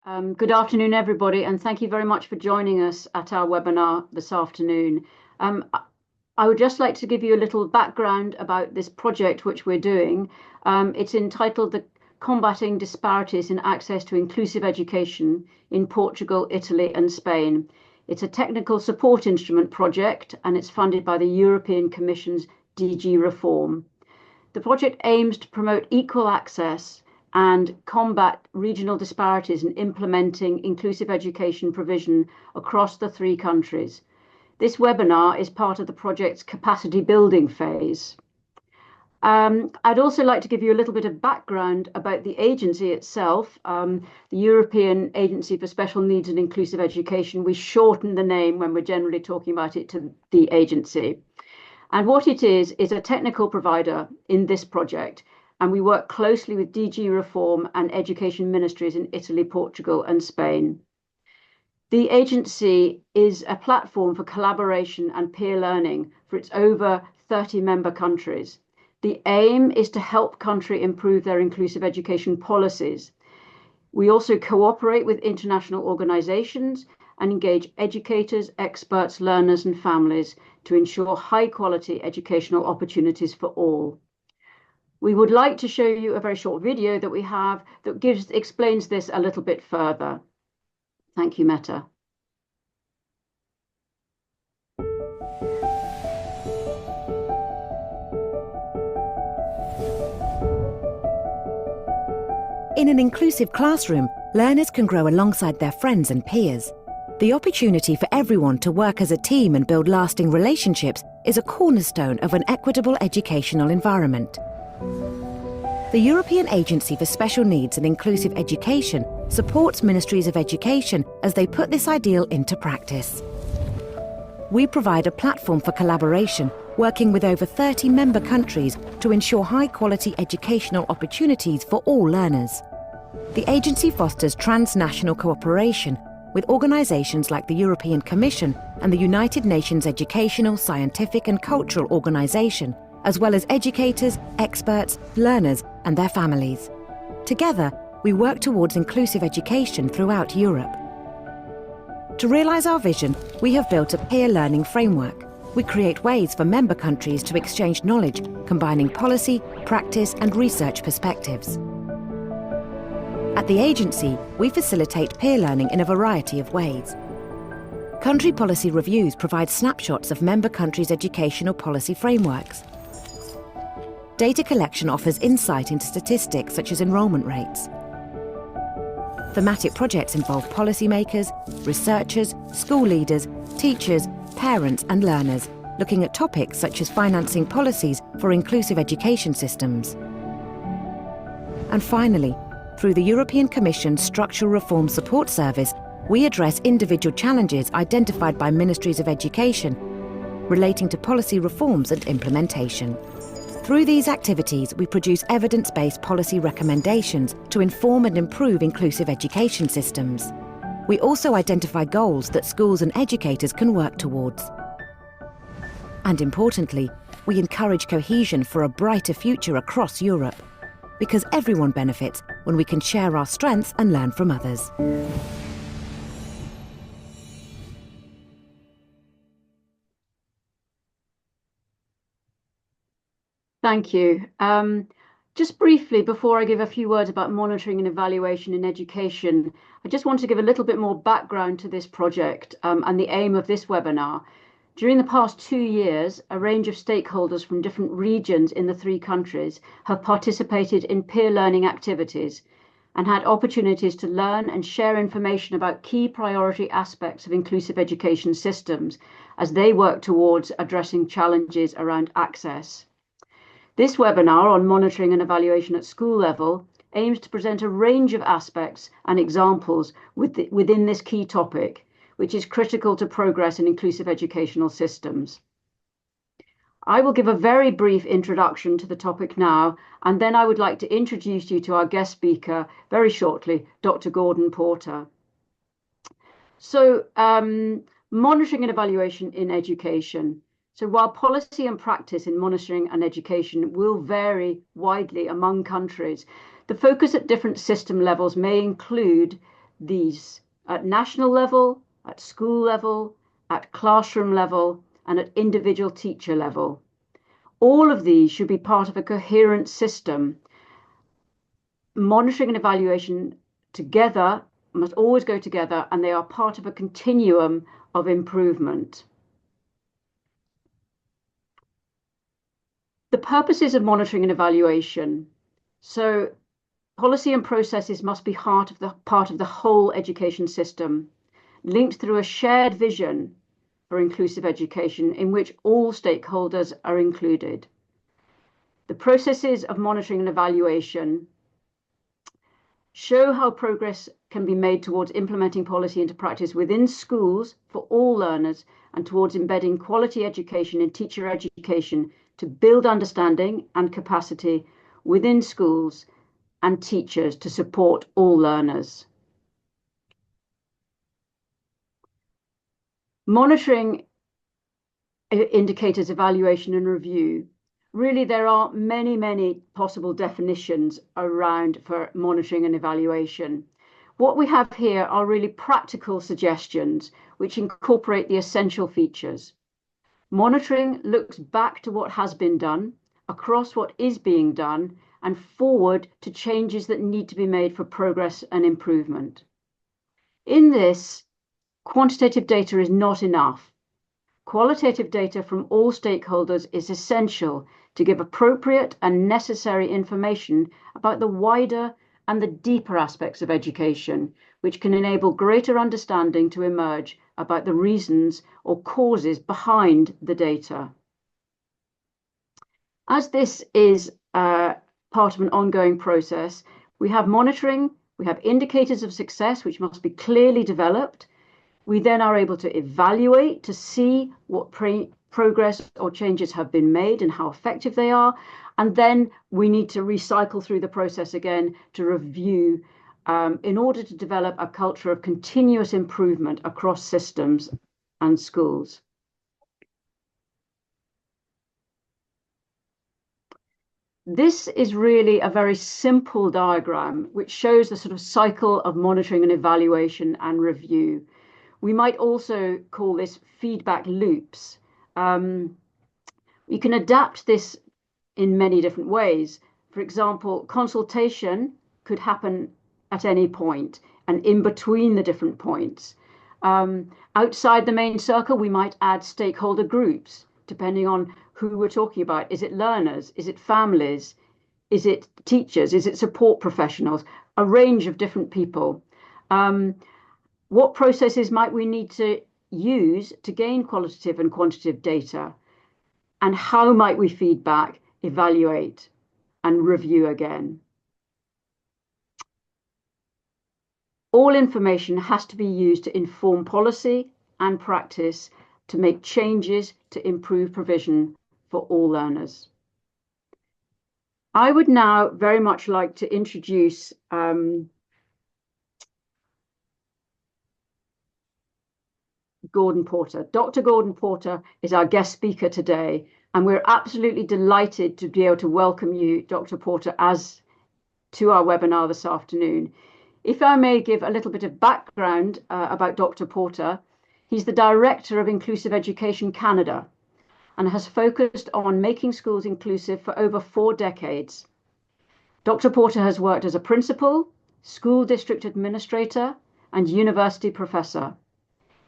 Good afternoon, everybody, and thank you very much for joining us at our webinar this afternoon. I would just like to give you a little background about this project which we're doing. It's entitled the Combating Disparities in Access to Inclusive Education in Portugal, Italy and Spain. It's a technical support instrument project and it's funded by the European Commission's DG Reform. The project aims to promote equal access and combat regional disparities in implementing inclusive education provision across the 3 countries. This webinar is part of the project's capacity building phase. I'd also like to give you a little bit of background about the agency itself, the European Agency for Special Needs and Inclusive Education. We shorten the name when we're generally talking about it to the agency. And what it is a technical provider in this project. And we work closely with DG Reform and education ministries in Italy, Portugal and Spain. The agency is a platform for collaboration and peer learning for its over 30 member countries. The aim is to help countries improve their inclusive education policies. We also cooperate with international organizations and engage educators, experts, learners and families to ensure high quality educational opportunities for all. We would like to show you a very short video that we have that explains this a little bit further. Thank you, Meta. In an inclusive classroom, learners can grow alongside their friends and peers. The opportunity for everyone to work as a team and build lasting relationships is a cornerstone of an equitable educational environment. The European Agency for Special Needs and Inclusive Education supports ministries of education as they put this ideal into practice. We provide a platform for collaboration, working with over 30 member countries to ensure high-quality educational opportunities for all learners. The agency fosters transnational cooperation with organisations like the European Commission and the United Nations Educational, Scientific and Cultural Organisation, as well as educators, experts, learners and their families. Together, we work towards inclusive education throughout Europe. To realise our vision, we have built a peer learning framework. We create ways for member countries to exchange knowledge, combining policy, practice and research perspectives. At the agency, we facilitate peer learning in a variety of ways. Country policy reviews provide snapshots of member countries' educational policy frameworks. Data collection offers insight into statistics such as enrolment rates. Thematic projects involve policymakers, researchers, school leaders, teachers, parents and learners, looking at topics such as financing policies for inclusive education systems. And finally, through the European Commission's Structural Reform Support Service, we address individual challenges identified by ministries of education relating to policy reforms and implementation. Through these activities, we produce evidence-based policy recommendations to inform and improve inclusive education systems. We also identify goals that schools and educators can work towards. And importantly, we encourage cohesion for a brighter future across Europe, because everyone benefits when we can share our strengths and learn from others. Thank you. Just briefly, before I give a few words about monitoring and evaluation in education, I just want to give a little bit more background to this project and the aim of this webinar. During the past 2 years, a range of stakeholders from different regions in the 3 countries have participated in peer learning activities and had opportunities to learn and share information about key priority aspects of inclusive education systems as they work towards addressing challenges around access. This webinar on monitoring and evaluation at school level aims to present a range of aspects and examples within this key topic, which is critical to progress in inclusive educational systems. I will give a very brief introduction to the topic now, and then I would like to introduce you to our guest speaker very shortly, Dr. Gordon Porter. So, monitoring and evaluation in education. So while policy and practice in monitoring and education will vary widely among countries, the focus at different system levels may include these at national level, at school level, at classroom level, and at individual teacher level. All of these should be part of a coherent system. Monitoring and evaluation together must always go together, and they are part of a continuum of improvement. The purposes of monitoring and evaluation. So policy and processes must be part of the whole education system, linked through a shared vision for inclusive education in which all stakeholders are included. The processes of monitoring and evaluation show how progress can be made towards implementing policy into practice within schools for all learners and towards embedding quality education in teacher education to build understanding and capacity within schools and teachers to support all learners. Monitoring indicators, evaluation and review. Really, there are many possible definitions around for monitoring and evaluation. What we have here are really practical suggestions which incorporate the essential features. Monitoring looks back to what has been done, across what is being done, and forward to changes that need to be made for progress and improvement. In this, quantitative data is not enough. Qualitative data from all stakeholders is essential to give appropriate and necessary information about the wider and the deeper aspects of education, which can enable greater understanding to emerge about the reasons or causes behind the data. As this is part of an ongoing process, we have monitoring, we have indicators of success, which must be clearly developed. We then are able to evaluate to see what progress or changes have been made and how effective they are. And then we need to recycle through the process again to review in order to develop a culture of continuous improvement across systems and schools. This is really a very simple diagram which shows the sort of cycle of monitoring and evaluation and review. We might also call this feedback loops. You can adapt this in many different ways. For example, consultation could happen at any point and in between the different points. Outside the main circle, we might add stakeholder groups, depending on who we're talking about. Is it learners? Is it families? Is it teachers? Is it support professionals? A range of different people. What processes might we need to use to gain qualitative and quantitative data? And how might we feedback, evaluate, and review again? All information has to be used to inform policy and practice to make changes to improve provision for all learners. I would now very much like to introduce Gordon Porter. Dr. Gordon Porter is our guest speaker today, and we're absolutely delighted to be able to welcome you, Dr. Porter, to our webinar this afternoon. If I may give a little bit of background about Dr. Porter, he's the Director of Inclusive Education Canada and has focused on making schools inclusive for over 4 decades. Dr. Porter has worked as a principal, school district administrator, and university professor.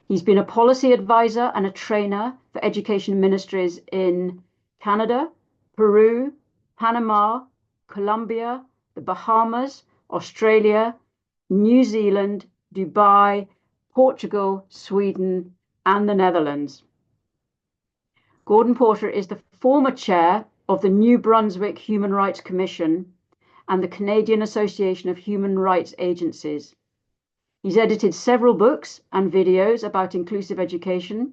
He's been a policy advisor and a trainer for education ministries in Canada, Peru, Panama, Colombia, the Bahamas, Australia, New Zealand, Dubai, Portugal, Sweden, and the Netherlands. Gordon Porter is the former chair of the New Brunswick Human Rights Commission and the Canadian Association of Human Rights Agencies. He's edited several books and videos about inclusive education.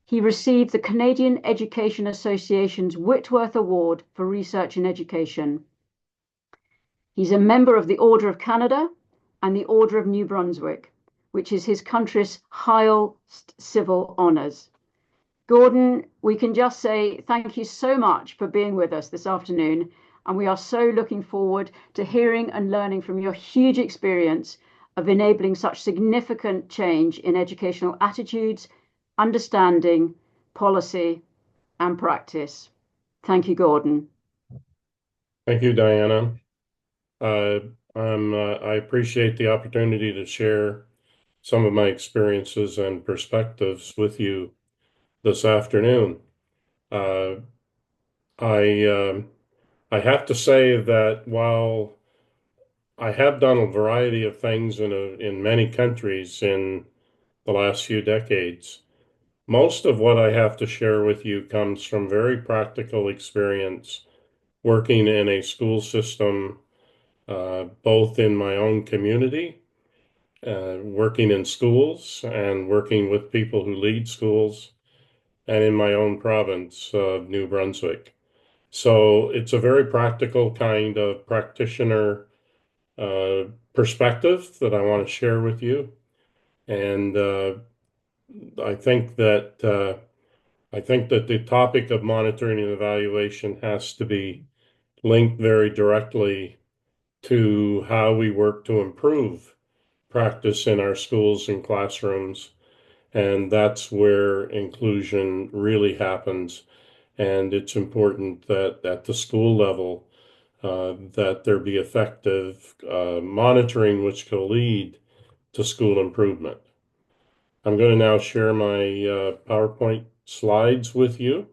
He received the Canadian Education Association's Whitworth Award for Research in Education. He's a member of the Order of Canada and the Order of New Brunswick, which is his country's highest civil honours. Gordon, we can just say thank you so much for being with us this afternoon, and we are so looking forward to hearing and learning from your huge experience of enabling such significant change in educational attitudes, understanding, policy, and practice. Thank you, Gordon. Thank you, Diana. I appreciate the opportunity to share some of my experiences and perspectives with you this afternoon. Uh, I I have to say that while I have done a variety of things in many countries in the last few decades, most of what I have to share with you comes from very practical experience working in a school system, both in my own community, working in schools and working with people who lead schools, and in my own province of New Brunswick. So it's a very practical kind of practitioner uh, perspective that I want to share with you. And I think that the topic of monitoring and evaluation has to be linked very directly to how we work to improve practice in our schools and classrooms. And that's where inclusion really happens. And it's important that at the school level, that there be effective monitoring, which can lead to school improvement. I'm going to now share my PowerPoint slides with you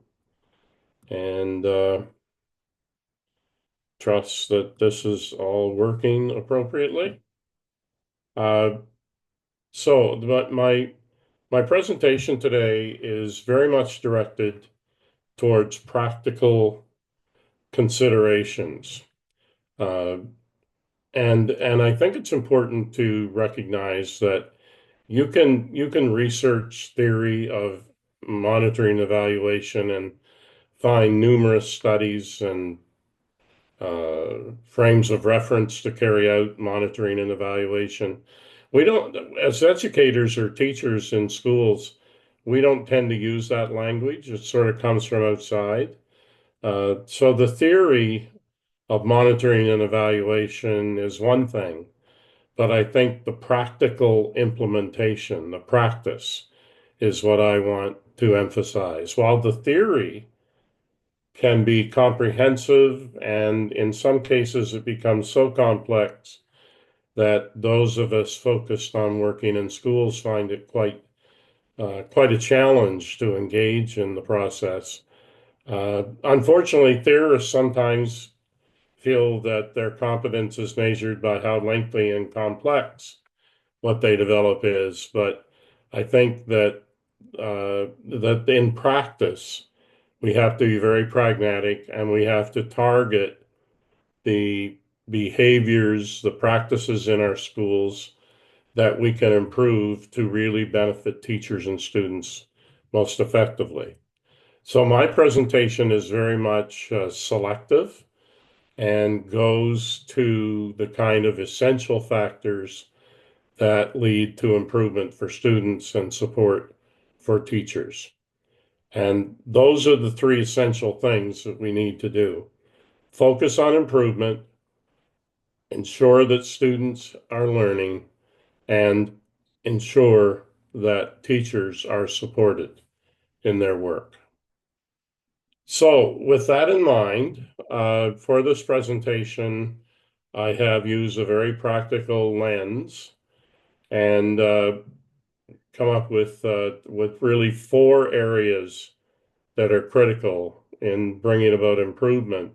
and trust that this is all working appropriately. So my presentation today is very much directed towards practical considerations. Uh, and I think it's important to recognize that you can research theory of monitoring evaluation and find numerous studies and frames of reference to carry out monitoring and evaluation. We don't, as educators or teachers in schools, we don't tend to use that language. It sort of comes from outside. So the theory of monitoring and evaluation is one thing, but I think the practical implementation, the practice, is what I want to emphasize. While the theory can be comprehensive, and in some cases it becomes so complex that those of us focused on working in schools find it quite a challenge to engage in the process. Unfortunately, theorists sometimes feel that their competence is measured by how lengthy and complex what they develop is, but I think that that in practice we have to be very pragmatic and we have to target the behaviors, the practices in our schools that we can improve to really benefit teachers and students most effectively. So my presentation is very much selective and goes to the kind of essential factors that lead to improvement for students and support for teachers. And those are the three essential things that we need to do. Focus on improvement, ensure that students are learning, and ensure that teachers are supported in their work. So with that in mind, for this presentation, I have used a very practical lens and come up with really four areas that are critical in bringing about improvement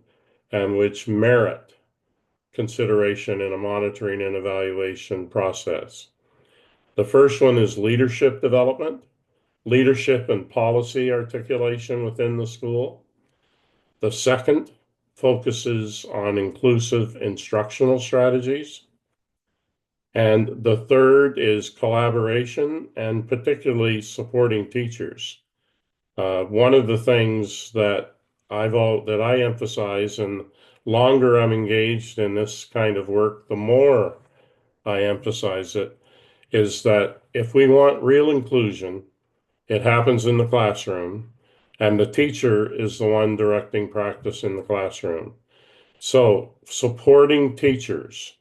and which merit consideration in a monitoring and evaluation process. The first one is leadership development, leadership and policy articulation within the school. The second focuses on inclusive instructional strategies. And the third is collaboration and particularly supporting teachers. One of the things that I emphasize, and longer I'm engaged in this kind of work, the more I emphasize it, is that if we want real inclusion, it happens in the classroom, and the teacher is the one directing practice in the classroom. So supporting teachers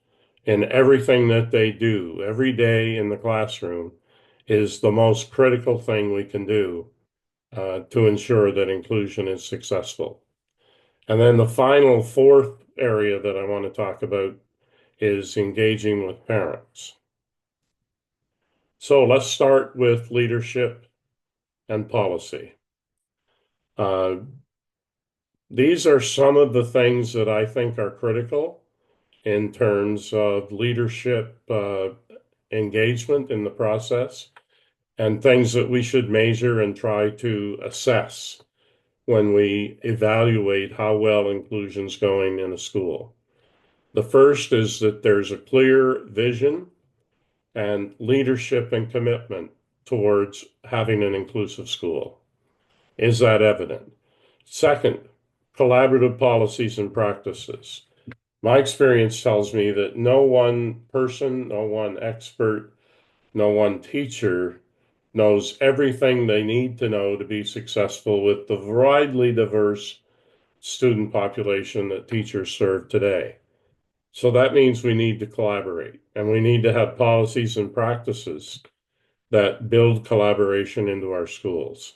in everything that they do every day in the classroom is the most critical thing we can do to ensure that inclusion is successful. And then the final fourth area that I want to talk about is engaging with parents. So let's start with leadership and policy. These are some of the things that I think are critical in terms of leadership engagement in the process, and things that we should measure and try to assess when we evaluate how well inclusion's going in a school. The first is that there's a clear vision and leadership and commitment towards having an inclusive school. Is that evident? Second, collaborative policies and practices. My experience tells me that no one person, no one expert, no one teacher knows everything they need to know to be successful with the widely diverse student population that teachers serve today. So that means we need to collaborate, and we need to have policies and practices that build collaboration into our schools.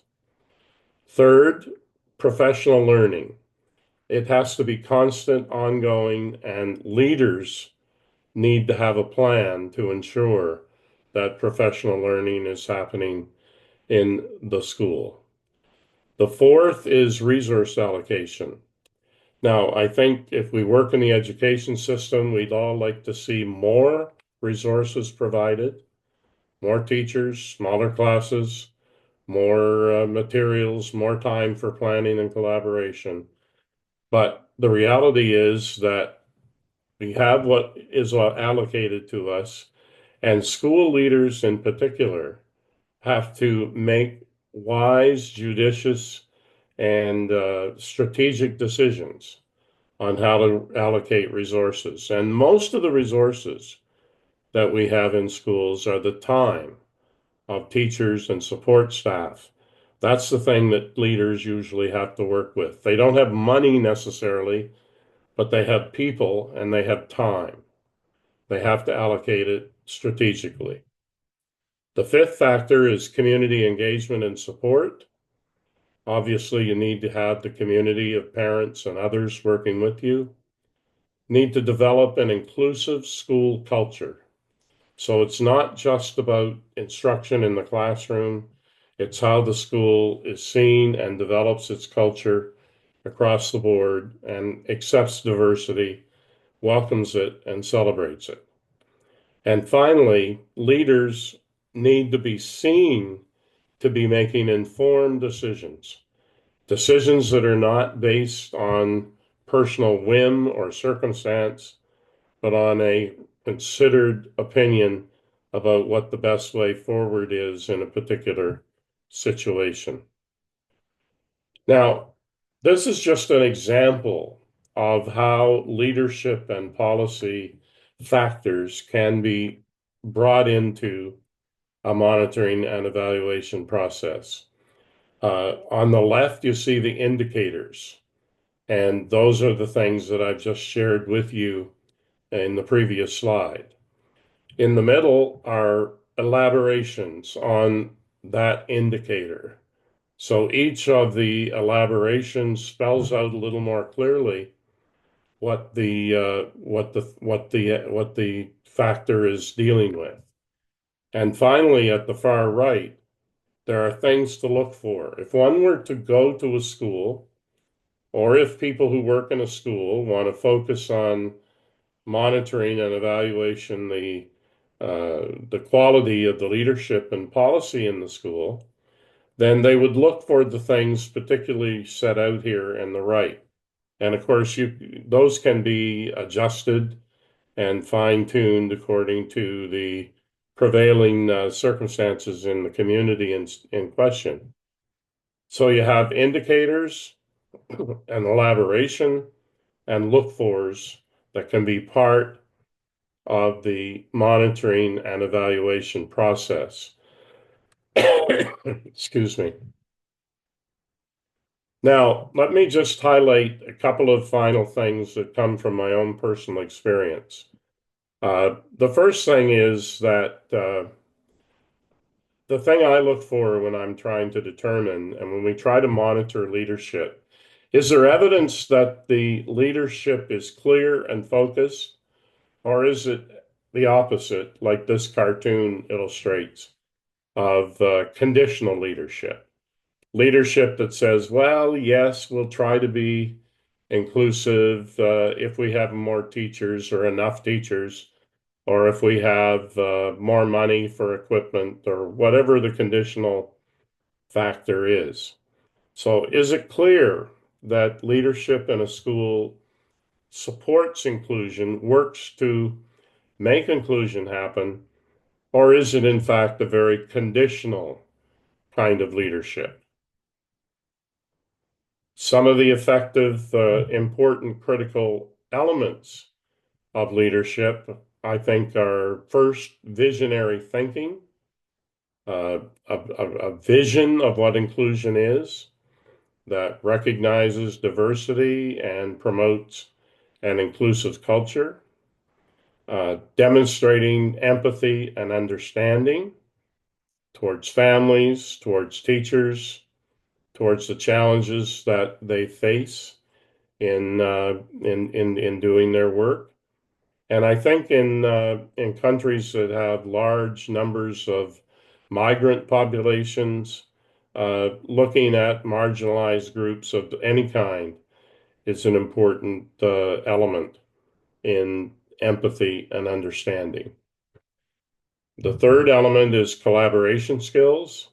Third, professional learning. It has to be constant, ongoing, and leaders need to have a plan to ensure that professional learning is happening in the school. The fourth is resource allocation. Now, I think if we work in the education system, we'd all like to see more resources provided, more teachers, smaller classes, more materials, more time for planning and collaboration. But the reality is that we have what is allocated to us, and school leaders in particular have to make wise, judicious, and strategic decisions on how to allocate resources. And most of the resources that we have in schools are the time of teachers and support staff. That's the thing that leaders usually have to work with. They don't have money necessarily, but they have people and they have time. They have to allocate it strategically. The fifth factor is community engagement and support. Obviously, you need to have the community of parents and others working with you. Need to develop an inclusive school culture. So it's not just about instruction in the classroom, it's how the school is seen and develops its culture across the board and accepts diversity, welcomes it, and celebrates it. And finally, leaders need to be seen to be making informed decisions, decisions that are not based on personal whim or circumstance, but on a considered opinion about what the best way forward is in a particular situation. Now, this is just an example of how leadership and policy factors can be brought into a monitoring and evaluation process. On the left, you see the indicators, and those are the things that I've just shared with you in the previous slide. In the middle are elaborations on that indicator. So each of the elaborations spells out a little more clearly what the factor is dealing with. And finally, at the far right, there are things to look for. If one were to go to a school, or if people who work in a school want to focus on monitoring and evaluation the quality of the leadership and policy in the school, then they would look for the things particularly set out here in the right. And of course, those can be adjusted and fine-tuned according to the prevailing circumstances in the community in question. So you have indicators and elaboration and look-fors that can be part of the monitoring and evaluation process. Excuse me. Now, let me just highlight a couple of final things that come from my own personal experience. The first thing is that the thing I look for when I'm trying to determine and when we try to monitor leadership, is there evidence that the leadership is clear and focused, or is it the opposite, like this cartoon illustrates, of conditional leadership? Leadership that says, well, yes, we'll try to be inclusive if we have more teachers or enough teachers, or if we have more money for equipment, or whatever the conditional factor is. So, is it clear that leadership in a school supports inclusion, works to make inclusion happen, or is it in fact a very conditional kind of leadership? Some of the effective, important, critical elements of leadership, I think, are first visionary thinking, a vision of what inclusion is that recognizes diversity and promotes an inclusive culture, demonstrating empathy and understanding towards families, towards teachers, towards the challenges that they face in doing their work. And I think in countries that have large numbers of migrant populations, looking at marginalized groups of any kind is an important element in empathy and understanding. The third element is collaboration skills.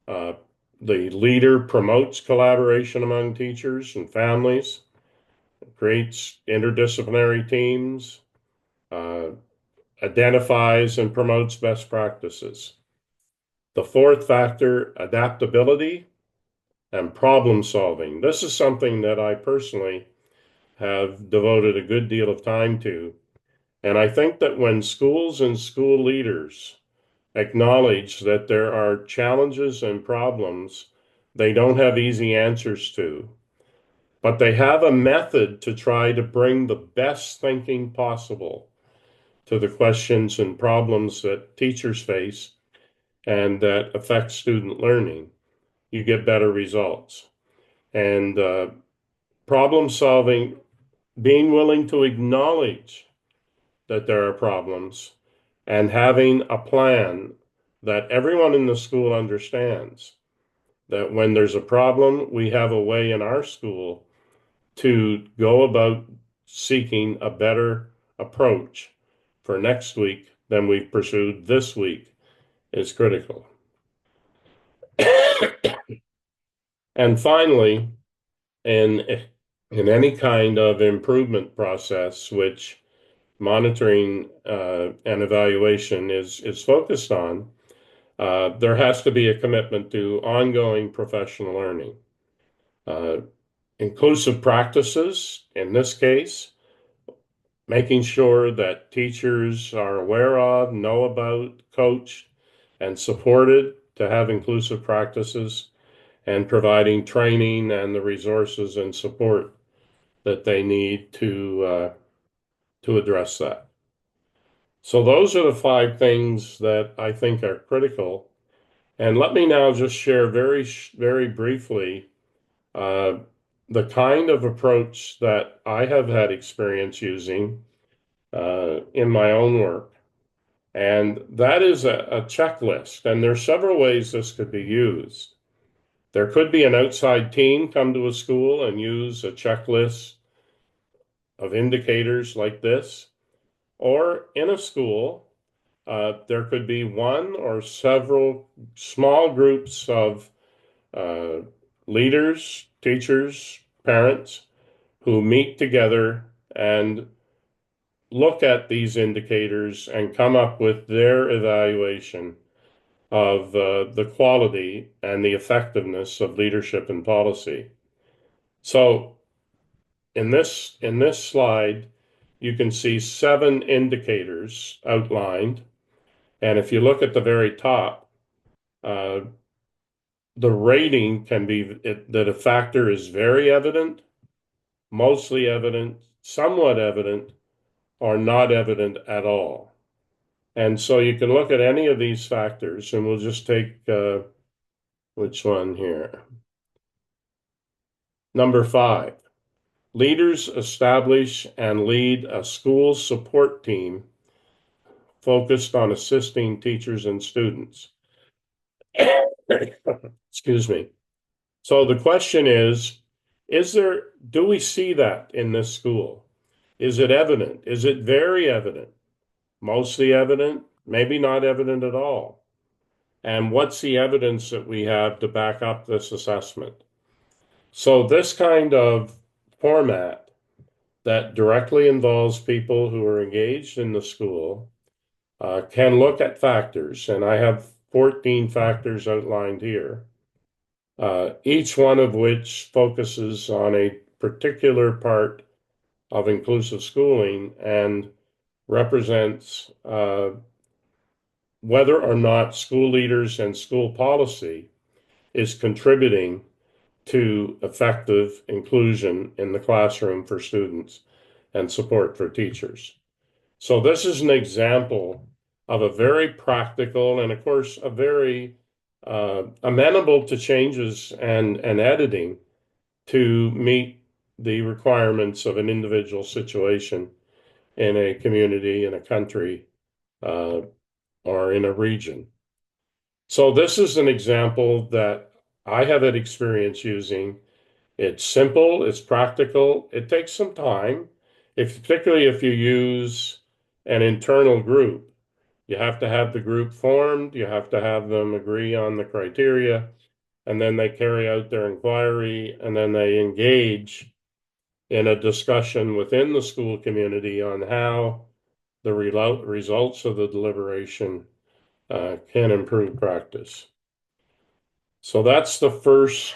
Uh, the leader promotes collaboration among teachers and families, creates interdisciplinary teams, uh, identifies and promotes best practices. The fourth factor, adaptability and problem solving. This is something that I personally have devoted a good deal of time to. And I think that when schools and school leaders acknowledge that there are challenges and problems they don't have easy answers to, but they have a method to try to bring the best thinking possible to the questions and problems that teachers face and that affect student learning, you get better results. And problem solving, being willing to acknowledge that there are problems and having a plan that everyone in the school understands that when there's a problem, we have a way in our school to go about seeking a better approach for next week than we've pursued this week is critical. And finally, in any kind of improvement process, which monitoring and evaluation is focused on, there has to be a commitment to ongoing professional learning. Inclusive practices, in this case, making sure that teachers are aware of, know about, coached, and supported to have inclusive practices, and providing training and the resources and support that they need to address that. So those are the 5 things that I think are critical. And let me now just share very, very briefly uh, the kind of approach that I have had experience using in my own work. And that is a checklist. And there's several ways this could be used. There could be an outside team come to a school and use a checklist of indicators like this. Or in a school, there could be one or several small groups of uh, leaders, teachers, parents who meet together and look at these indicators and come up with their evaluation of the quality and the effectiveness of leadership and policy. So in this slide, you can see 7 indicators outlined. And if you look at the very top, uh, the rating can be that a factor is very evident, mostly evident, somewhat evident, or not evident at all. And so you can look at any of these factors, and we'll just take which one here? Number 5, leaders establish and lead a school support team focused on assisting teachers and students. Excuse me. So the question is do we see that in this school? Is it evident? Is it very evident? Mostly evident? Maybe not evident at all? And what's the evidence that we have to back up this assessment? So this kind of format that directly involves people who are engaged in the school can look at factors, and I have 14 factors outlined here, each one of which focuses on a particular part of inclusive schooling and represents whether or not school leaders and school policy is contributing to effective inclusion in the classroom for students and support for teachers. So this is an example of a very practical and, of course, a very amenable to changes and editing to meet the requirements of an individual situation in a community, in a country, or in a region. So this is an example that I have had experience using. It's simple, it's practical, it takes some time, particularly if you use an internal group. You have to have the group formed, you have to have them agree on the criteria, and then they carry out their inquiry, and then they engage in a discussion within the school community on how the results of the deliberation can improve practice. So that's the first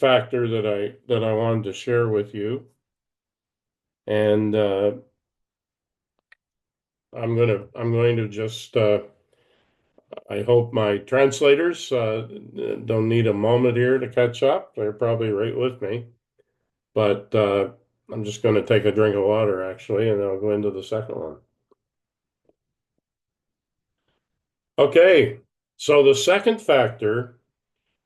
factor that I wanted to share with you, and I'm going to just I hope my translators don't need a moment here to catch up. They're probably right with me, but I'm just going to take a drink of water actually, and I'll go into the second one. Okay, so the second factor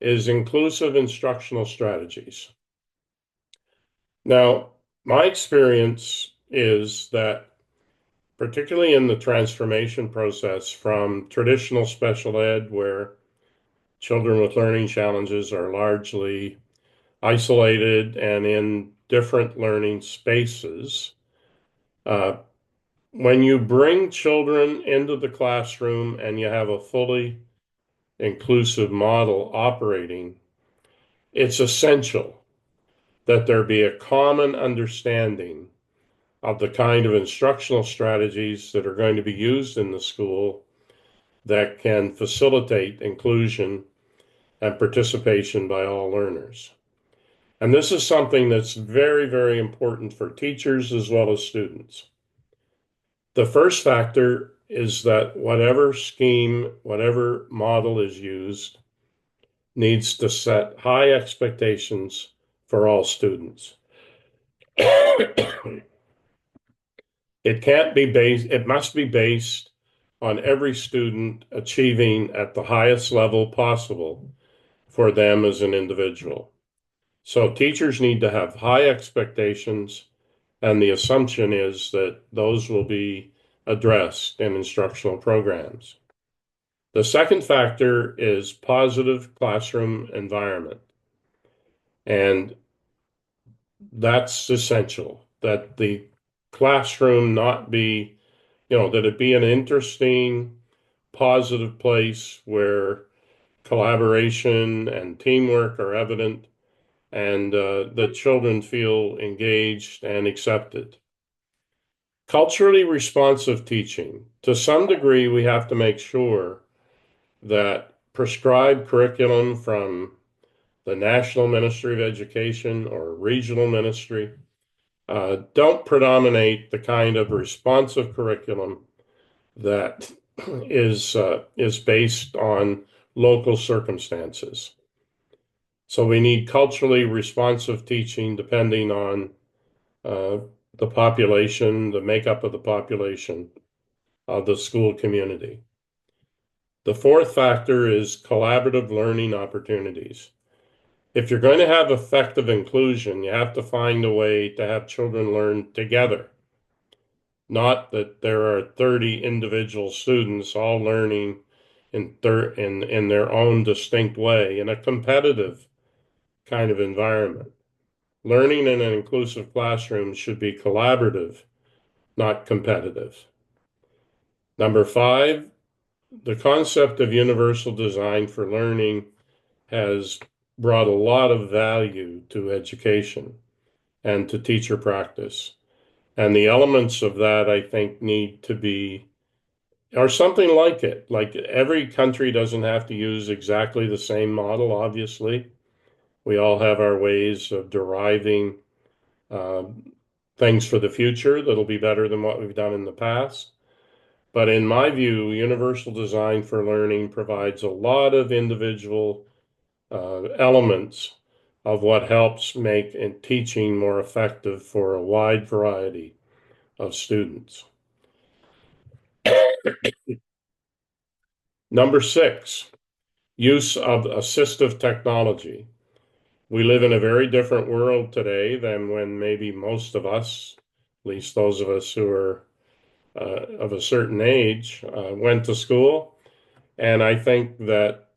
is inclusive instructional strategies. Now, my experience is that particularly in the transformation process from traditional special ed, where children with learning challenges are largely isolated and in different learning spaces, when you bring children into the classroom and you have a fully inclusive model operating, it's essential that there be a common understanding of the kind of instructional strategies that are going to be used in the school that can facilitate inclusion and participation by all learners. And this is something that's very, very important for teachers as well as students. The first factor is that whatever scheme, whatever model is used, needs to set high expectations for all students. It must be based on every student achieving at the highest level possible for them as an individual. So teachers need to have high expectations, and the assumption is that those will be addressed in instructional programs. The second factor is positive classroom environment. And that's essential, that the classroom not be, that it be an interesting, positive place where collaboration and teamwork are evident, and that children feel engaged and accepted. Culturally responsive teaching. To some degree, we have to make sure that prescribed curriculum from the National Ministry of Education or regional ministry don't predominate the kind of responsive curriculum that is based on local circumstances. So we need culturally responsive teaching depending on the population, the makeup of the population of the school community. The fourth factor is collaborative learning opportunities. If you're going to have effective inclusion, you have to find a way to have children learn together. Not that there are 30 individual students all learning in their own distinct way in a competitive kind of environment. Learning in an inclusive classroom should be collaborative, not competitive. Number 5, the concept of universal design for learning has brought a lot of value to education and to teacher practice. And the elements of that, I think, need to be, or something like it. Like every country doesn't have to use exactly the same model, obviously. We all have our ways of deriving things for the future that'll be better than what we've done in the past. But in my view, universal design for learning provides a lot of individual elements of what helps make teaching more effective for a wide variety of students. Number 6, use of assistive technology. We live in a very different world today than when maybe most of us, at least those of us who are of a certain age, went to school. And I think that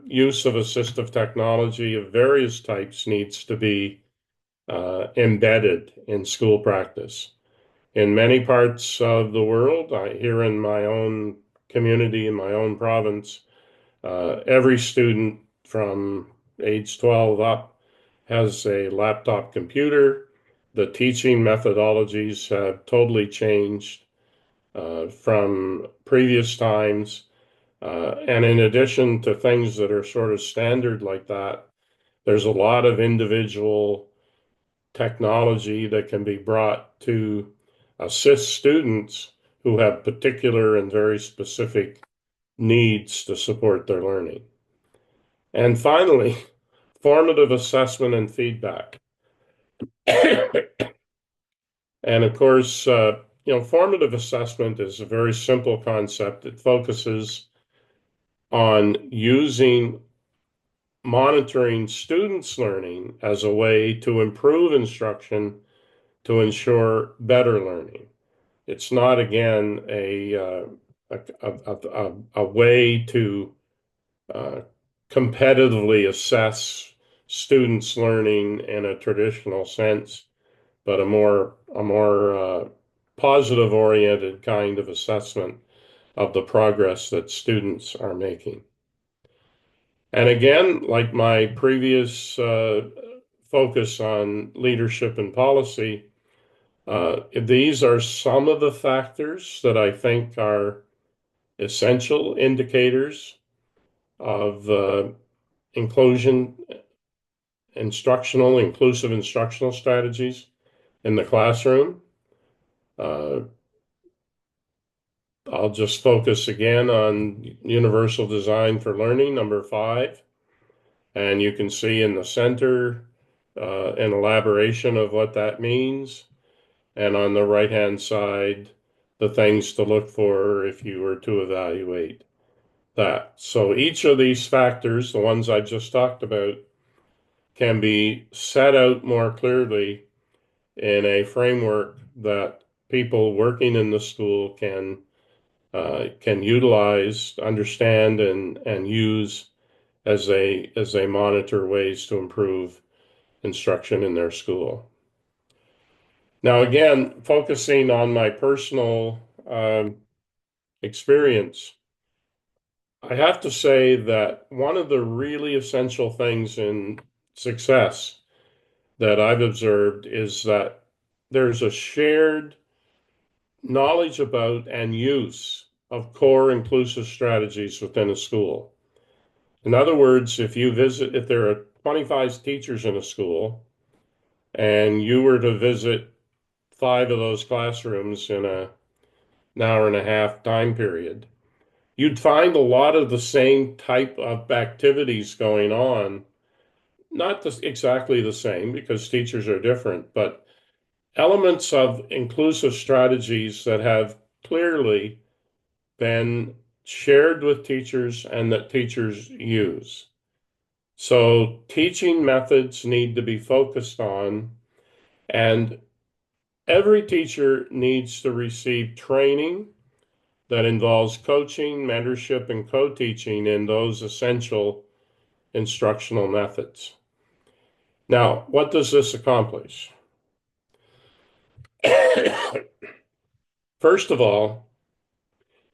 use of assistive technology of various types needs to be embedded in school practice. In many parts of the world, here in my own community, in my own province, every student from age 12 up has a laptop computer. The teaching methodologies have totally changed from previous times. And in addition to things that are sort of standard like that, there's a lot of individual technology that can be brought to assist students who have particular and very specific needs to support their learning. And finally, formative assessment and feedback. And of course, formative assessment is a very simple concept. It focuses on using monitoring students' learning as a way to improve instruction to ensure better learning. It's not, again, a way to competitively assess students' learning in a traditional sense, but a more positive oriented kind of assessment of the progress that students are making. And again, like my previous focus on leadership and policy, these are some of the factors that I think are essential indicators of inclusive instructional strategies in the classroom. I'll just focus again on universal design for learning, number 5. And you can see in the center an elaboration of what that means. And on the right-hand side, the things to look for if you were to evaluate that. So each of these factors, the ones I just talked about, can be set out more clearly in a framework that people working in the school can utilize, understand, and use as they monitor ways to improve instruction in their school. Now, again, focusing on my personal experience, I have to say that one of the really essential things in success that I've observed is that there's a shared knowledge about and use of core inclusive strategies within a school. In other words, if there are 25 teachers in a school and you were to visit 5 of those classrooms in an hour and a half time period, you'd find a lot of the same type of activities going on, not exactly the same because teachers are different, but elements of inclusive strategies that have clearly been shared with teachers and that teachers use. So teaching methods need to be focused on, and every teacher needs to receive training that involves coaching, mentorship, and co-teaching in those essential instructional methods. Now, what does this accomplish? First of all,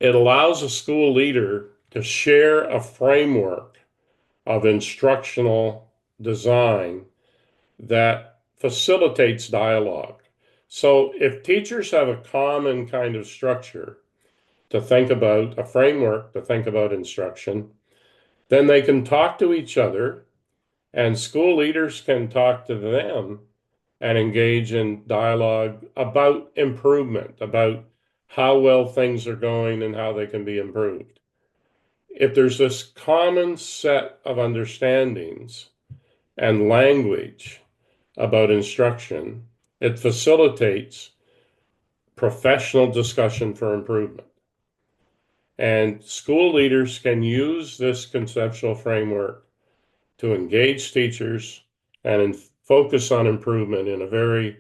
it allows a school leader to share a framework of instructional design that facilitates dialogue. So if teachers have a common kind of structure to think about, a framework to think about instruction, then they can talk to each other, and school leaders can talk to them and engage in dialogue about improvement, about how well things are going and how they can be improved. If there's this common set of understandings and language about instruction, it facilitates professional discussion for improvement. And school leaders can use this conceptual framework to engage teachers and focus on improvement in a very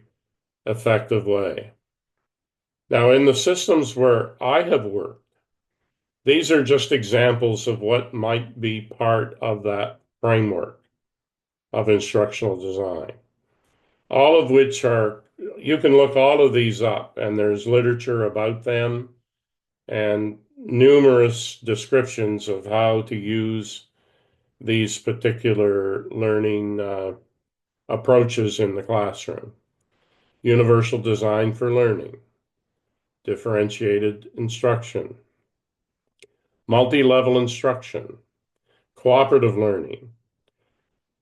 effective way. Now, in the systems where I have worked, these are just examples of what might be part of that framework of instructional design. All of which are, you can look all of these up, and there's literature about them and numerous descriptions of how to use these particular learning approaches in the classroom. Universal design for learning, differentiated instruction, multi-level instruction, cooperative learning,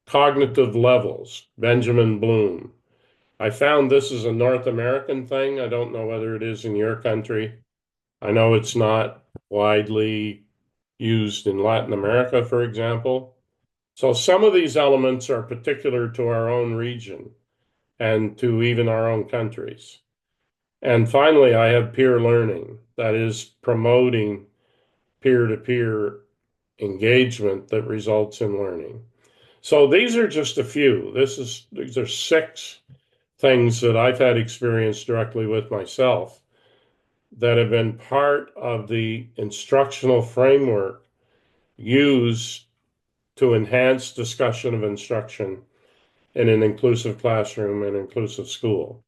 cognitive levels, Benjamin Bloom. I found this is a North American thing. I don't know whether it is in your country. I know it's not widely used in Latin America, for example. So some of these elements are particular to our own region and to even our own countries. And finally, I have peer learning, that is promoting peer-to-peer engagement that results in learning. So these are just a few. These are 6 things that I've had experience directly with myself that have been part of the instructional framework used to enhance discussion of instruction in an inclusive classroom and inclusive school.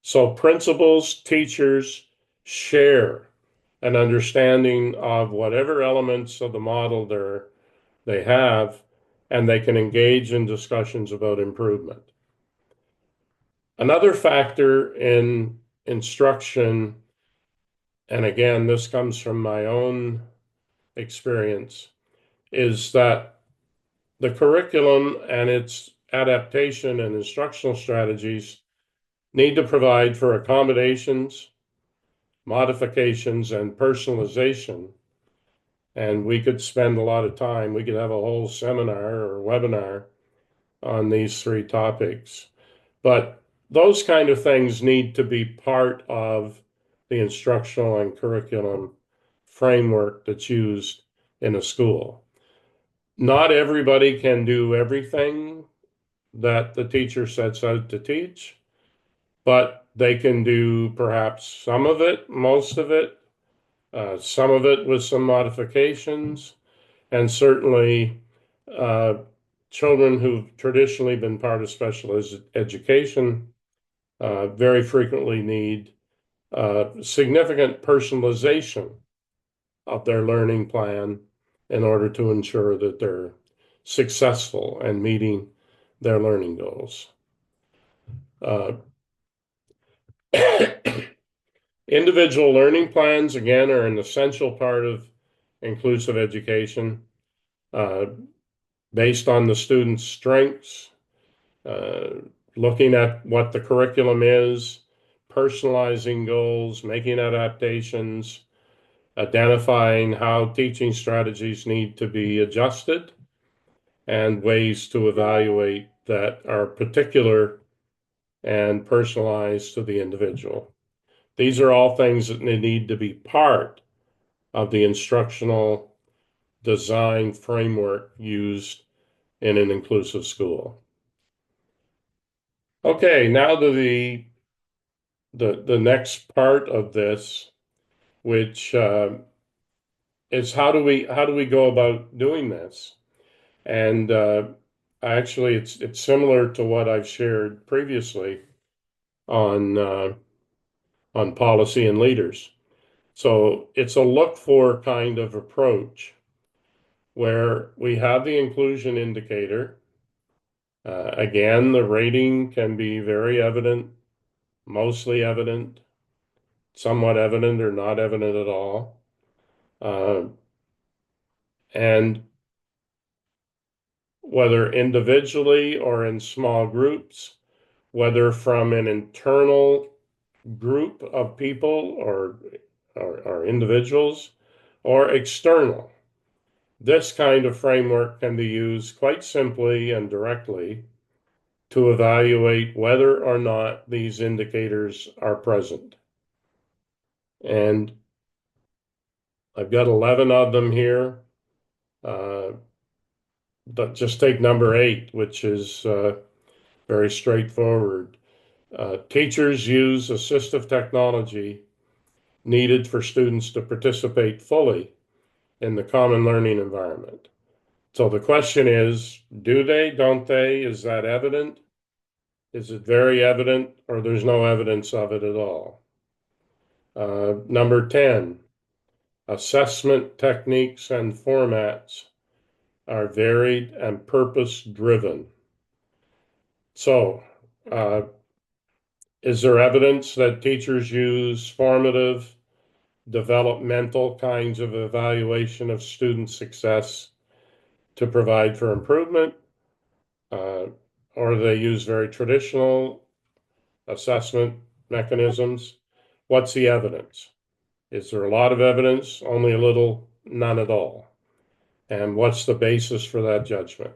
So principals, teachers share an understanding of whatever elements of the model they have, and they can engage in discussions about improvement. Another factor in instruction, and again, this comes from my own experience, is that the curriculum and its adaptation and instructional strategies need to provide for accommodations, modifications, and personalization. And we could spend a lot of time, we could have a whole seminar or webinar on these 3 topics. But those kind of things need to be part of the instructional and curriculum framework that's used in a school. Not everybody can do everything that the teacher sets out to teach, but they can do perhaps some of it, most of it, some of it with some modifications, and certainly children who've traditionally been part of special education very frequently need significant personalization of their learning plan in order to ensure that they're successful and meeting their learning goals. Individual learning plans, again, are an essential part of inclusive education, based on the student's strengths, looking at what the curriculum is, personalizing goals, making adaptations, identifying how teaching strategies need to be adjusted, and ways to evaluate that are particular and personalized to the individual. These are all things that need to be part of the instructional design framework used in an inclusive school. Okay, now to the next part of this, which is how do we go about doing this? And actually, it's similar to what I've shared previously on policy and leaders. So it's a look for kind of approach where we have the inclusion indicator. Again, the rating can be very evident, mostly evident, somewhat evident, or not evident at all. And whether individually or in small groups, whether from an internal group of people or individuals or external. This kind of framework can be used quite simply and directly to evaluate whether or not these indicators are present. And I've got 11 of them here. But just take number 8, which is very straightforward. Teachers use assistive technology needed for students to participate fully in the common learning environment. So the question is, do they, don't they? Is that evident? Is it very evident, or there's no evidence of it at all? Number 10, assessment techniques and formats are varied and purpose-driven. So, is there evidence that teachers use formative, developmental kinds of evaluation of student success to provide for improvement? Or do they use very traditional assessment mechanisms? What's the evidence? Is there a lot of evidence? Only a little? None at all? And what's the basis for that judgment?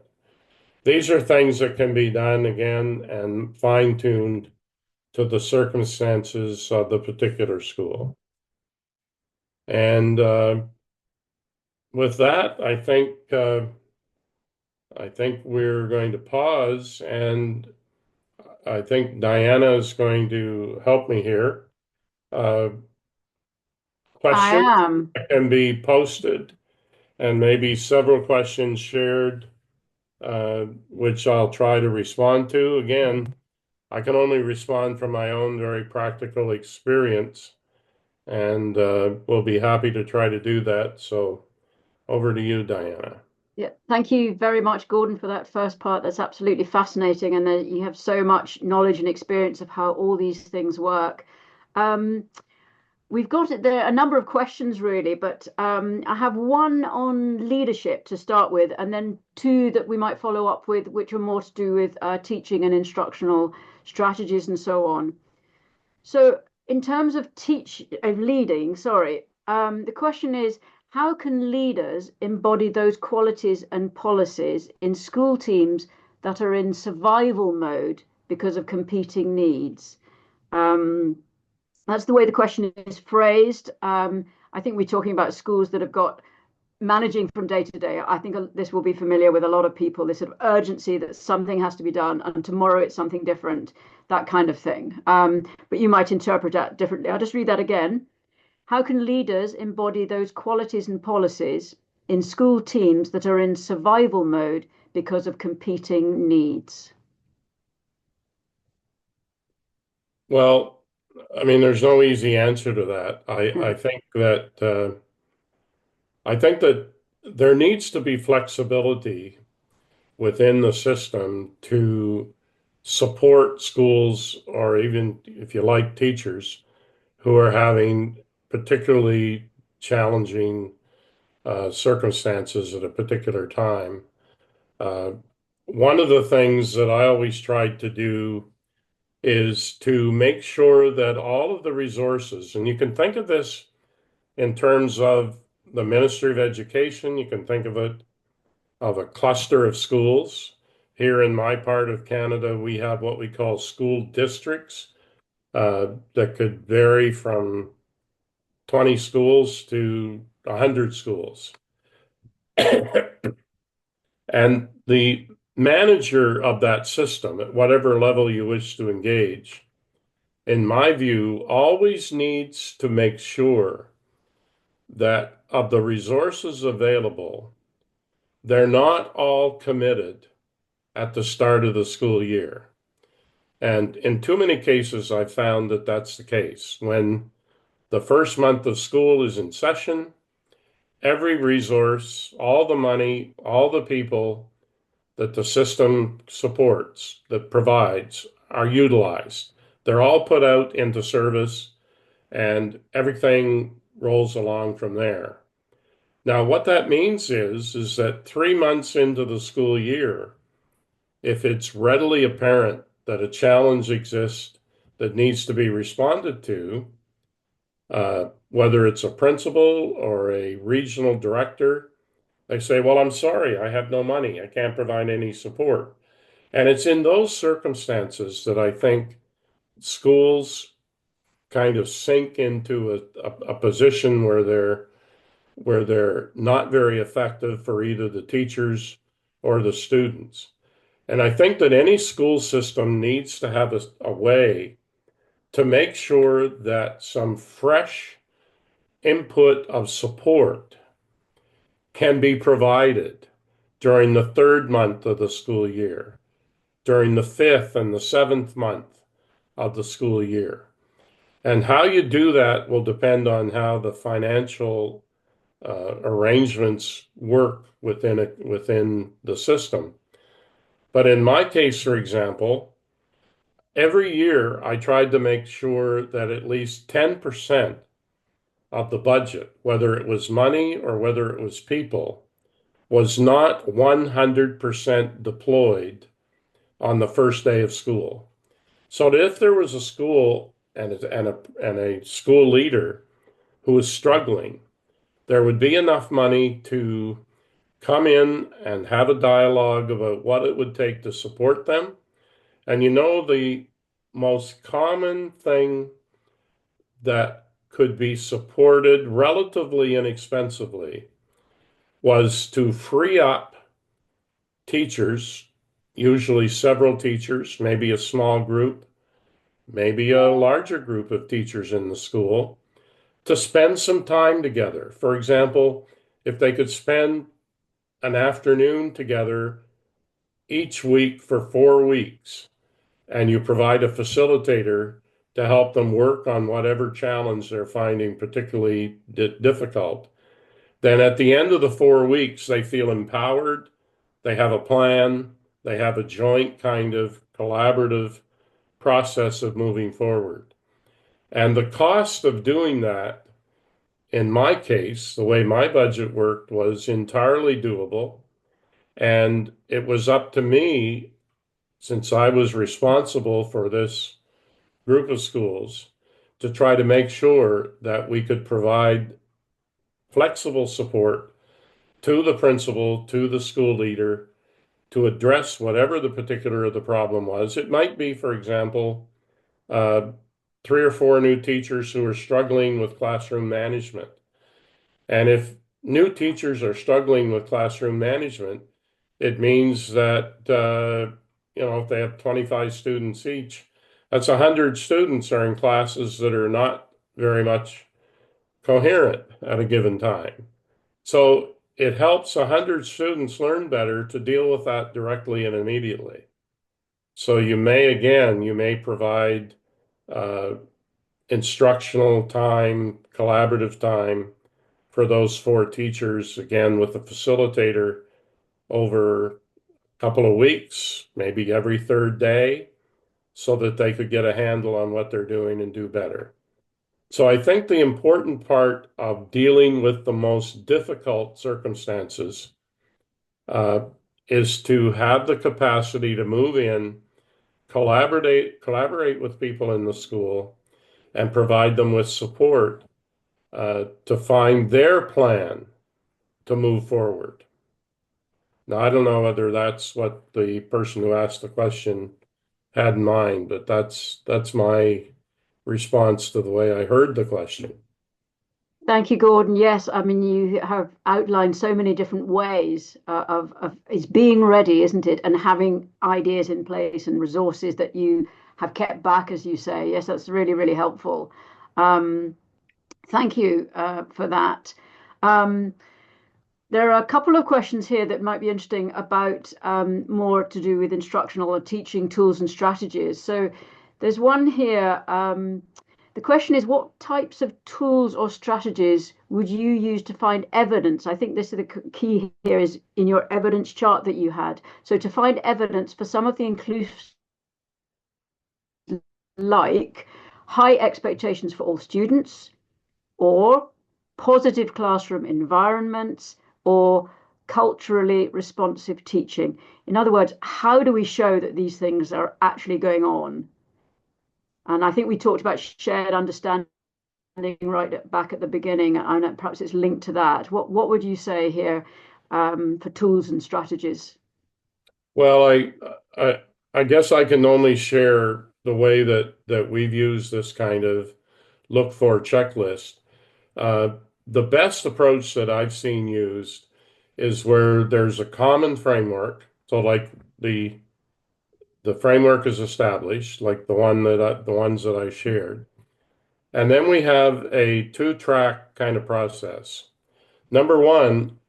These are things that can be done again and fine-tuned to the circumstances of the particular school. And with that, I think we're going to pause, and I think Diana is going to help me here. Questions I am. can be posted, and maybe several questions shared, which I'll try to respond to. Again, I can only respond from my own very practical experience, and we'll be happy to try to do that. So over to you, Diana. Yeah, thank you very much, Gordon, for that first part. That's absolutely fascinating, and you have so much knowledge and experience of how all these things work. We've got there a number of questions really, but I have one on leadership to start with, and then 2 that we might follow up with, which are more to do with teaching and instructional strategies and so on. So in terms of leading, the question is, how can leaders embody those qualities and policies in school teams that are in survival mode because of competing needs? That's the way the question is phrased. I think we're talking about schools that have got managing from day to day. I think this will be familiar with a lot of people, this sort of urgency that something has to be done and tomorrow it's something different, that kind of thing. But you might interpret that differently. I'll just read that again. How can leaders embody those qualities and policies in school teams that are in survival mode because of competing needs? Well, I mean, there's no easy answer to that. I think that there needs to be flexibility within the system to support schools, or even, if you like, teachers who are having particularly challenging circumstances at a particular time. One of the things that I always tried to do is to make sure that all of the resources, and you can think of this in terms of the Ministry of Education, you can think of it of a cluster of schools. here in my part of Canada, we have what we call school districts that could vary from 20 schools to 100 schools. And the manager of that system, at whatever level you wish to engage, in my view, always needs to make sure that of the resources available, they're not all committed at the start of the school year. And in too many cases, I've found that that's the case. When the first month of school is in session, every resource, all the money, all the people that the system supports, that provides, are utilized. They're all put out into service and everything rolls along from there. Now, what that means is that 3 months into the school year, if it's readily apparent that a challenge exists that needs to be responded to, whether it's a principal or a regional director, they say, well, I'm sorry, I have no money. I can't provide any support. And it's in those circumstances that I think schools kind of sink into a position where they're not very effective for either the teachers or the students. And I think that any school system needs to have a way to make sure that some fresh input of support can be provided during the third month of the school year, during the fifth and the seventh month of the school year. And how you do that will depend on how the financial arrangements work within the system. But in my case, for example, every year I tried to make sure that at least 10% of the budget, whether it was money or whether it was people, was not 100% deployed on the first day of school. So that if there was a school and a school leader who was struggling, there would be enough money to come in and have a dialogue about what it would take to support them. And the most common thing that could be supported relatively inexpensively was to free up teachers, usually several teachers, maybe a small group, maybe a larger group of teachers in the school, to spend some time together. For example, if they could spend an afternoon together each week for 4 weeks, and you provide a facilitator to help them work on whatever challenge they're finding particularly difficult, then at the end of the 4 weeks, they feel empowered, they have a plan, they have a joint kind of collaborative process of moving forward. And the cost of doing that, in my case, the way my budget worked, was entirely doable. And it was up to me, since I was responsible for this group of schools, to try to make sure that we could provide flexible support to the principal, to the school leader, to address whatever the particular of the problem was. It might be, for example, 3 or 4 new teachers who are struggling with classroom management. And if new teachers are struggling with classroom management, it means that, if they have 25 students each, that's 100 students are in classes that are not very much coherent at a given time. So it helps 100 students learn better to deal with that directly and immediately. So you may provide instructional time, collaborative time for those 4 teachers, again, with a facilitator over a couple of weeks, maybe every third day, so that they could get a handle on what they're doing and do better. So I think the important part of dealing with the most difficult circumstances is to have the capacity to move in, collaborate with people in the school, and provide them with support to find their plan to move forward. Now, I don't know whether that's what the person who asked the question had in mind, but that's my response to the way I heard the question. Thank you, Gordon. Yes, I mean, you have outlined so many different ways of it's being ready, isn't it? And having ideas in place and resources that you have kept back, as you say. Yes, that's really, really helpful. Um, Thank you for that. Um, there are a couple of questions here that might be interesting about more to do with instructional or teaching tools and strategies. So there's one here. The question is, what types of tools or strategies would you use to find evidence? I think this is the key here is in your evidence chart that you had. So to find evidence for some of the inclusive, like high expectations for all students, or positive classroom environments, or culturally responsive teaching. In other words, how do we show that these things are actually going on? And I think we talked about shared understanding right back at the beginning, and perhaps it's linked to that. What would you say here for tools and strategies? Well, I I guess I can only share the way that we've used this kind of look for checklist. Uh, the best approach that I've seen used is where there's a common framework. So like the framework is established, like the ones that I shared. And then we have a two-track kind of process. Number one,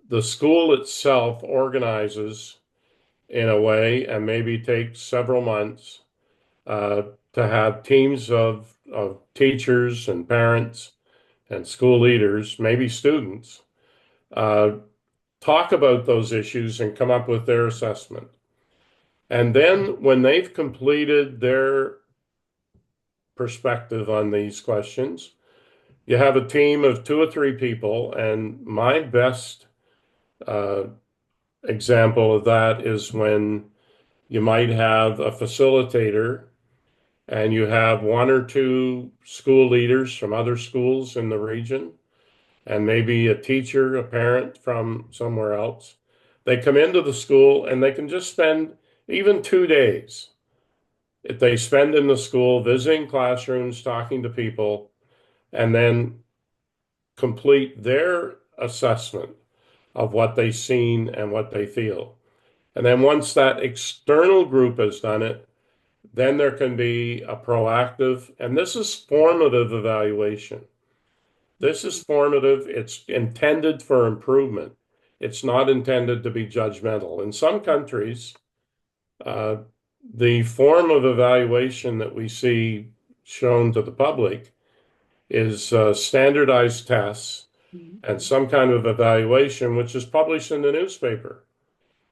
the school itself organizes in a way and maybe takes several months uh, to have teams of teachers and parents and school leaders, maybe students, uh, talk about those issues and come up with their assessment. And then when they've completed their perspective on these questions, you have a team of two or three people. And my best uh, example of that is when you might have a facilitator and you have one or two school leaders from other schools in the region, and maybe a teacher, a parent from somewhere else. They come into the school and they can just spend even 2 days. If they spend in the school visiting classrooms, talking to people, and then complete their assessment of what they've seen and what they feel. And then once that external group has done it, then there can be a proactive, and this is formative evaluation. This is formative. It's intended for improvement. It's not intended to be judgmental. In some countries, uh, the form of evaluation that we see shown to the public is standardized tests and some kind of evaluation, which is published in the newspaper.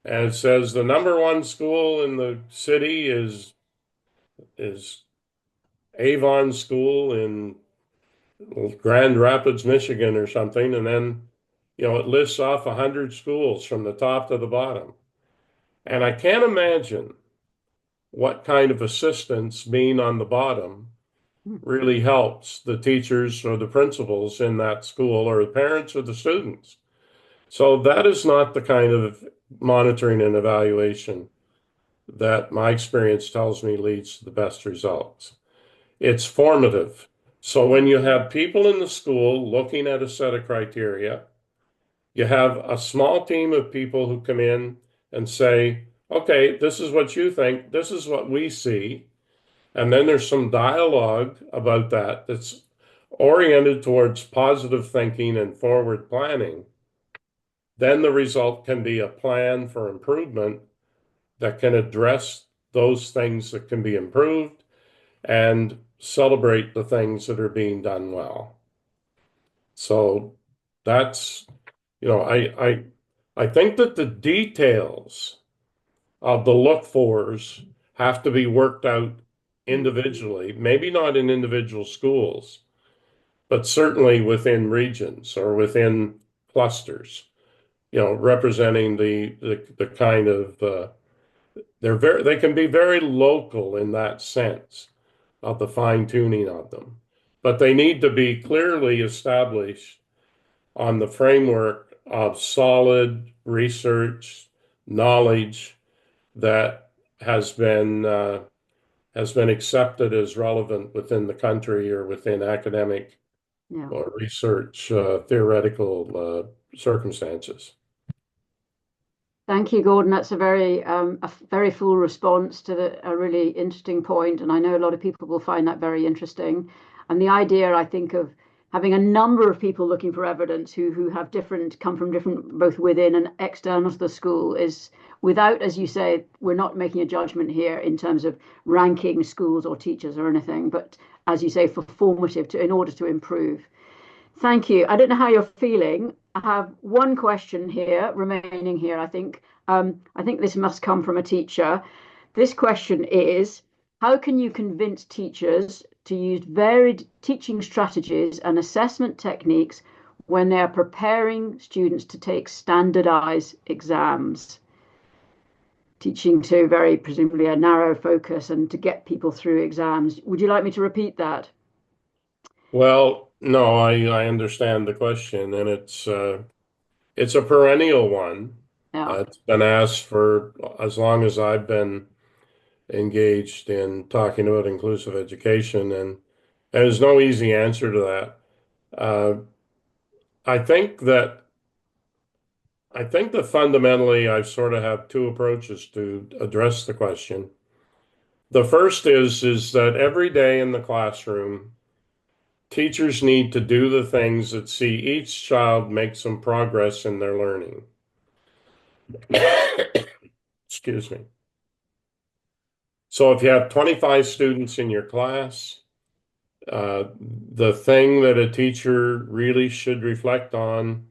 And it says the number one school in the city is Avon School in Grand Rapids, Michigan, or something, and then it lists off 100 schools from the top to the bottom. And I can't imagine what kind of assistance being on the bottom really helps the teachers or the principals in that school or the parents or the students. So that is not the kind of monitoring and evaluation that my experience tells me leads to the best results. It's formative. So when you have people in the school looking at a set of criteria, you have a small team of people who come in and say, okay, this is what you think, this is what we see. And then there's some dialogue about that that's oriented towards positive thinking and forward planning. Then the result can be a plan for improvement that can address those things that can be improved and celebrate the things that are being done well. So that's, I think that the details of the look fors have to be worked out individually, maybe not in individual schools, but certainly within regions or within clusters, representing the kind of they can be very local in that sense of the fine tuning of them, but they need to be clearly established on the framework of solid research knowledge that has been uh, has been accepted as relevant within the country or within academic Yeah. or research theoretical circumstances. Thank you, Gordon. That's a very full response to a really interesting point, and I know a lot of people will find that very interesting. And the idea, I think, of having a number of people looking for evidence who have come from different, both within and external to the school, is without, as you say, we're not making a judgment here in terms of ranking schools or teachers or anything, but as you say, for formative in order to improve. Thank you. I don't know how you're feeling. I have one question here remaining here, I think. I think this must come from a teacher. This question is, how can you convince teachers to use varied teaching strategies and assessment techniques when they are preparing students to take standardized exams? Teaching to very presumably a narrow focus and to get people through exams. Would you like me to repeat that? Well, no, I understand the question, and it's a perennial one. Yeah. It's been asked for as long as I've been engaged in talking about inclusive education, and there's no easy answer to that. Uh, I think that fundamentally I sort of have two approaches to address the question. The first is that every day in the classroom, teachers need to do the things that see each child make some progress in their learning. Excuse me. So if you have 25 students in your class, the thing that a teacher really should reflect on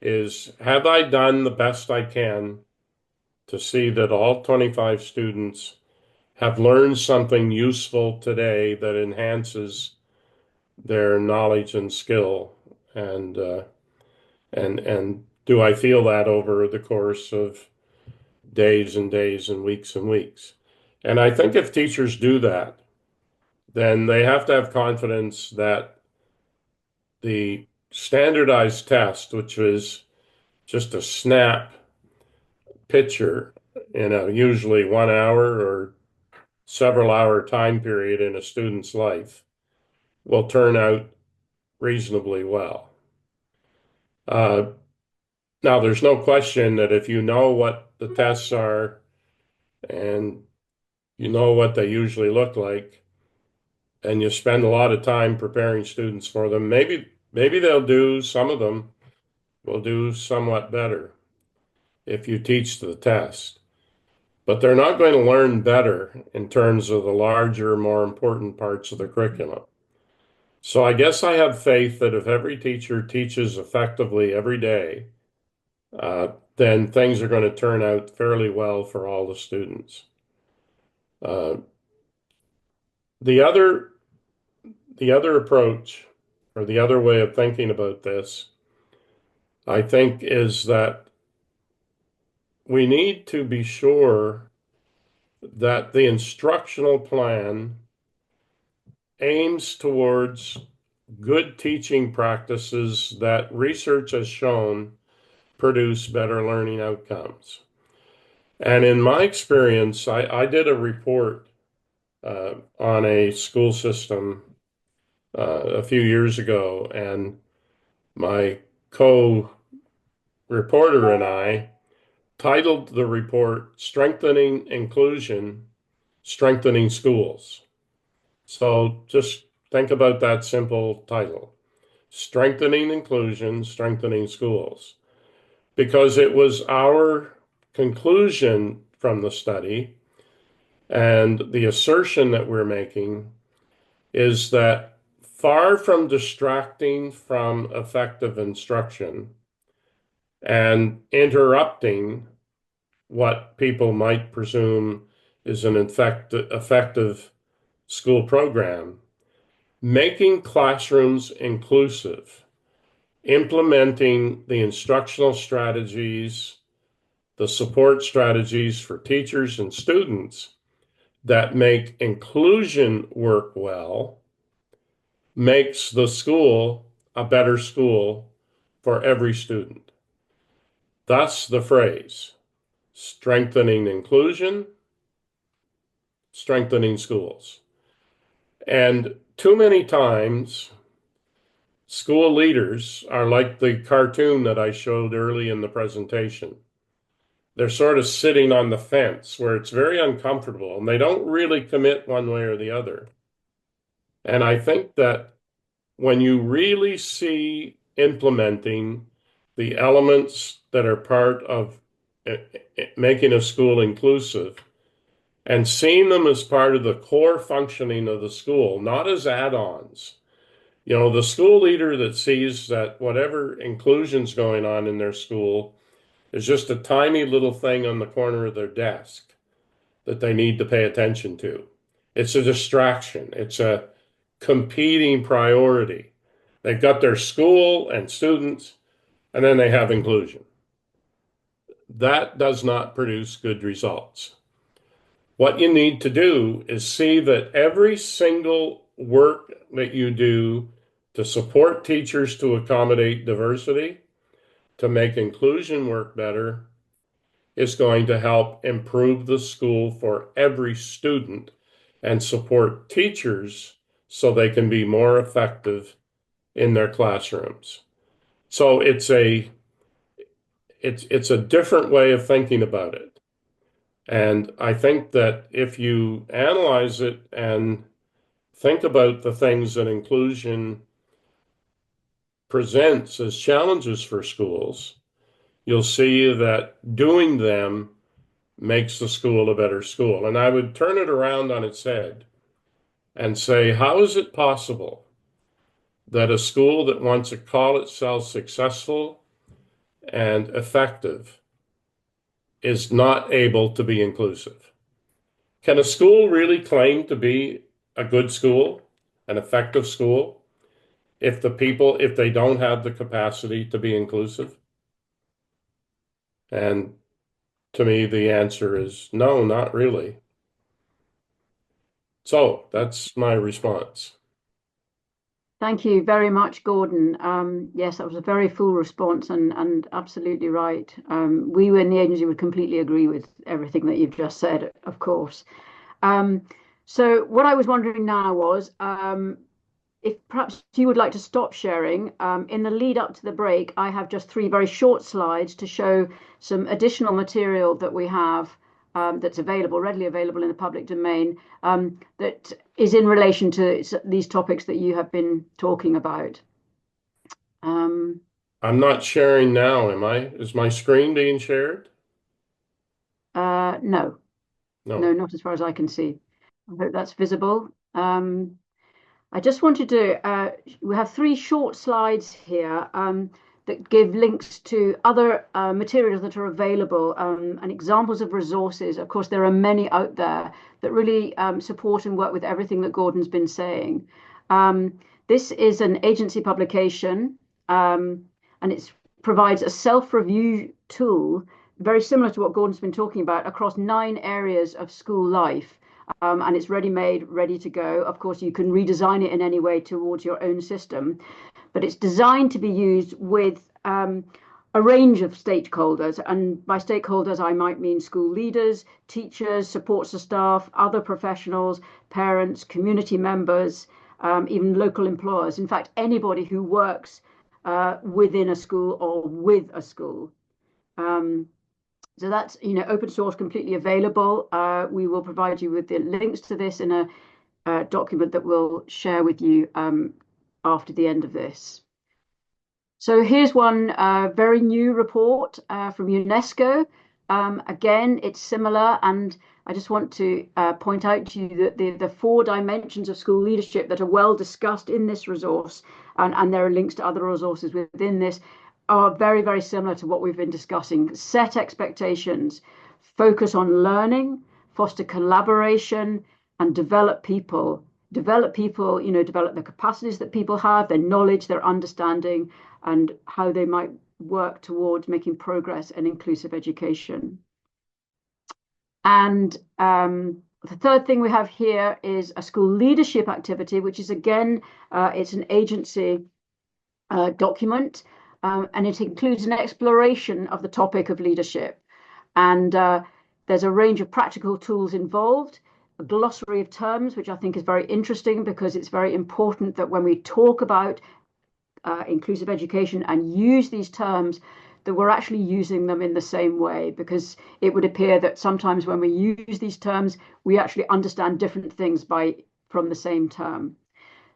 is, have I done the best I can to see that all 25 students have learned something useful today that enhances their knowledge and skill? And do I feel that over the course of days and days and weeks? And I think if teachers do that, then they have to have confidence that the standardized test, which is just a snap picture in a usually 1 hour or several hour time period in a student's life, will turn out reasonably well. Now, there's no question that if you know what the tests are and you know what they usually look like, and you spend a lot of time preparing students for them, maybe some of them will do somewhat better if you teach the test. But they're not going to learn better in terms of the larger, more important parts of the curriculum. So I guess I have faith that if every teacher teaches effectively every day, then things are going to turn out fairly well for all the students. Uh, the other the other approach, or the other way of thinking about this, I think, is that we need to be sure that the instructional plan aims towards good teaching practices that research has shown produce better learning outcomes. And in my experience, I did a report on a school system a few years ago, and my co-reporter and I titled the report Strengthening Inclusion, Strengthening Schools. So just think about that simple title, Strengthening Inclusion, Strengthening Schools, because it was our conclusion from the study, and the assertion that we're making is that far from distracting from effective instruction and interrupting what people might presume is an effective school program, making classrooms inclusive, implementing the instructional strategies, the support strategies for teachers and students that make inclusion work well, makes the school a better school for every student. Thus the phrase, strengthening inclusion, strengthening schools. And too many times, school leaders are like the cartoon that I showed early in the presentation. They're sort of sitting on the fence where it's very uncomfortable and they don't really commit one way or the other. And I think that when you really see implementing the elements that are part of making a school inclusive and seeing them as part of the core functioning of the school, not as add-ons. The school leader that sees that whatever inclusion's going on in their school is just a tiny little thing on the corner of their desk that they need to pay attention to. It's a distraction. It's a competing priority. They've got their school and students, and then they have inclusion. That does not produce good results. What you need to do is see that every single work that you do to support teachers to accommodate diversity, to make inclusion work better, is going to help improve the school for every student and support teachers so they can be more effective in their classrooms. So it's a different way of thinking about it. And I think that if you analyze it and think about the things that inclusion presents as challenges for schools, you'll see that doing them makes the school a better school. And I would turn it around on its head and say, how is it possible that a school that wants to call itself successful and effective is not able to be inclusive? Can a school really claim to be a good school, an effective school, if they don't have the capacity to be inclusive? And to me, the answer is no, not really. So that's my response. Thank you very much, Gordon. Yes, that was a very full response and absolutely right. We in the agency would completely agree with everything that you've just said, of course. So what I was wondering now was if perhaps you would like to stop sharing. In the lead up to the break, I have just 3 very short slides to show some additional material that we have that's readily available in the public domain, that is in relation to these topics that you have been talking about. I'm not sharing now, am I? Is my screen being shared? No, not as far as I can see. I hope that's visible. I just wanted to, we have 3 short slides here that give links to other materials that are available and examples of resources. Of course, there are many out there that really support and work with everything that Gordon's been saying. This is an agency publication, and it provides a self-review tool, very similar to what Gordon's been talking about, across 9 areas of school life. And it's ready-made, ready to go. Of course, you can redesign it in any way towards your own system, but it's designed to be used with a range of stakeholders. And by stakeholders, I might mean school leaders, teachers, support staff, other professionals, parents, community members, even local employers. In fact, anybody who works within a school or with a school. So that's, open source, completely available. We will provide you with the links to this in a document that we'll share with you after the end of this. So here's one very new report from UNESCO. Again, it's similar, and I just want to point out to you that the 4 dimensions of school leadership that are well discussed in this resource, and there are links to other resources within this, are very, very similar to what we've been discussing. Set expectations, focus on learning, foster collaboration, and develop people. Develop people, develop the capacities that people have, their knowledge, their understanding, and how they might work towards making progress and inclusive education. And the third thing we have here is a school leadership activity, which is, again, it's an agency document. and it includes an exploration of the topic of leadership. And there's a range of practical tools involved, a glossary of terms, which I think is very interesting because it's very important that when we talk about inclusive education and use these terms, that we're actually using them in the same way, because it would appear that sometimes when we use these terms, we actually understand different things from the same term.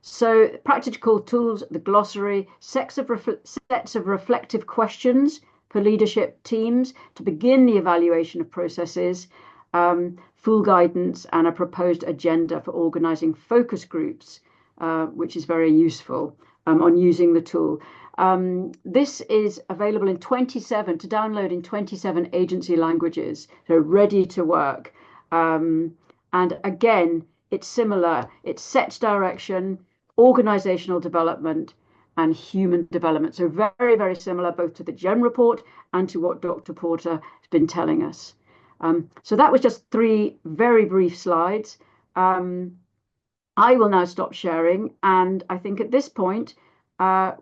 So practical tools, the glossary, sets of reflective questions for leadership teams to begin the evaluation of processes, full guidance, and a proposed agenda for organizing focus groups, which is very useful on using the tool. This is available to download in 27 agency languages, so ready to work. And again, it's similar. It sets direction, organizational development, and human development. So very, very similar both to the GEM report and to what Dr. Porter has been telling us. So that was just 3 very brief slides. I will now stop sharing, and I think at this point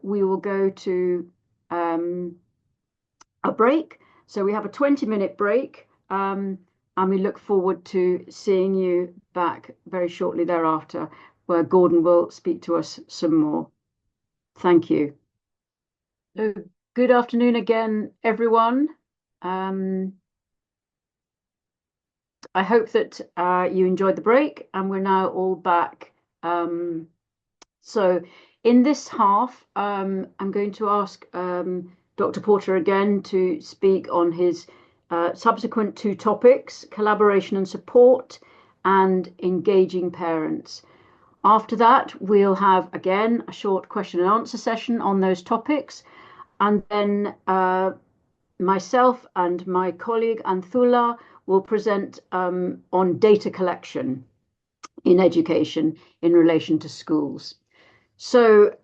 we will go to a break. So we have a 20-minute break, and we look forward to seeing you back very shortly thereafter, where Gordon will speak to us some more. Thank you. So good afternoon again, everyone. I hope that you enjoyed the break, and we're now all back. So in this half, I'm going to ask Dr. Porter again to speak on his subsequent 2 topics, collaboration and support, and engaging parents. After that, we'll have, again, a short question and answer session on those topics. And then myself and my colleague, Anthoula, will present on data collection in education in relation to schools. So,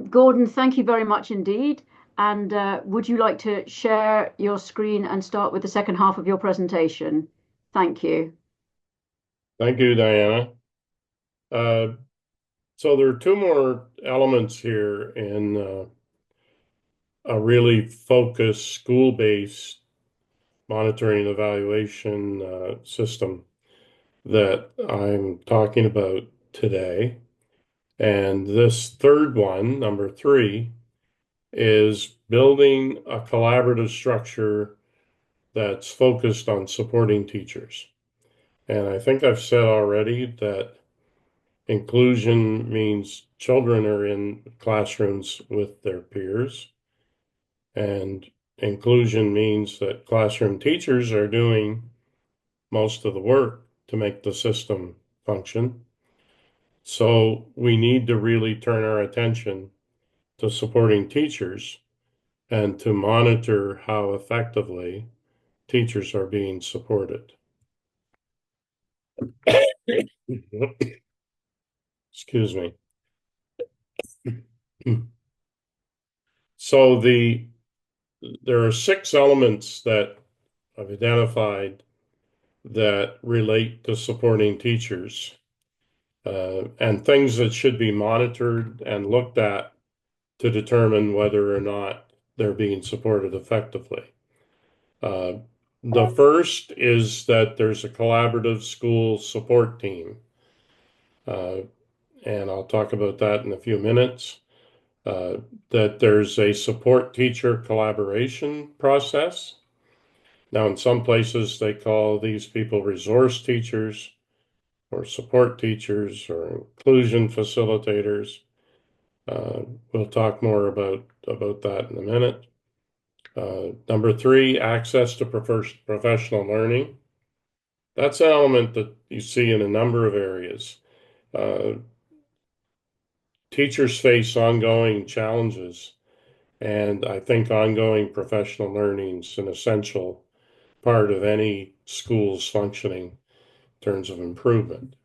Gordon, thank you very much indeed. And would you like to share your screen and start with the second half of your presentation? Thank you. Thank you, Diana. So there are 2 more elements here in a really focused school-based monitoring and evaluation system that I'm talking about today. And this third one, number 3, is building a collaborative structure that's focused on supporting teachers. And I think I've said already that inclusion means children are in classrooms with their peers, and inclusion means that classroom teachers are doing most of the work to make the system function. So we need to really turn our attention to supporting teachers and to monitor how effectively teachers are being supported. Excuse me. So there are 6 elements that I've identified that relate to supporting teachers, and things that should be monitored and looked at to determine whether or not they're being supported effectively. The first is that there's a collaborative school support team, and I'll talk about that in a few minutes. That there's a support teacher collaboration process. Now, in some places, they call these people resource teachers or support teachers or inclusion facilitators. We'll talk more about that in a minute. Number 3, access to professional learning. That's an element that you see in a number of areas. Teachers face ongoing challenges, and I think ongoing professional learning is an essential part of any school's functioning in terms of improvement.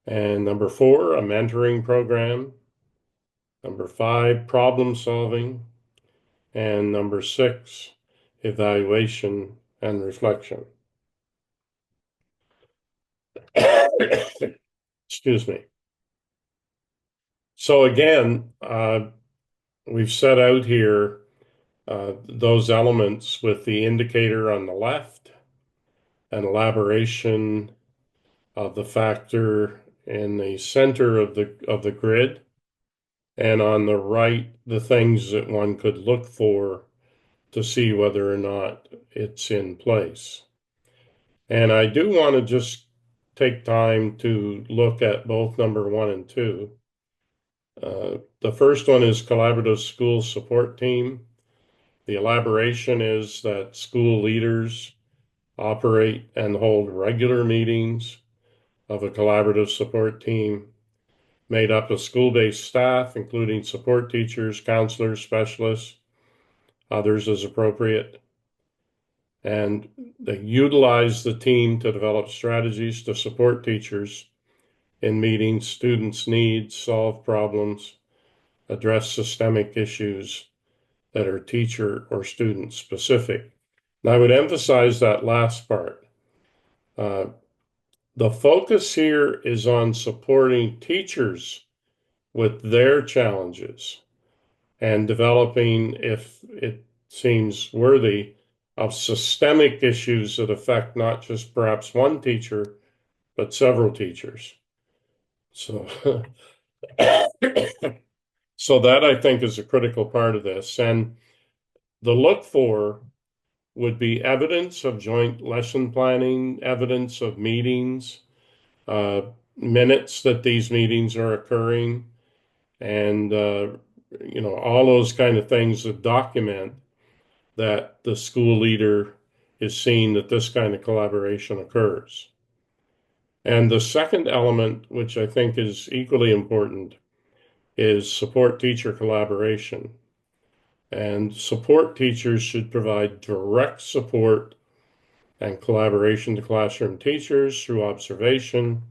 And number 4, a mentoring program. Number 5, problem solving. And number 6, evaluation and reflection. Excuse me. So again, we've set out here those elements with the indicator on the left, an elaboration of the factor in the center of the grid, and on the right, the things that one could look for to see whether or not it's in place. And I do want to just take time to look at both number 1 and 2. The first one is collaborative school support team. The elaboration is that school leaders operate and hold regular meetings of a collaborative support team made up of school-based staff, including support teachers, counselors, specialists, others as appropriate. And they utilize the team to develop strategies to support teachers in meeting students' needs, solve problems, address systemic issues that are teacher or student specific. And I would emphasize that last part. The focus here is on supporting teachers with their challenges and developing, if it seems worthy, of systemic issues that affect not just perhaps one teacher, but several teachers. So, so that I think is a critical part of this. And the look for would be evidence of joint lesson planning, evidence of meetings, minutes that these meetings are occurring, and all those kind of things that document that the school leader is seeing that this kind of collaboration occurs. And the second element, which I think is equally important, is support teacher collaboration. And support teachers should provide direct support and collaboration to classroom teachers through observation,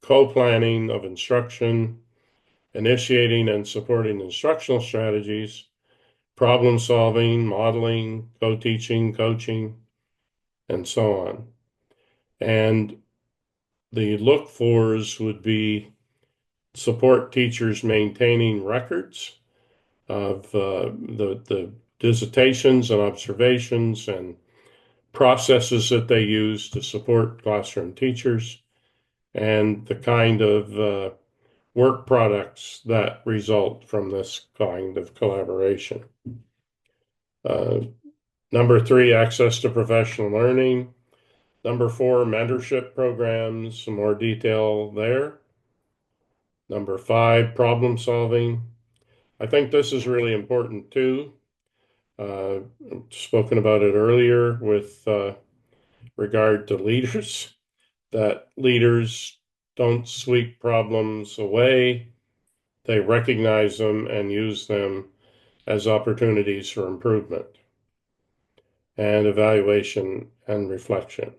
co-planning of instruction, initiating and supporting instructional strategies, problem solving, modeling, co-teaching, coaching, and so on. And the look fors would be support teachers maintaining records of the dissertations and observations and processes that they use to support classroom teachers, and the kind of work products that result from this kind of collaboration. Number 3, access to professional learning. Number 4, mentorship programs, some more detail there. Number 5, problem solving. I think this is really important too. Spoken about it earlier with regard to leaders, that leaders don't sweep problems away. They recognize them and use them as opportunities for improvement and evaluation and reflection.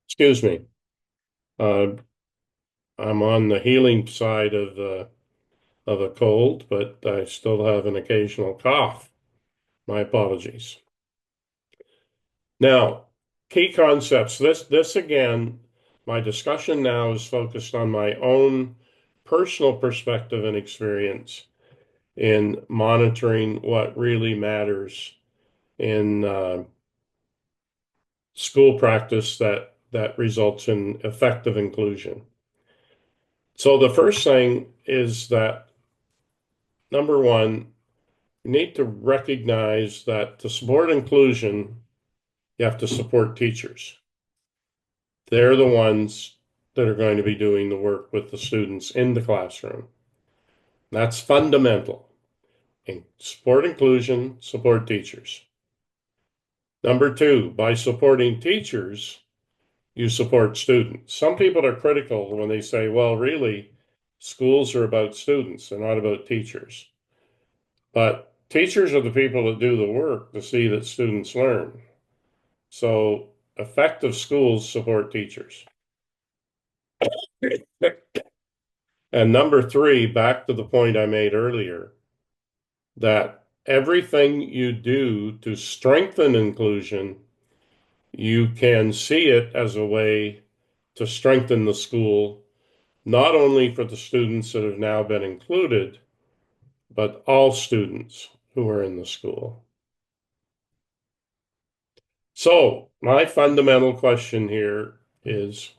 Excuse me. I'm on the healing side of a cold, but I still have an occasional cough. My apologies. Now, key concepts. This again, my discussion now is focused on my own personal perspective and experience in monitoring what really matters in school practice that results in effective inclusion. So the first thing is that, number 1, you need to recognize that to support inclusion, you have to support teachers. They're the ones that are going to be doing the work with the students in the classroom. That's fundamental. In support inclusion, support teachers. Number 2, by supporting teachers, you support students. Some people are critical when they say, well, really, schools are about students, they're not about teachers. But teachers are the people that do the work to see that students learn. So effective schools support teachers. And number 3, back to the point I made earlier, that everything you do to strengthen inclusion, you can see it as a way to strengthen the school, not only for the students that have now been included, but all students who are in the school. So my fundamental question here is,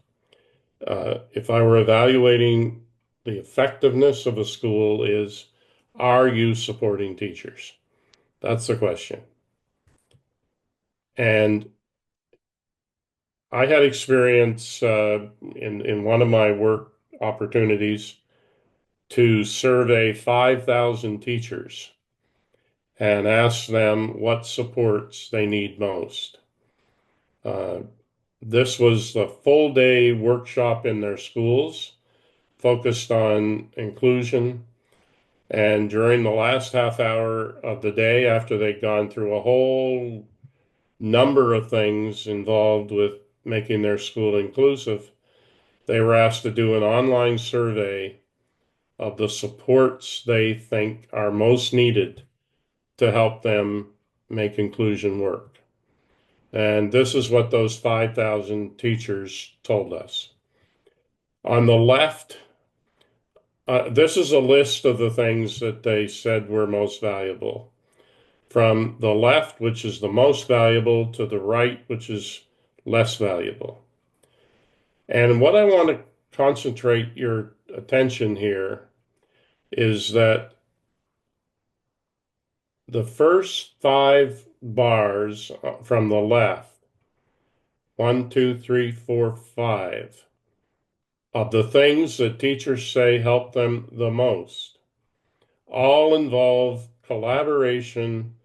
if I were evaluating the effectiveness of a school, is, are you supporting teachers? That's the question. And I had experience in one of my work opportunities to survey 5,000 teachers and ask them what supports they need most. This was a full day workshop in their schools focused on inclusion. And during the last half hour of the day, after they'd gone through a whole number of things involved with making their school inclusive, they were asked to do an online survey of the supports they think are most needed to help them make inclusion work. And this is what those 5,000 teachers told us. On the left, this is a list of the things that they said were most valuable. From the left, which is the most valuable, to the right, which is less valuable. And what I want to concentrate your attention here is that the first 5 bars from the left, 1, 2, 3, 4, 5, of the things that teachers say help them the most, all involve collaboration,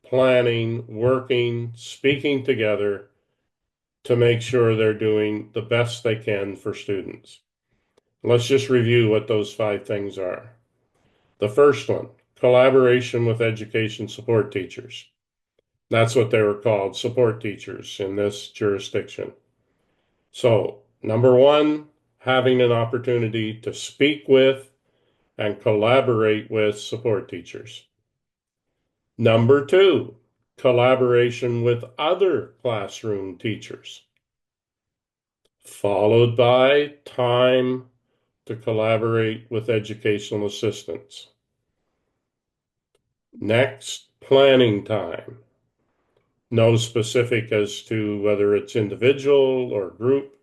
planning, working, speaking together to make sure they're doing the best they can for students. Let's just review what those 5 things are. The first one, collaboration with education support teachers. That's what they were called, support teachers in this jurisdiction. So, number 1, having an opportunity to speak with and collaborate with support teachers. Number 2, collaboration with other classroom teachers, followed by time to collaborate with educational assistants. Next, planning time. No specific as to whether it's individual or group,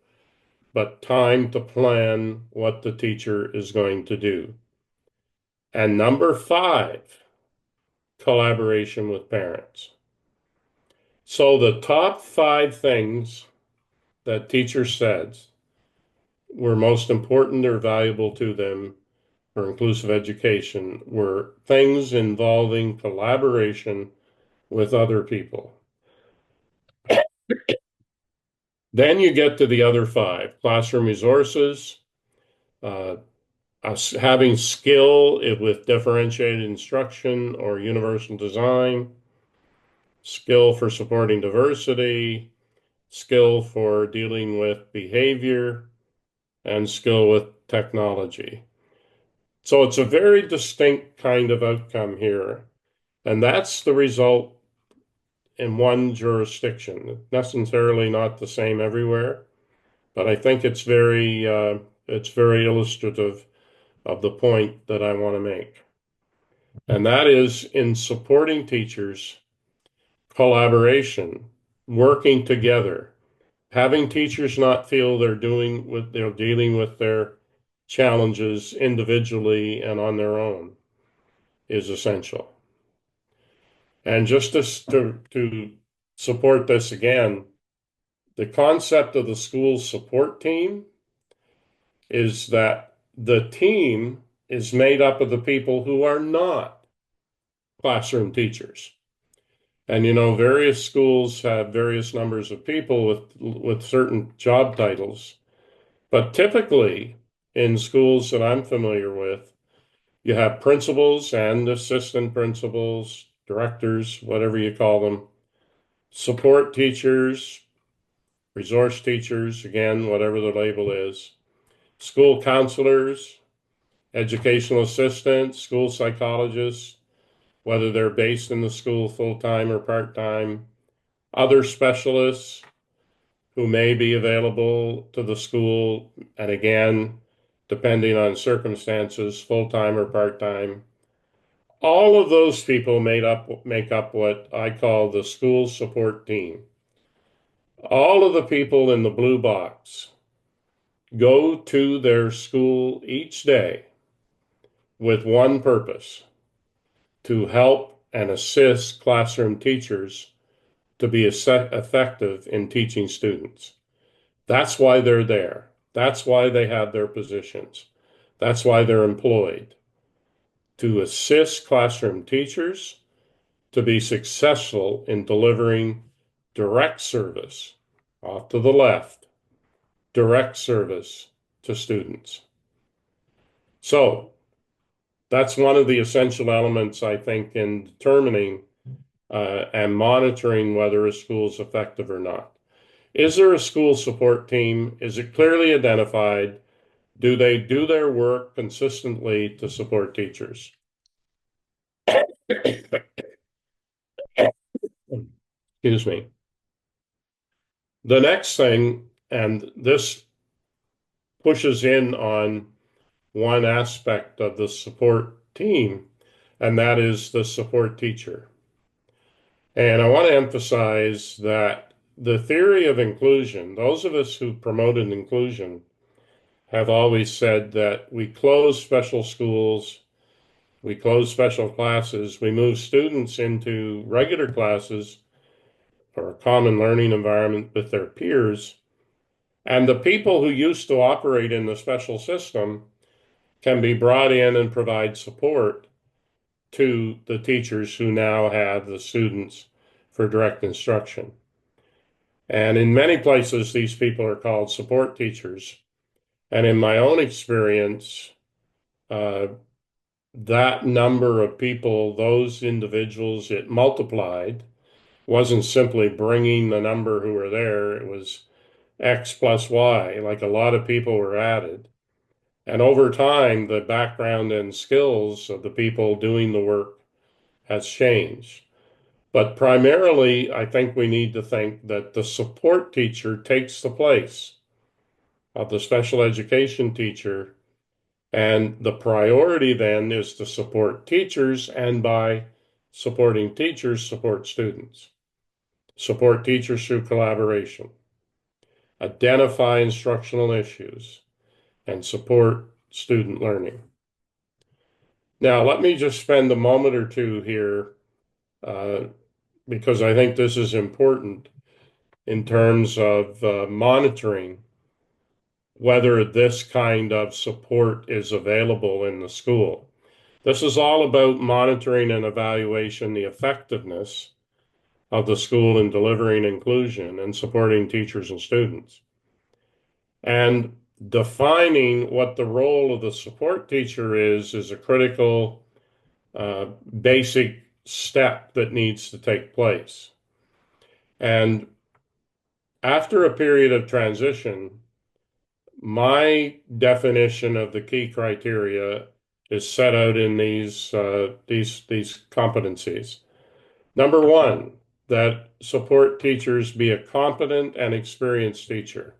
but time to plan what the teacher is going to do. And number 5, collaboration with parents. So the top 5 things that teachers said were most important or valuable to them for inclusive education were things involving collaboration with other people. Then you get to the other 5, classroom resources, having skill with differentiated instruction or universal design, skill for supporting diversity, skill for dealing with behavior, and skill with technology. So it's a very distinct kind of outcome here. And that's the result in one jurisdiction. Necessarily not the same everywhere, but I think it's very illustrative of the point that I want to make. And that is, in supporting teachers, collaboration, working together, having teachers not feel they're dealing with their challenges individually and on their own is essential. And just to support this again, the concept of the school support team is that the team is made up of the people who are not classroom teachers. And various schools have various numbers of people with certain job titles. But typically in schools that I'm familiar with, you have principals and assistant principals, directors, whatever you call them, support teachers, resource teachers, again, whatever the label is, school counselors, educational assistants, school psychologists, whether they're based in the school full-time or part-time, other specialists who may be available to the school, and again, depending on circumstances, full-time or part-time, All of those people make up what I call the school support team. All of the people in the blue box go to their school each day with one purpose: to help and assist classroom teachers to be effective in teaching students. That's why they're there. That's why they have their positions. That's why they're employed, to assist classroom teachers to be successful in delivering direct service, off to the left, direct service to students. So that's one of the essential elements, I think, in determining and monitoring whether a school is effective or not. Is there a school support team? Is it clearly identified? Do they do their work consistently to support teachers? Excuse me. The next thing, and this pushes in on one aspect of the support team, and that is the support teacher. And I want to emphasize that the theory of inclusion, those of us who promoted inclusion have always said that we close special schools, we close special classes, we move students into regular classes or a common learning environment with their peers. And the people who used to operate in the special system can be brought in and provide support to the teachers who now have the students for direct instruction. And in many places, these people are called support teachers. And in my own experience, that number of people, those individuals, it multiplied. Wasn't simply bringing the number who were there, it was X plus Y, like a lot of people were added. And over time, the background and skills of the people doing the work has changed. But primarily, I think we need to think that the support teacher takes the place of the special education teacher. And the priority then is to support teachers, and by supporting teachers, support students. Support teachers through collaboration, identify instructional issues, and support student learning. Now, let me just spend a moment or two here because I think this is important in terms of monitoring whether this kind of support is available in the school. This is all about monitoring and evaluation the effectiveness of the school in delivering inclusion and supporting teachers and students. And defining what the role of the support teacher is a critical basic step that needs to take place. And after a period of transition, my definition of the key criteria is set out in these competencies. Number one, that support teachers be a competent and experienced teacher.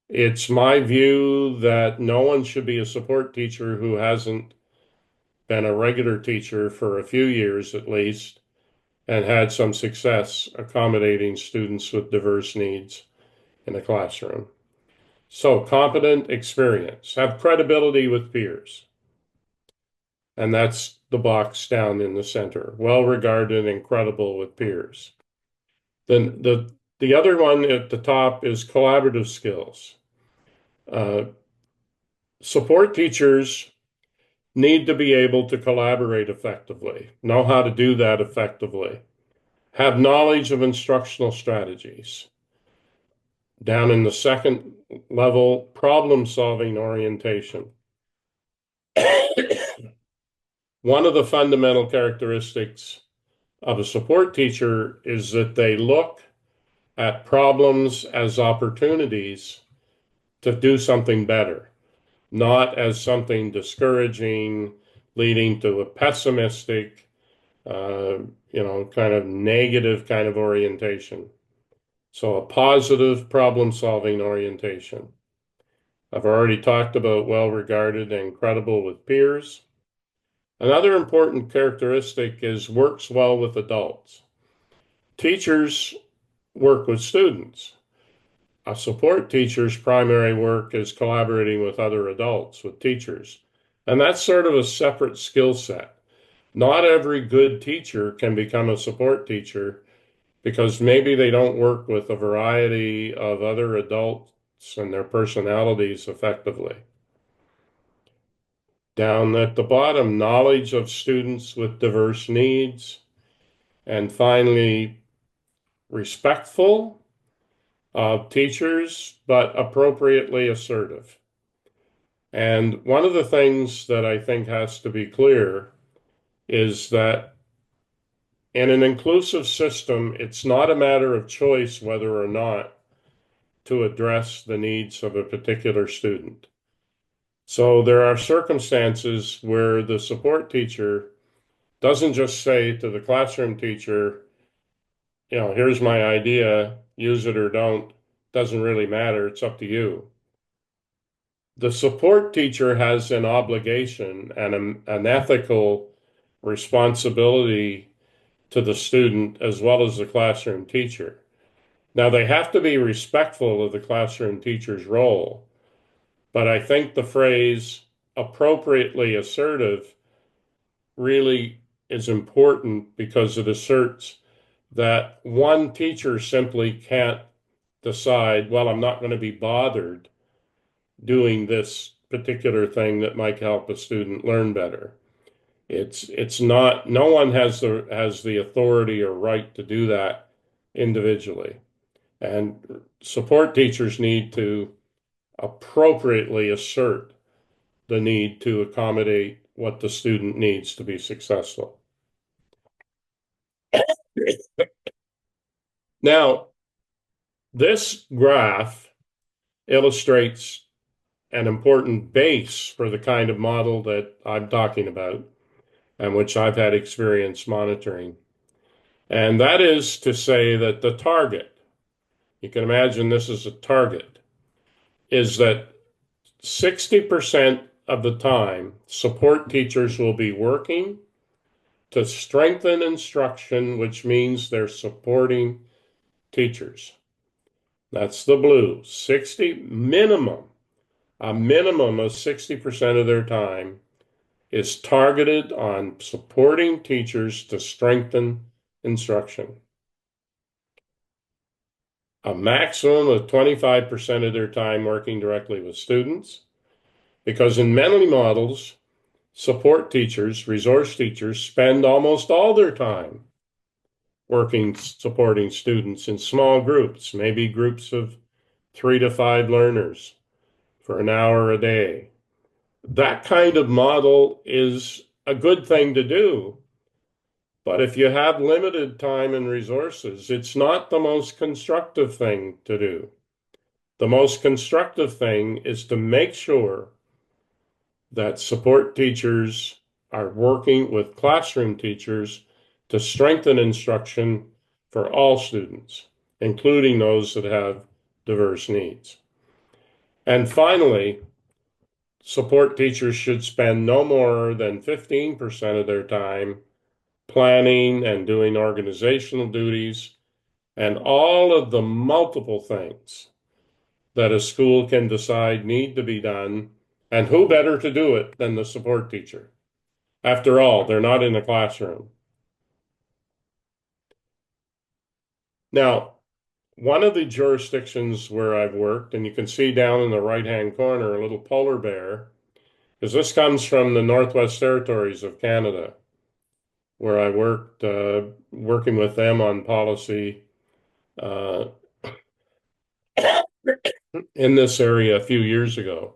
It's my view that no one should be a support teacher who hasn't been a regular teacher for a few years at least and had some success accommodating students with diverse needs in a classroom. So competent experience, have credibility with peers. And that's the box down in the center, well regarded and credible with peers. Then the other one at the top is collaborative skills. Support teachers need to be able to collaborate effectively, know how to do that effectively, have knowledge of instructional strategies. Down in the second level, problem-solving orientation. One of the fundamental characteristics of a support teacher is that they look at problems as opportunities to do something better, not as something discouraging, leading to a pessimistic, kind of negative kind of orientation. So a positive problem-solving orientation. I've already talked about well-regarded and credible with peers. Another important characteristic is works well with adults. Teachers work with students. A support teacher's primary work is collaborating with other adults, with teachers. And that's sort of a separate skill set. Not every good teacher can become a support teacher because maybe they don't work with a variety of other adults and their personalities effectively. Down at the bottom, knowledge of students with diverse needs. And finally, respectful of teachers, but appropriately assertive. And one of the things that I think has to be clear is that in an inclusive system, it's not a matter of choice whether or not to address the needs of a particular student. So there are circumstances where the support teacher doesn't just say to the classroom teacher, here's my idea, use it or don't, doesn't really matter, it's up to you. The support teacher has an obligation and an ethical responsibility to the student as well as the classroom teacher. Now, they have to be respectful of the classroom teacher's role, but I think the phrase appropriately assertive really is important because it asserts that one teacher simply can't decide, well, I'm not going to be bothered doing this particular thing that might help a student learn better. It's not, no one has the authority or right to do that individually. And support teachers need to appropriately assert the need to accommodate what the student needs to be successful. Now, this graph illustrates an important base for the kind of model that I'm talking about and which I've had experience monitoring. And that is to say that the target, you can imagine this is a target, is that 60% of the time, support teachers will be working to strengthen instruction, which means they're supporting teachers. That's the blue. 60 minimum, a minimum of 60% of their time is targeted on supporting teachers to strengthen instruction. A maximum of 25% of their time working directly with students, because in many models, support teachers, resource teachers, spend almost all their time working, supporting students in small groups, maybe groups of 3 to 5 learners for an hour a day. That kind of model is a good thing to do. But if you have limited time and resources, it's not the most constructive thing to do. The most constructive thing is to make sure that support teachers are working with classroom teachers to strengthen instruction for all students, including those that have diverse needs. And finally, support teachers should spend no more than 15% of their time planning and doing organizational duties and all of the multiple things that a school can decide need to be done. And who better to do it than the support teacher? After all, they're not in the classroom. Now, one of the jurisdictions where I've worked, and you can see down in the right-hand corner a little polar bear, because this comes from the Northwest Territories of Canada, where I worked working with them on policy in this area a few years ago.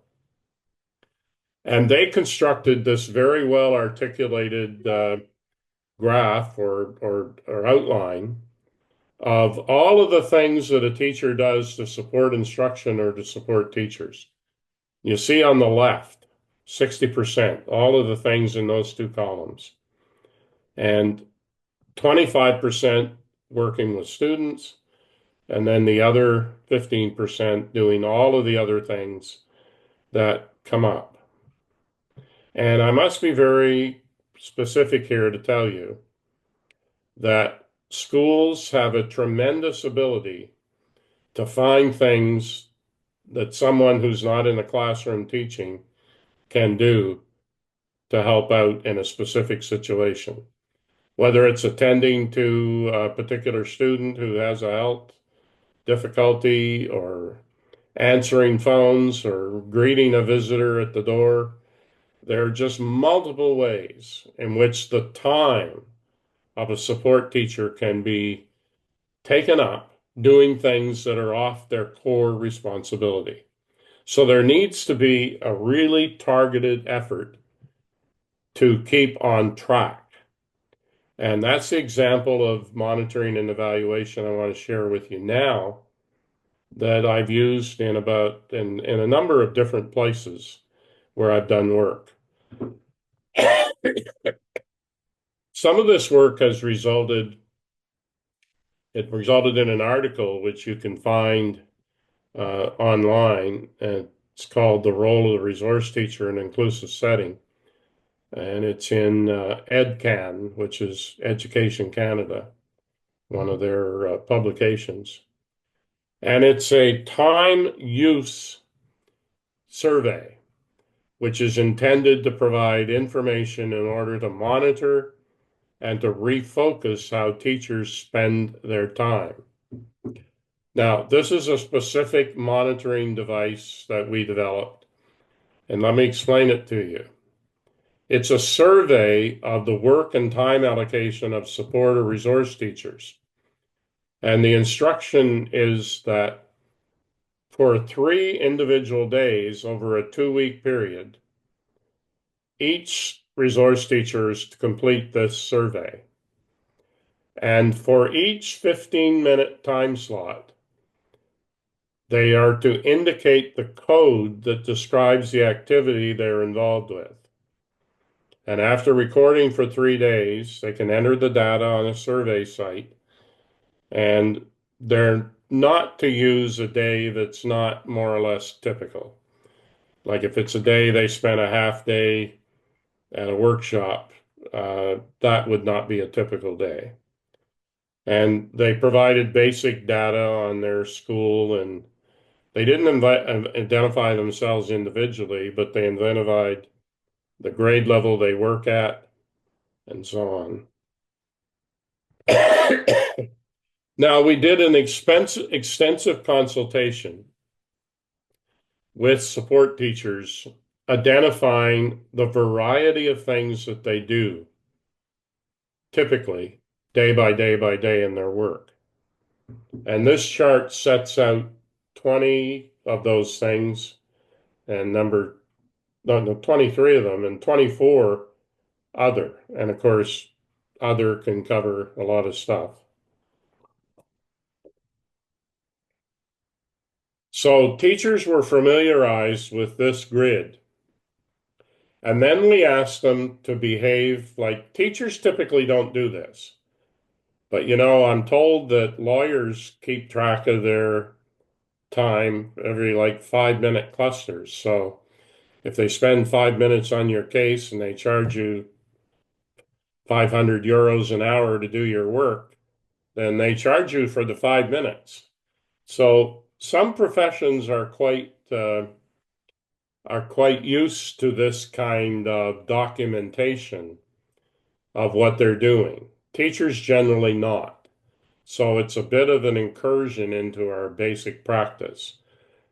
And they constructed this very well articulated graph or outline of all of the things that a teacher does to support instruction or to support teachers. You see on the left, 60%, all of the things in those two columns. And 25% working with students, and then the other 15% doing all of the other things that come up. And I must be very specific here to tell you that schools have a tremendous ability to find things that someone who's not in the classroom teaching can do to help out in a specific situation. Whether it's attending to a particular student who has a health difficulty, or answering phones, or greeting a visitor at the door. There are just multiple ways in which the time of a support teacher can be taken up doing things that are off their core responsibility. So there needs to be a really targeted effort to keep on track. And that's the example of monitoring and evaluation I want to share with you now, that I've used in a number of different places where I've done work. Some of this work has resulted in an article which you can find online. It's called "The Role of the Resource Teacher in an Inclusive Setting." And it's in EdCan, which is Education Canada, one of their publications. And it's a time use survey, which is intended to provide information in order to monitor and to refocus how teachers spend their time. Now, this is a specific monitoring device that we developed, and let me explain it to you. It's a survey of the work and time allocation of support or resource teachers. And the instruction is that for 3 individual days over a 2-week period, each resource teacher is to complete this survey. And for each 15-minute time slot, they are to indicate the code that describes the activity they're involved with. And after recording for 3 days, they can enter the data on a survey site, and they're not to use a day that's not more or less typical. Like if it's a day they spent a half day at a workshop, that would not be a typical day. And they provided basic data on their school, and they didn't identify themselves individually, but they identified the grade level they work at, and so on. Now, we did an extensive consultation with support teachers, identifying the variety of things that they do, typically day by day in their work. And this chart sets out 20 of those things, and 23 of them, and 24 other. And of course, other can cover a lot of stuff. So teachers were familiarized with this grid. And then we asked them to behave like teachers typically don't do this. But I'm told that lawyers keep track of their time every 5-minute clusters. So if they spend 5 minutes on your case and they charge you 500 euros an hour to do your work, then they charge you for the 5 minutes. So some professions are quite used to this kind of documentation of what they're doing. Teachers generally not. So it's a bit of an incursion into our basic practice.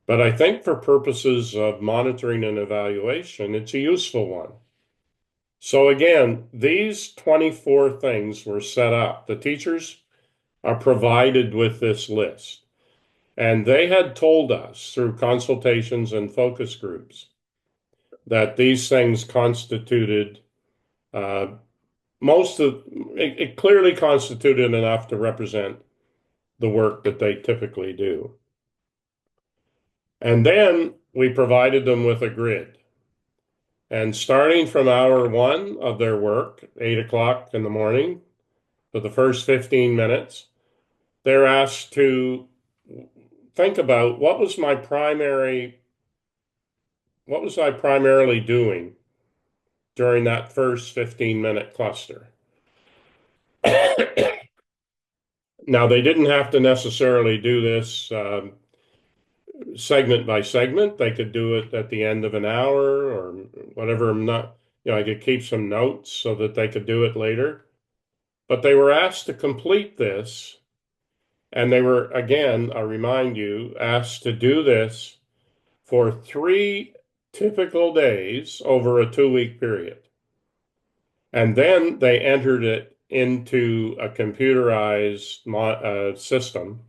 But I think for purposes of monitoring and evaluation, it's a useful one. So again, these 24 things were set up. The teachers are provided with this list. And they had told us through consultations and focus groups that these things constituted it clearly constituted enough to represent the work that they typically do. And then we provided them with a grid. And starting from hour 1 of their work, 8 o'clock in the morning, for the first 15 minutes, they're asked to think about what was I primarily doing during that first 15-minute cluster. Now, they didn't have to necessarily do this segment by segment. They could do it at the end of an hour or whatever. I could keep some notes so that they could do it later. But they were asked to complete this, and they were, again, I remind you, asked to do this for 3 typical days over a 2-week period. And then they entered it into a computerized system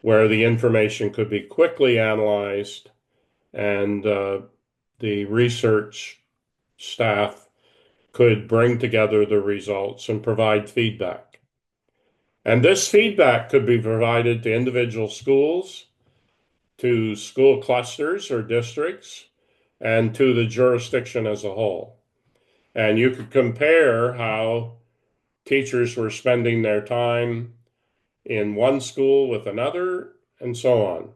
where the information could be quickly analyzed, and the research staff could bring together the results and provide feedback. And this feedback could be provided to individual schools, to school clusters or districts, and to the jurisdiction as a whole. And you could compare how teachers were spending their time in one school with another, and so on.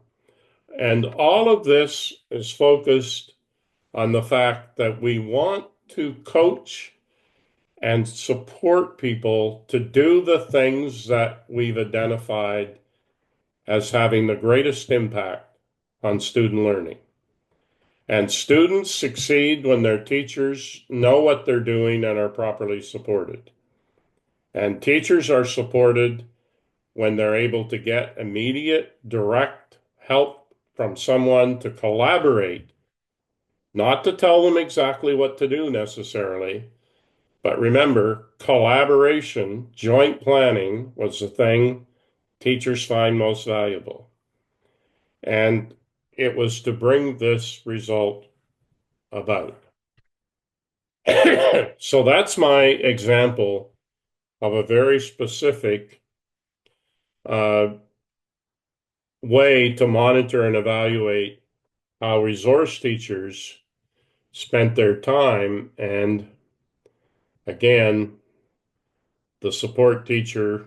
And all of this is focused on the fact that we want to coach and support people to do the things that we've identified as having the greatest impact on student learning. And students succeed when their teachers know what they're doing and are properly supported. And teachers are supported when they're able to get immediate, direct help from someone to collaborate, not to tell them exactly what to do necessarily. But remember, collaboration, joint planning was the thing teachers find most valuable. And it was to bring this result about. So that's my example of a very specific way to monitor and evaluate how resource teachers spent their time. And again, the support teacher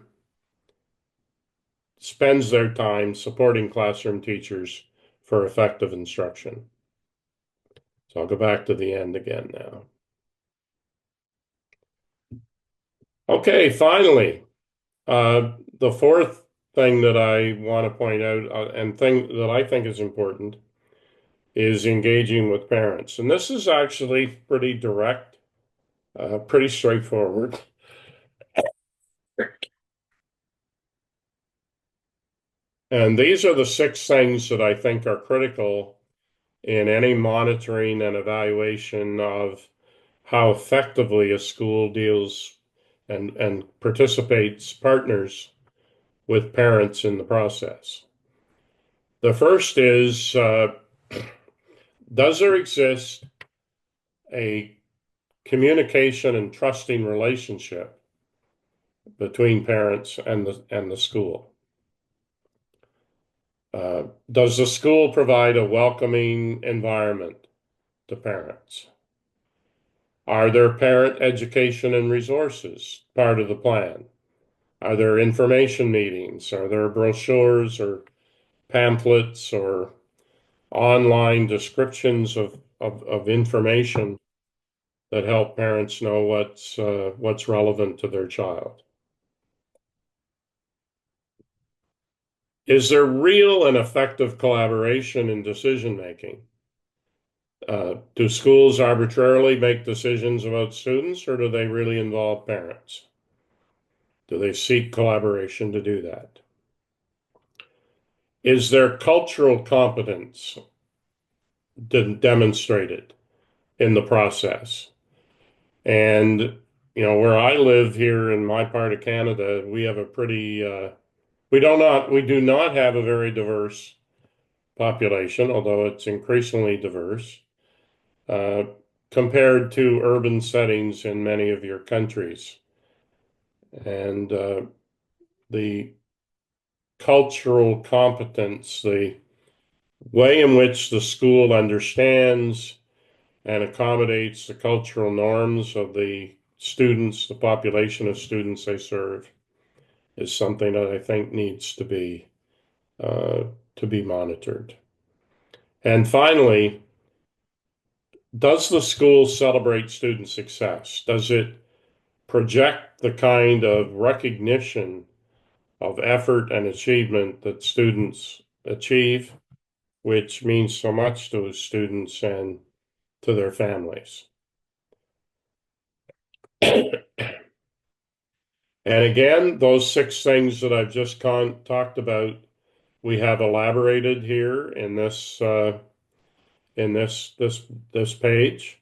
spends their time supporting classroom teachers for effective instruction. So I'll go back to the end again now. Okay, finally, the fourth thing that I want to point out and thing that I think is important is engaging with parents. And this is actually pretty direct, pretty straightforward. And these are the 6 things that I think are critical in any monitoring and evaluation of how effectively a school deals and partners with parents in the process. The first is, does there exist a communication and trusting relationship between parents and the school? Does the school provide a welcoming environment to parents? Are there parent education and resources part of the plan? Are there information meetings? Are there brochures or pamphlets or online descriptions of information that help parents know what's relevant to their child? Is there real and effective collaboration in decision making? Do schools arbitrarily make decisions about students, or do they really involve parents? Do they seek collaboration to do that? Is there cultural competence demonstrated in the process? And, where I live here in my part of Canada, we have a pretty, we do not have a very diverse population, although it's increasingly diverse, compared to urban settings in many of your countries. And the cultural competence, the way in which the school understands and accommodates the cultural norms of the students, the population of students they serve, is something that I think needs to be monitored. And finally, does the school celebrate student success? Does it project the kind of recognition of effort and achievement that students achieve, which means so much to students and to their families? And again, those 6 things that I've just talked about, we have elaborated here in this page.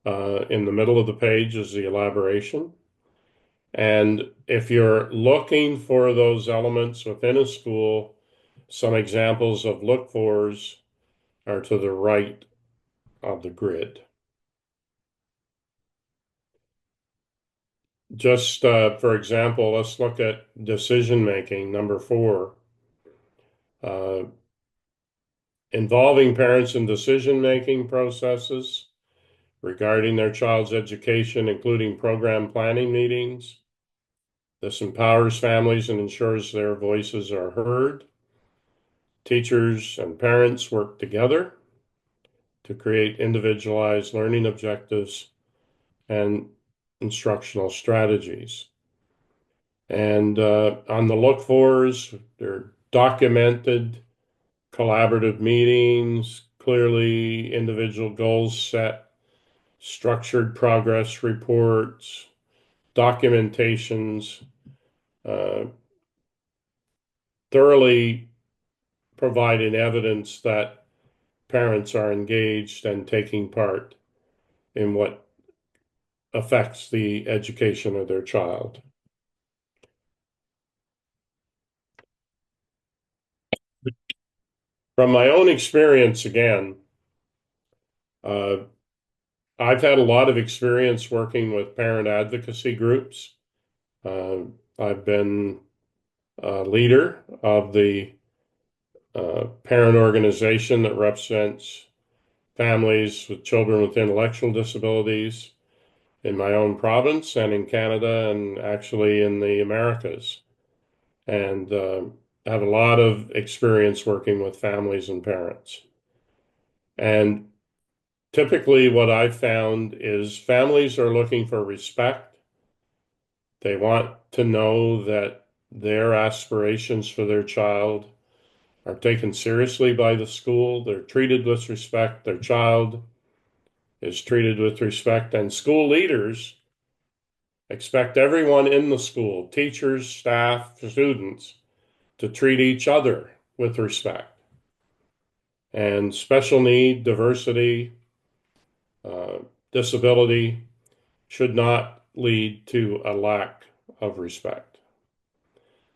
In the middle of the page is the elaboration. And if you're looking for those elements within a school, some examples of look fors are to the right of the grid. Just for example, let's look at decision making, number 4. Involving parents in decision making processes regarding their child's education, including program planning meetings. This empowers families and ensures their voices are heard. Teachers and parents work together to create individualized learning objectives and instructional strategies. And on the look fors, they're documented collaborative meetings, clearly individual goals set, structured progress reports, documentations, thoroughly providing evidence that parents are engaged and taking part in what affects the education of their child. From my own experience, again, I've had a lot of experience working with parent advocacy groups. I've been a leader of the parent organization that represents families with children with intellectual disabilities in my own province and in Canada and actually in the Americas. And I have a lot of experience working with families and parents. And typically what I've found is families are looking for respect. They want to know that their aspirations for their child are taken seriously by the school. They're treated with respect. Their child is treated with respect. And school leaders expect everyone in the school, teachers, staff, students, to treat each other with respect. And special need, diversity, disability should not lead to a lack of respect.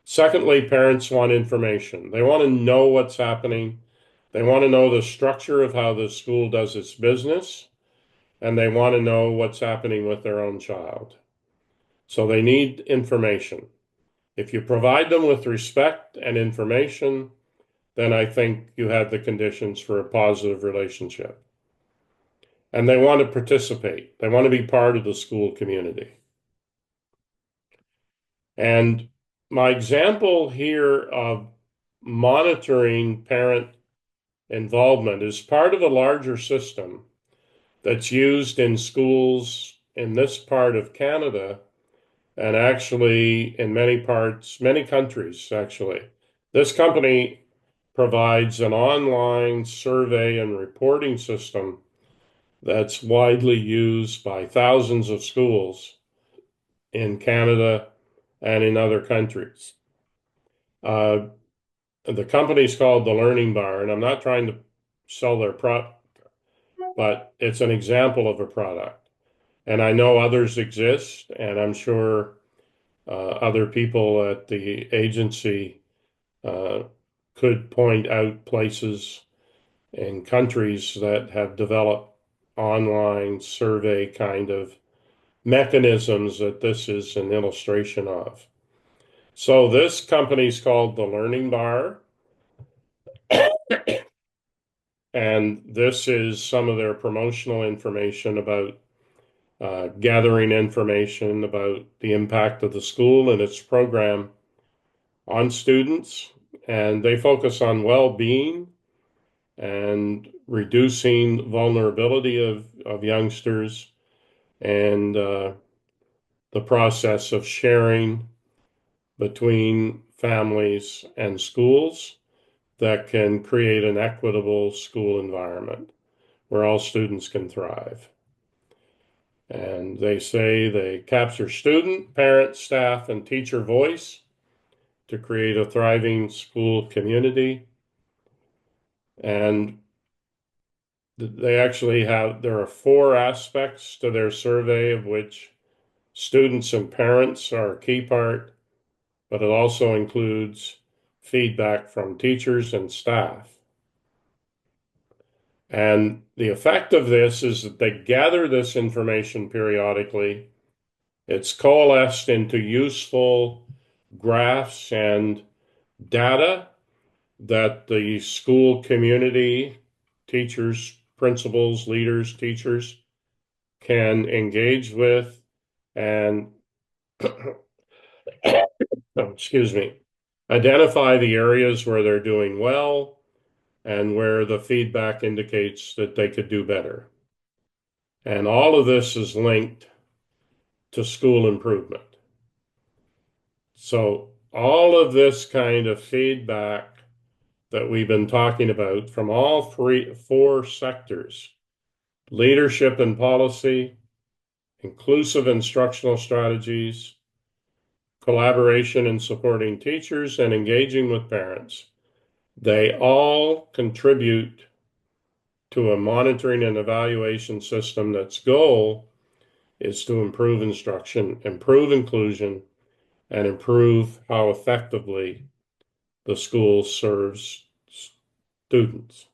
Secondly, parents want information. They want to know what's happening. They want to know the structure of how the school does its business, and they want to know what's happening with their own child. So they need information. If you provide them with respect and information, then I think you have the conditions for a positive relationship. And they want to participate. They want to be part of the school community. And my example here of monitoring parent involvement is part of a larger system that's used in schools in this part of Canada and actually in many countries, actually. This company provides an online survey and reporting system that's widely used by thousands of schools in Canada and in other countries. The company's called the Learning Bar, and I'm not trying to sell their product, but it's an example of a product. And I know others exist, and I'm sure other people at the agency could point out places in countries that have developed online survey kind of mechanisms that this is an illustration of. So this company's called the Learning Bar, and this is some of their promotional information about gathering information about the impact of the school and its program on students. And they focus on well-being and reducing vulnerability of youngsters, and the process of sharing between families and schools that can create an equitable school environment where all students can thrive. And they say they capture student, parent, staff, and teacher voice to create a thriving school community. And they actually there are 4 aspects to their survey, of which students and parents are a key part, but it also includes feedback from teachers and staff. And the effect of this is that they gather this information periodically. It's coalesced into useful graphs and data that the school community, teachers, principals, leaders, teachers can engage with and excuse me, identify the areas where they're doing well and where the feedback indicates that they could do better. And all of this is linked to school improvement. So all of this kind of feedback that we've been talking about from all 4 sectors, leadership and policy, inclusive instructional strategies, collaboration and supporting teachers, and engaging with parents, they all contribute to a monitoring and evaluation system that's goal is to improve instruction, improve inclusion, and improve how effectively the school serves students.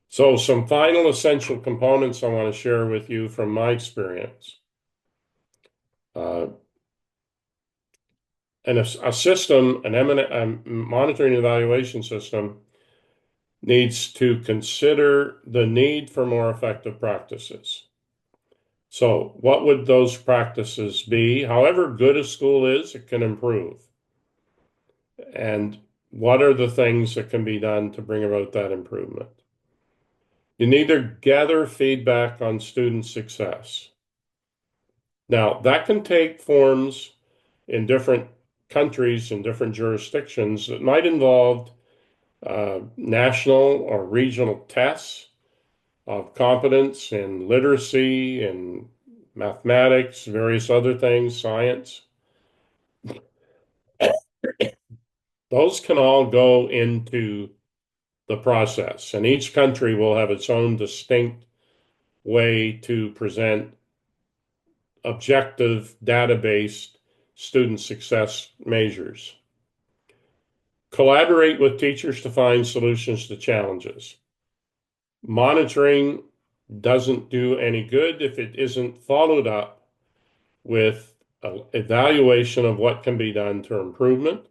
So some final essential components I want to share with you from my experience. And a system, a monitoring and evaluation system, needs to consider the need for more effective practices. So what would those practices be? However good a school is, it can improve. And what are the things that can be done to bring about that improvement? You need to gather feedback on student success. Now, that can take forms in different countries and different jurisdictions that might involve national or regional tests of competence in literacy and mathematics, various other things, science. Those can all go into the process, and each country will have its own distinct way to present objective, data-based student success measures. Collaborate with teachers to find solutions to challenges. Monitoring doesn't do any good if it isn't followed up with an evaluation of what can be done to improvement,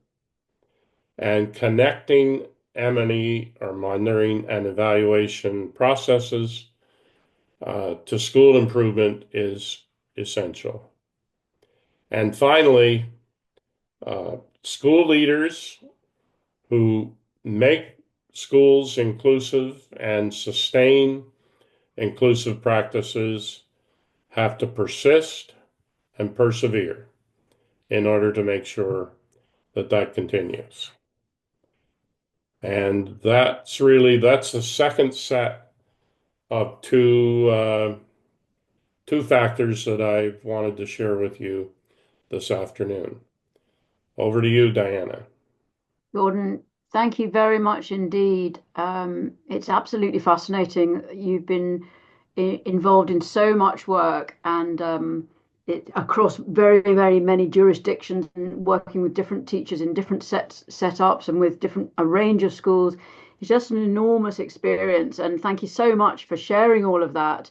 and connecting M&E or monitoring and evaluation processes to school improvement is essential. And finally, school leaders who make schools inclusive and sustain inclusive practices have to persist and persevere in order to make sure that that continues. And that's the second set of two factors that I wanted to share with you this afternoon. Over to you, Diana. Gordon, thank you very much indeed. It's absolutely fascinating. You've been involved in so much work and across very, very many jurisdictions and working with different teachers in different setups and with a range of schools. It's just an enormous experience. And thank you so much for sharing all of that.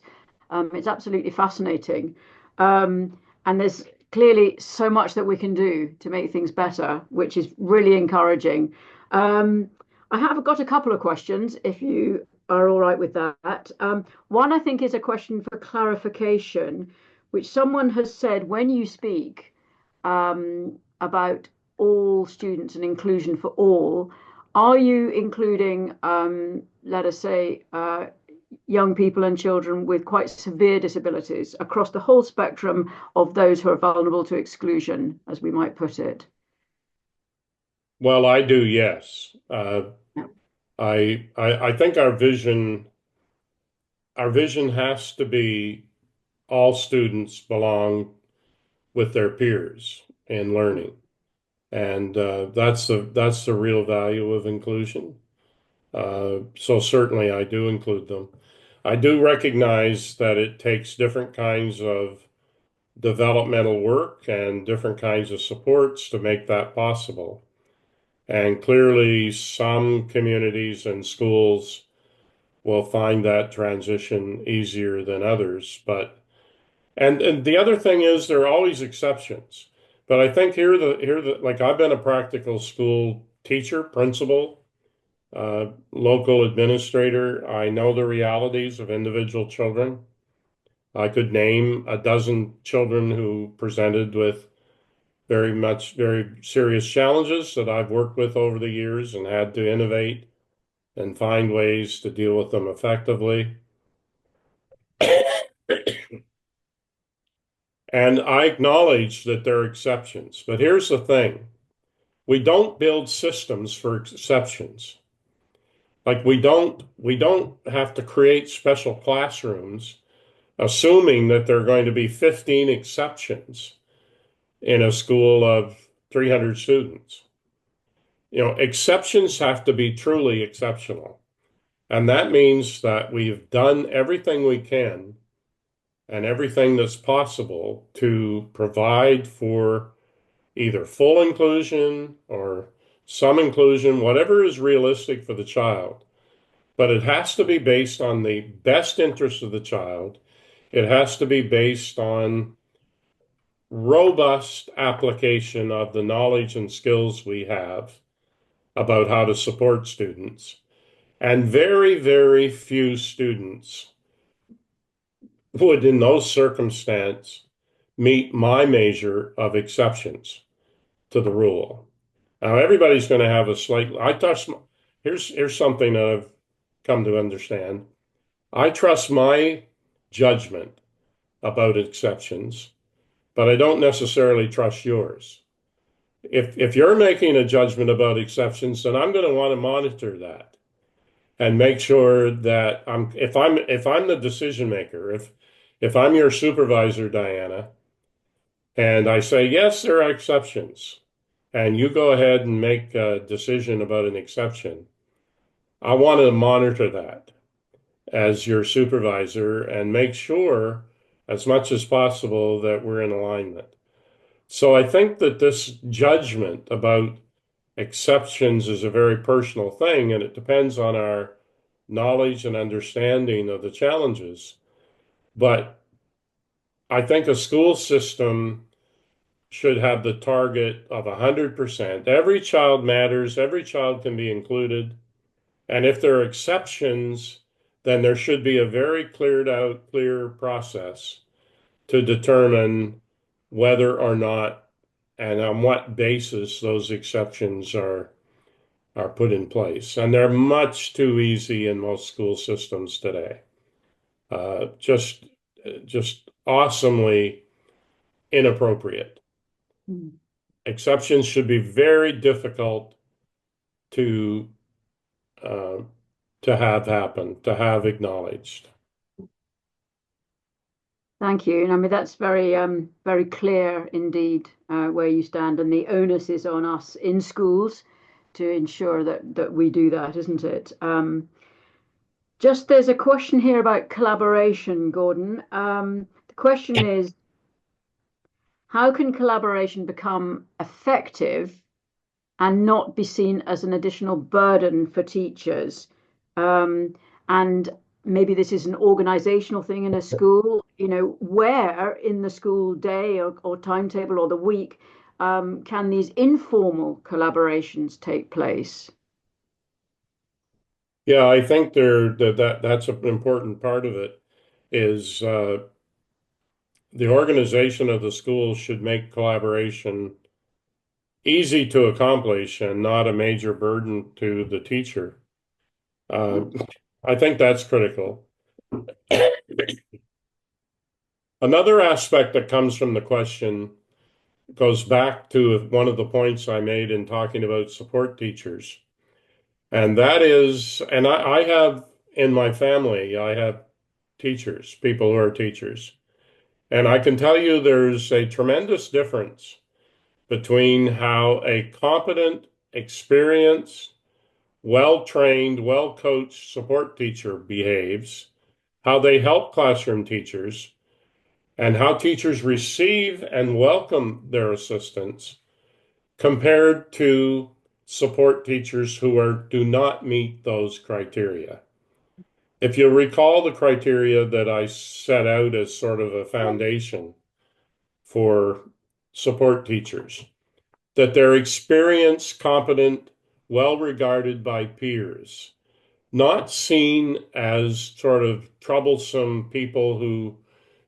It's absolutely fascinating. And there's clearly so much that we can do to make things better, which is really encouraging. I have got a couple of questions, if you are all right with that. One, I think, is a question for clarification, which someone has said when you speak about all students and inclusion for all, Are you including, let us say, young people and children with quite severe disabilities across the whole spectrum of those who are vulnerable to exclusion, as we might put it? Well, I do, yes. Yeah. I think our vision has to be all students belong with their peers in learning. And that's the real value of inclusion. So certainly I do include them. I do recognize that it takes different kinds of developmental work and different kinds of supports to make that possible. And clearly, some communities and schools will find that transition easier than others. But and the other thing is there are always exceptions. But I think here the like I've been a practical school teacher, principal, local administrator. I know the realities of individual children. I could name a dozen children who presented with very serious challenges that I've worked with over the years and had to innovate and find ways to deal with them effectively. And I acknowledge that there are exceptions. But here's the thing. We don't build systems for exceptions. Like we don't have to create special classrooms assuming that there are going to be 15 exceptions in a school of 300 students. Exceptions have to be truly exceptional. And that means that we've done everything we can and everything that's possible to provide for either full inclusion or some inclusion, whatever is realistic for the child. But it has to be based on the best interest of the child. It has to be based on robust application of the knowledge and skills we have about how to support students. And very, very few students would, in those circumstances, meet my measure of exceptions to the rule. Now, everybody's going to have a slight. Here's something that I've come to understand. I trust my judgment about exceptions, but I don't necessarily trust yours. If you're making a judgment about exceptions, then I'm going to want to monitor that and make sure that if I'm the decision maker, if I'm your supervisor, Diana, and I say yes, there are exceptions, and you go ahead and make a decision about an exception, I want to monitor that as your supervisor and make sure as much as possible that we're in alignment. So I think that this judgment about exceptions is a very personal thing, and it depends on our knowledge and understanding of the challenges. But I think a school system should have the target of 100%. Every child matters, every child can be included. And if there are exceptions, then there should be a very clear process to determine whether or not and on what basis those exceptions are put in place. And they're much too easy in most school systems today. Just awesomely inappropriate. Mm. Exceptions should be very difficult to uh, to have happen, to have acknowledged. Thank you. And I mean, that's very clear indeed, where you stand, and the onus is on us in schools to ensure that we do that, isn't it? Just there's a question here about collaboration, Gordon. The question is, how can collaboration become effective and not be seen as an additional burden for teachers? And maybe this is an organizational thing in a school, where in the school day or timetable or the week can these informal collaborations take place? Yeah, I think that's an important part of it is the organization of the school should make collaboration easy to accomplish and not a major burden to the teacher. Uh, I think that's critical. Another aspect that comes from the question goes back to one of the points I made in talking about support teachers. And that is, and I have in my family, I have teachers, people who are teachers. And I can tell you there's a tremendous difference between how a competent, experienced, well-trained, well-coached support teacher behaves, how they help classroom teachers, and how teachers receive and welcome their assistants compared to support teachers who do not meet those criteria. If you recall the criteria that I set out as sort of a foundation for support teachers, that they're experienced, competent, well regarded by peers, not seen as sort of troublesome people who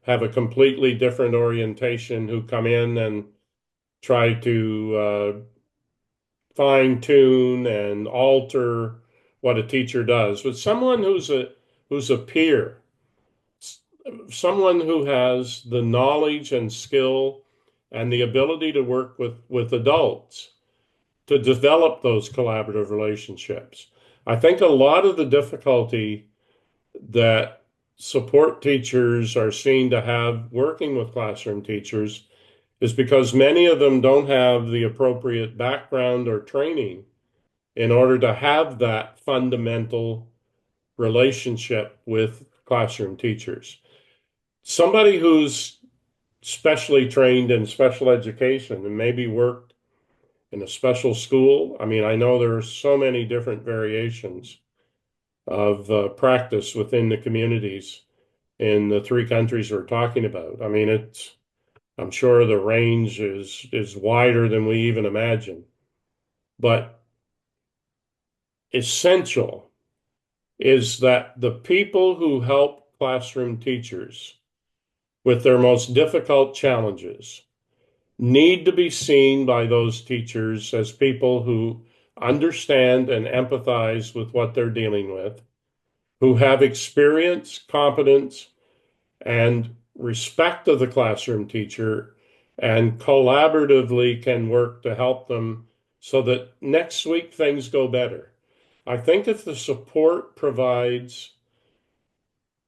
have a completely different orientation, who come in and try to fine tune and alter what a teacher does, but someone who's a peer, someone who has the knowledge and skill and the ability to work with adults to develop those collaborative relationships. I think a lot of the difficulty that support teachers are seen to have working with classroom teachers is because many of them don't have the appropriate background or training in order to have that fundamental relationship with classroom teachers. Somebody who's specially trained in special education and maybe worked in a special school. I mean, I know there are so many different variations of practice within the communities in the three countries we're talking about. I mean, I'm sure the range is wider than we even imagine. But essential is that the people who help classroom teachers with their most difficult challenges need to be seen by those teachers as people who understand and empathize with what they're dealing with, who have experience, competence, and respect of the classroom teacher, and collaboratively can work to help them so that next week things go better. I think if the support provides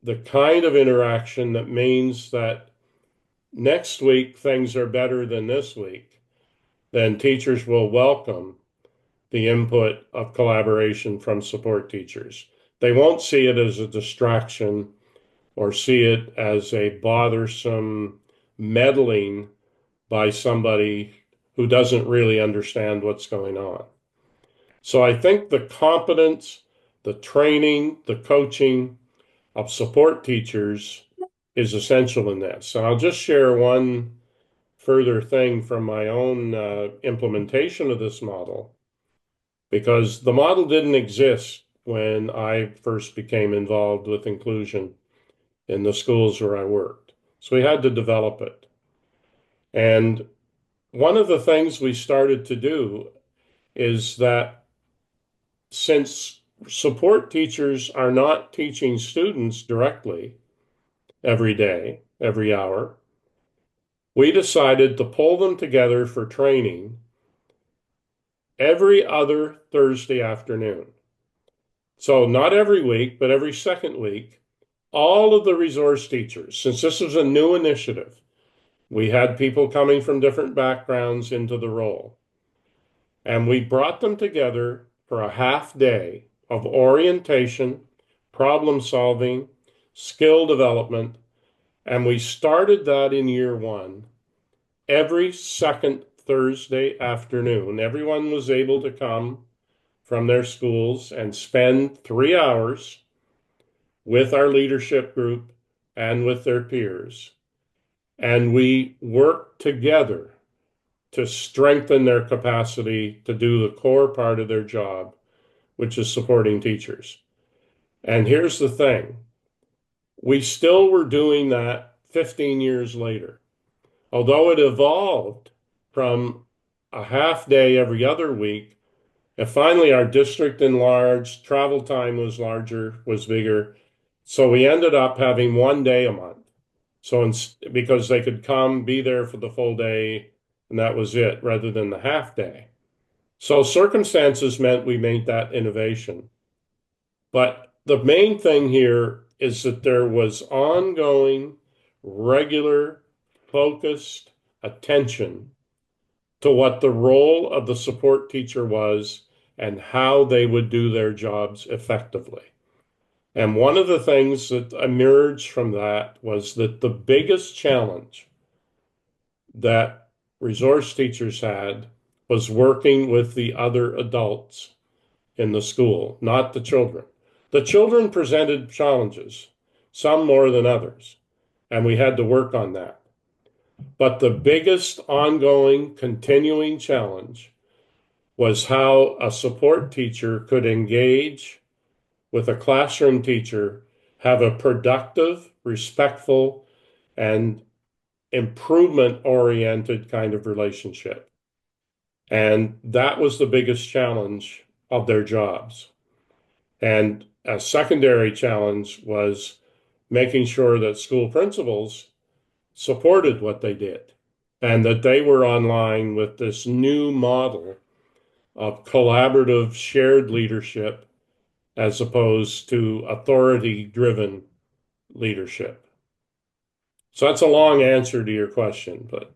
the kind of interaction that means that next week things are better than this week, then teachers will welcome the input of collaboration from support teachers. They won't see it as a distraction or see it as a bothersome meddling by somebody who doesn't really understand what's going on. So I think the competence, the training, the coaching of support teachers is essential in this. And I'll just share one further thing from my own implementation of this model, because the model didn't exist when I first became involved with inclusion in the schools where I worked. So we had to develop it. And one of the things we started to do is that since support teachers are not teaching students directly every day, every hour, we decided to pull them together for training every other Thursday afternoon. So not every week, but every second week, all of the resource teachers, since this was a new initiative, we had people coming from different backgrounds into the role. And we brought them together for a half day of orientation, problem solving, skill development. And we started that in year one. Every second Thursday afternoon, everyone was able to come from their schools and spend 3 hours with our leadership group and with their peers. And we worked together to strengthen their capacity to do the core part of their job, which is supporting teachers. And here's the thing, we still were doing that 15 years later. Although it evolved from a half day every other week. And finally, our district enlarged, travel time was larger, was bigger. So we ended up having 1 day a month. So because they could come, be there for the full day, and that was it, rather than the half day. So circumstances meant we made that innovation. But the main thing here is that there was ongoing, regular, focused attention to what the role of the support teacher was and how they would do their jobs effectively. And one of the things that emerged from that was that the biggest challenge that resource teachers had was working with the other adults in the school, not the children. The children presented challenges, some more than others, and we had to work on that. But the biggest ongoing, continuing challenge was how a support teacher could engage with a classroom teacher, have a productive, respectful, and improvement-oriented kind of relationship. And that was the biggest challenge of their jobs. And a secondary challenge was making sure that school principals supported what they did and that they were online with this new model of collaborative shared leadership as opposed to authority-driven leadership. So that's a long answer to your question, but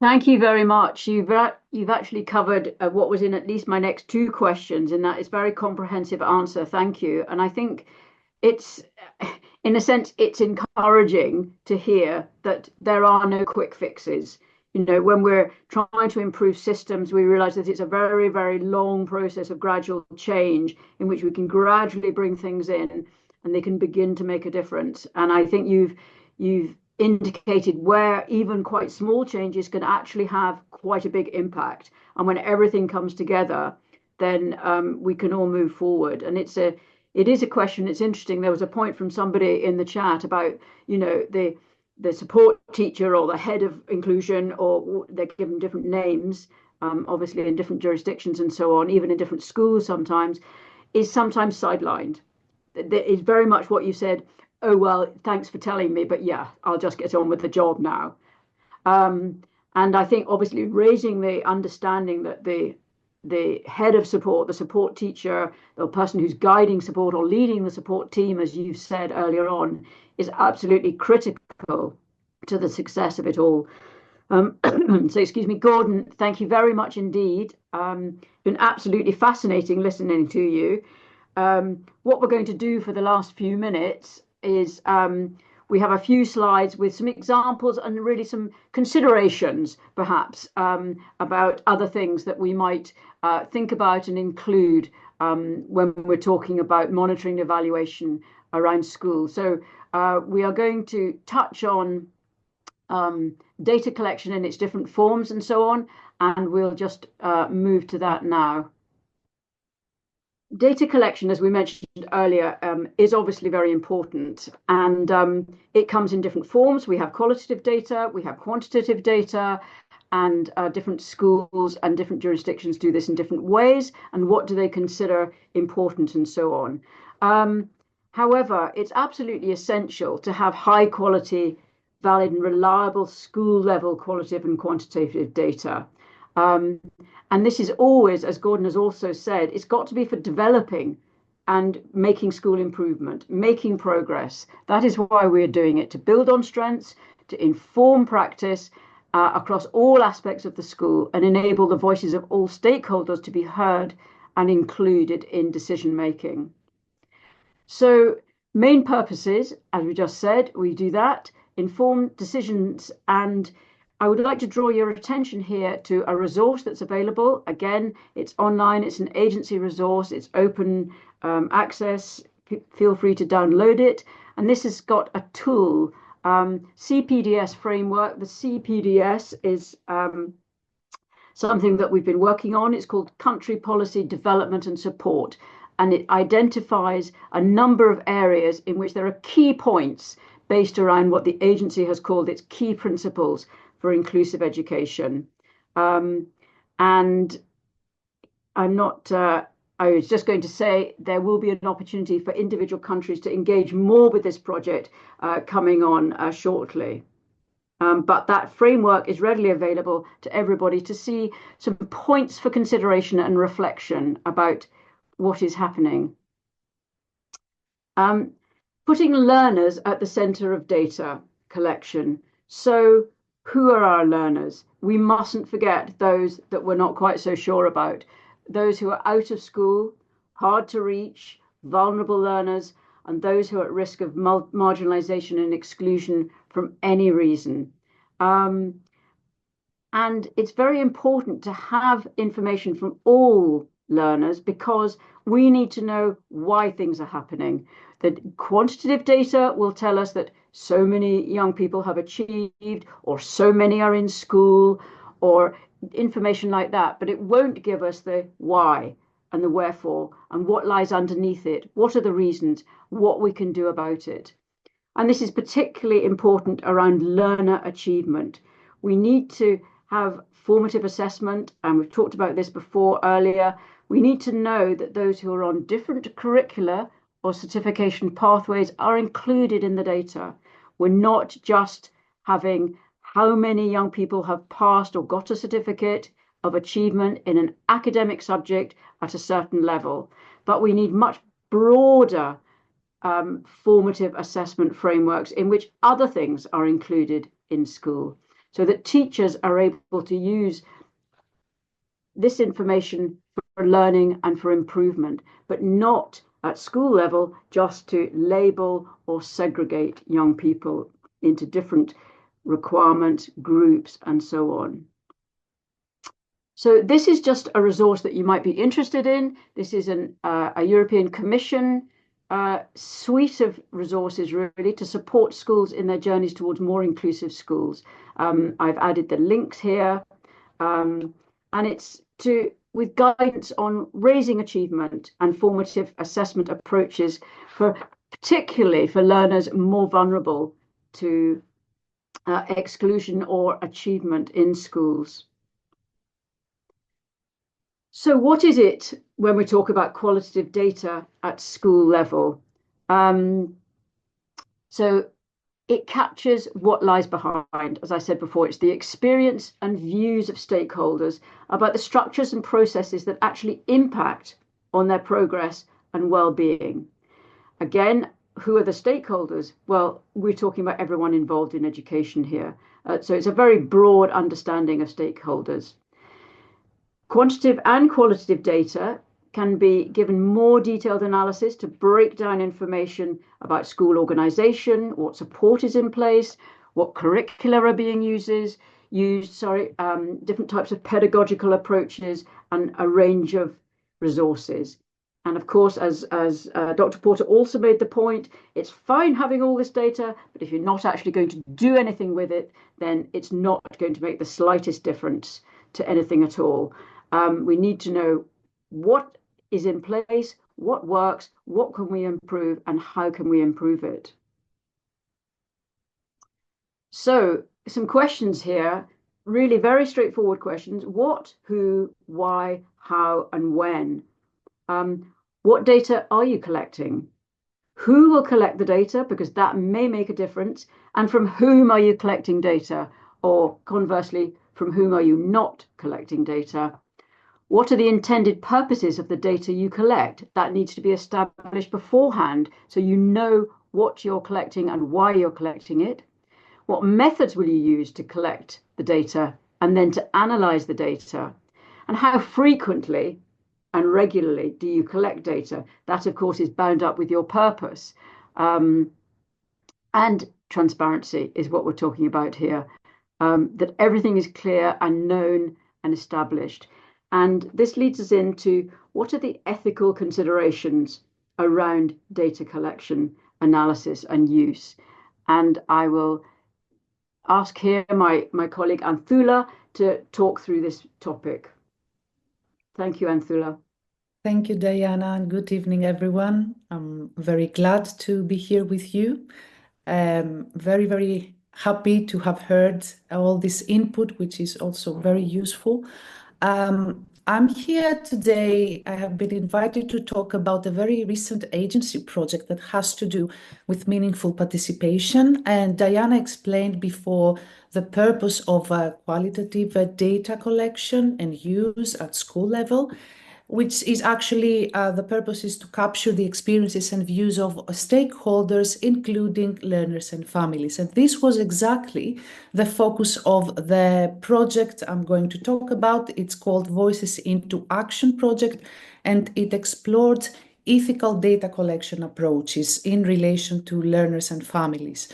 Thank you very much. You've actually covered what was in at least my next two questions, and that is very comprehensive answer. Thank you. And I think it's, in a sense, it's encouraging to hear that there are no quick fixes. You know, when we're trying to improve systems, we realize that it's a very, very long process of gradual change in which we can gradually bring things in and they can begin to make a difference. And I think you've indicated where even quite small changes can actually have quite a big impact. And when everything comes together, then we can all move forward. And it is a question. It's interesting. There was a point from somebody in the chat about, you know, the support teacher or the head of inclusion, or they're given different names, obviously in different jurisdictions and so on, even in different schools sometimes, is sometimes sidelined. It's very much what you said. Oh, well, thanks for telling me, but yeah, I'll just get on with the job now. And I think obviously raising the understanding that the head of support, the support teacher, the person who's guiding support or leading the support team, as you said earlier on, is absolutely critical to the success of it all. So excuse me, Gordon, thank you very much indeed. Been absolutely fascinating listening to you. What we're going to do for the last few minutes is we have a few slides with some examples and really some considerations, perhaps, about other things that we might think about and include when we're talking about monitoring and evaluation around school. So we are going to touch on data collection in its different forms and so on, and we'll just move to that now. Data collection, as we mentioned earlier, is obviously very important, and it comes in different forms. We have qualitative data, we have quantitative data, and different schools and different jurisdictions do this in different ways, and what do they consider important and so on. However, it's absolutely essential to have high quality, valid and reliable school level qualitative and quantitative data. And this is always, as Gordon has also said, it's got to be for developing and making school improvement, making progress. That is why we're doing it, to build on strengths, to inform practice across all aspects of the school and enable the voices of all stakeholders to be heard and included in decision making. So main purposes, as we just said, we do that, inform decisions, and I would like to draw your attention here to a resource that's available. Again, it's online, it's an agency resource, it's open access, feel free to download it. And this has got a tool, CPDS framework. The CPDS is something that we've been working on. It's called Country Policy Development and Support. And it identifies a number of areas in which there are key points based around what the agency has called its key principles for inclusive education. And I was just going to say there will be an opportunity for individual countries to engage more with this project coming on shortly. But that framework is readily available to everybody to see some points for consideration and reflection about what is happening. Putting learners at the center of data collection. So who are our learners? We mustn't forget those that we're not quite so sure about, those who are out of school, hard to reach, vulnerable learners, and those who are at risk of marginalization and exclusion from any reason. And it's very important to have information from all learners because we need to know why things are happening. The quantitative data will tell us that so many young people have achieved, or so many are in school, or information like that, but it won't give us the why and the wherefore and what lies underneath it. What are the reasons? What we can do about it. And this is particularly important around learner achievement. We need to have formative assessment, and we've talked about this before earlier. We need to know that those who are on different curricula or certification pathways are included in the data. We're not just having how many young people have passed or got a certificate of achievement in an academic subject at a certain level, but we need much broader formative assessment frameworks in which other things are included in school, so that teachers are able to use this information for learning and for improvement, but not at school level just to label or segregate young people into different requirements, groups, and so on. So this is just a resource that you might be interested in. This is a European Commission suite of resources really to support schools in their journeys towards more inclusive schools. I've added the links here, and it's with guidance on raising achievement and formative assessment approaches particularly for learners more vulnerable to exclusion or achievement in schools. So what is it when we talk about qualitative data at school level? So it captures what lies behind. As I said before, it's the experience and views of stakeholders about the structures and processes that actually impact on their progress and well-being. Again, who are the stakeholders? Well, we're talking about everyone involved in education here. So it's a very broad understanding of stakeholders. Quantitative and qualitative data can be given more detailed analysis to break down information about school organization, what support is in place, what curricula are being used, different types of pedagogical approaches, and a range of resources. And of course, as Dr. Porter also made the point, it's fine having all this data, but if you're not actually going to do anything with it, then it's not going to make the slightest difference to anything at all. We need to know what is in place, what works, what can we improve, and how can we improve it. So some questions here, really very straightforward questions. What, who, why, how, and when? What data are you collecting? Who will collect the data? Because that may make a difference. And from whom are you collecting data? Or conversely, from whom are you not collecting data? What are the intended purposes of the data you collect? That needs to be established beforehand so you know what you're collecting and why you're collecting it. What methods will you use to collect the data and then to analyze the data? And how frequently and regularly do you collect data? That, of course, is bound up with your purpose. And transparency is what we're talking about here, that everything is clear and known and established. And this leads us into what are the ethical considerations around data collection, analysis, and use. And I will ask here my colleague Anthoula to talk through this topic. Thank you, Anthoula. Thank you, Diana, and good evening, everyone. I'm very glad to be here with you. Very, very happy to have heard all this input, which is also very useful. I'm here today. I have been invited to talk about a very recent agency project that has to do with meaningful participation. And Diana explained before the purpose of qualitative data collection and use at school level, which is actually the purpose is to capture the experiences and views of stakeholders, including learners and families. And this was exactly the focus of the project I'm going to talk about. It's called Voices into Action project, and it explored ethical data collection approaches in relation to learners and families.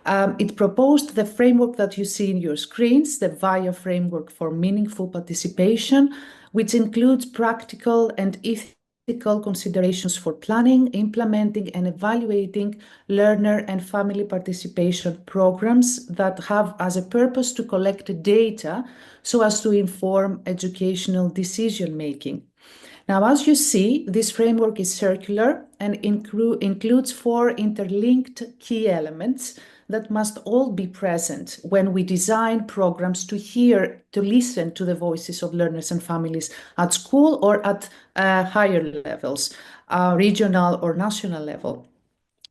It proposed the framework that you see in your screens, the VIA framework for meaningful participation, which includes practical and ethical considerations for planning, implementing, and evaluating learner and family participation programs that have as a purpose to collect data so as to inform educational decision-making. Now, as you see, this framework is circular and includes 4 interlinked key elements that must all be present when we design programs to listen to the voices of learners and families at school or at higher levels, regional or national level.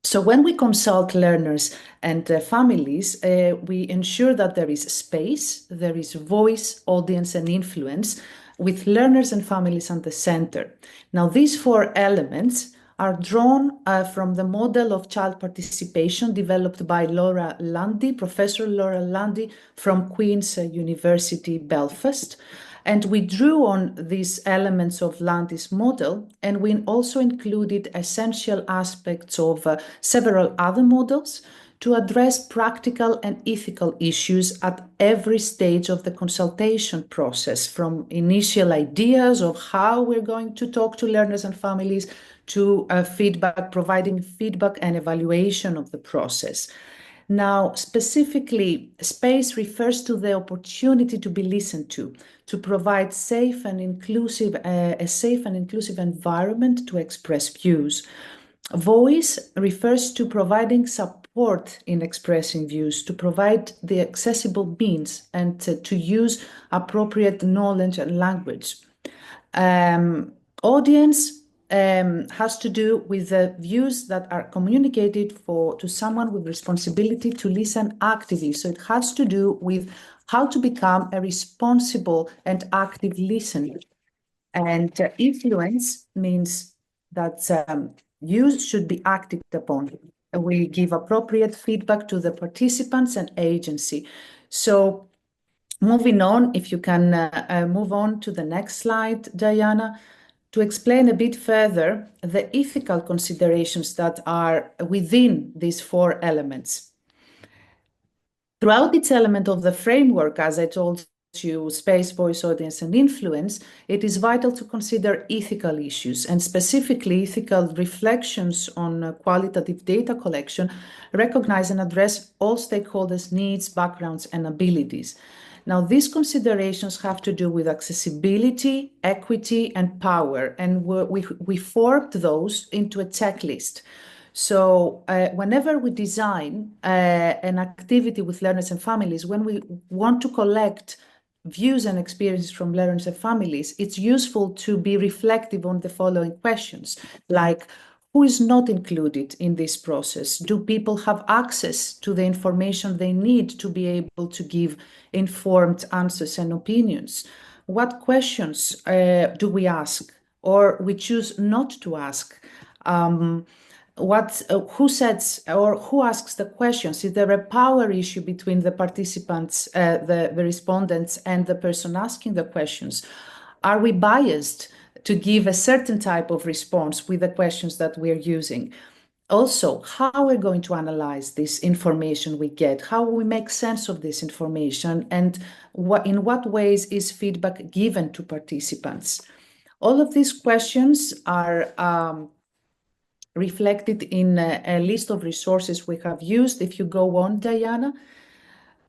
So when we consult learners and families, we ensure that there is space, there is voice, audience, and influence, with learners and families at the center. Now, these 4 elements are drawn from the model of child participation developed by Laura Lundy, Professor Laura Lundy from Queen's University, Belfast. And we drew on these elements of Lundy's model, and we also included essential aspects of several other models to address practical and ethical issues at every stage of the consultation process, from initial ideas of how we're going to talk to learners and families to providing feedback and evaluation of the process. Now, specifically, space refers to the opportunity to be listened to provide a safe and inclusive environment to express views. Voice refers to providing support in expressing views, to provide the accessible means and to use appropriate knowledge and language. Audience has to do with the views that are communicated to someone with responsibility to listen actively. So it has to do with how to become a responsible and active listener. And influence means that views should be acted upon. We give appropriate feedback to the participants and agency. So moving on, if you can move on to the next slide, Diana, to explain a bit further the ethical considerations that are within these 4 elements. Throughout each element of the framework, as I told you, space, voice, audience, and influence, it is vital to consider ethical issues, and specifically ethical reflections on qualitative data collection, recognize and address all stakeholders' needs, backgrounds, and abilities. Now, these considerations have to do with accessibility, equity, and power, and we formed those into a checklist. So whenever we design an activity with learners and families, when we want to collect views and experiences from learners and families, it's useful to be reflective on the following questions, like who is not included in this process? Do people have access to the information they need to be able to give informed answers and opinions? What questions do we ask or we choose not to ask? Who sets or who asks the questions? Is there a power issue between the participants, the respondents, and the person asking the questions? Are we biased to give a certain type of response with the questions that we're using? Also, how we're going to analyze this information we get, how we make sense of this information, and in what ways is feedback given to participants? All of these questions are reflected in a list of resources we have used. If you go on, Diana,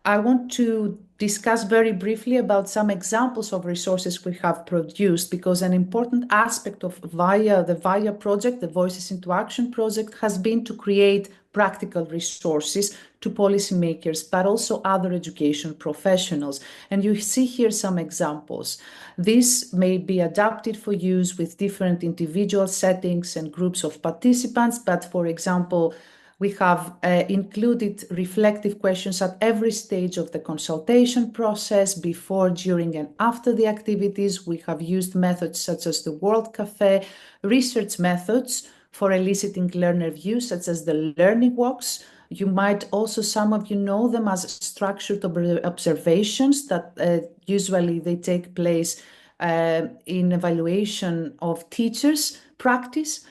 I want to discuss very briefly about some examples of resources we have produced, because an important aspect of the VIA project, the Voices into Action project, has been to create practical resources to policymakers, but also other education professionals. And you see here some examples. This may be adapted for use with different individual settings and groups of participants, but for example, we have included reflective questions at every stage of the consultation process, before, during, and after the activities. We have used methods such as the World Cafe, research methods for eliciting learner views, such as the learning walks. You might also, some of you know them as structured observations that usually they take place in evaluation of teachers' practice.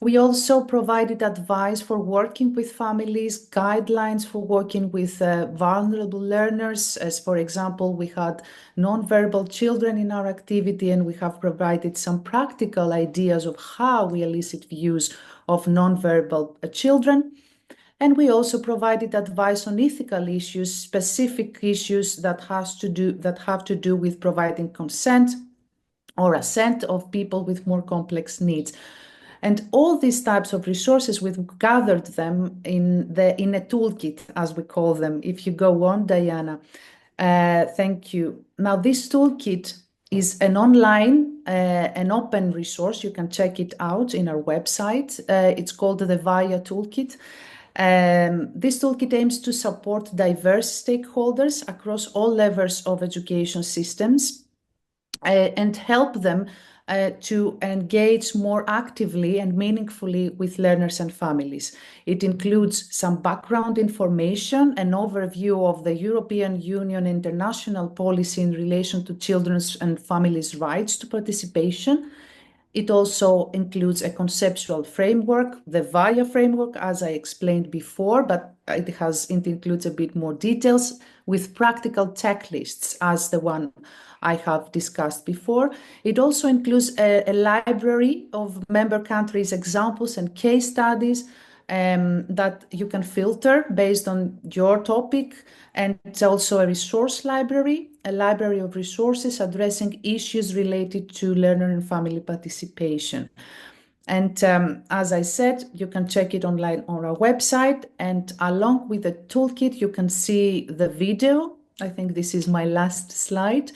We also provided advice for working with families, guidelines for working with vulnerable learners. As for example, we had nonverbal children in our activity, and we have provided some practical ideas of how we elicit views of nonverbal children. And we also provided advice on ethical issues, specific issues that have to do with providing consent or assent of people with more complex needs. And all these types of resources, we've gathered them in a toolkit, as we call them. If you go on, Diana, thank you. Now, this toolkit is an online, an open resource. You can check it out in our website. It's called the VIA Toolkit. This toolkit aims to support diverse stakeholders across all levels of education systems and help them to engage more actively and meaningfully with learners and families. It includes some background information, an overview of the European Union international policy in relation to children's and families' rights to participation. It also includes a conceptual framework, the VIA framework, as I explained before, but it includes a bit more details with practical checklists as the one I have discussed before. It also includes a library of member countries' examples and case studies that you can filter based on your topic. And it's also a resource library, a library of resources addressing issues related to learner and family participation. And as I said, you can check it online on our website. And along with the toolkit, you can see the video. I think this is my last slide.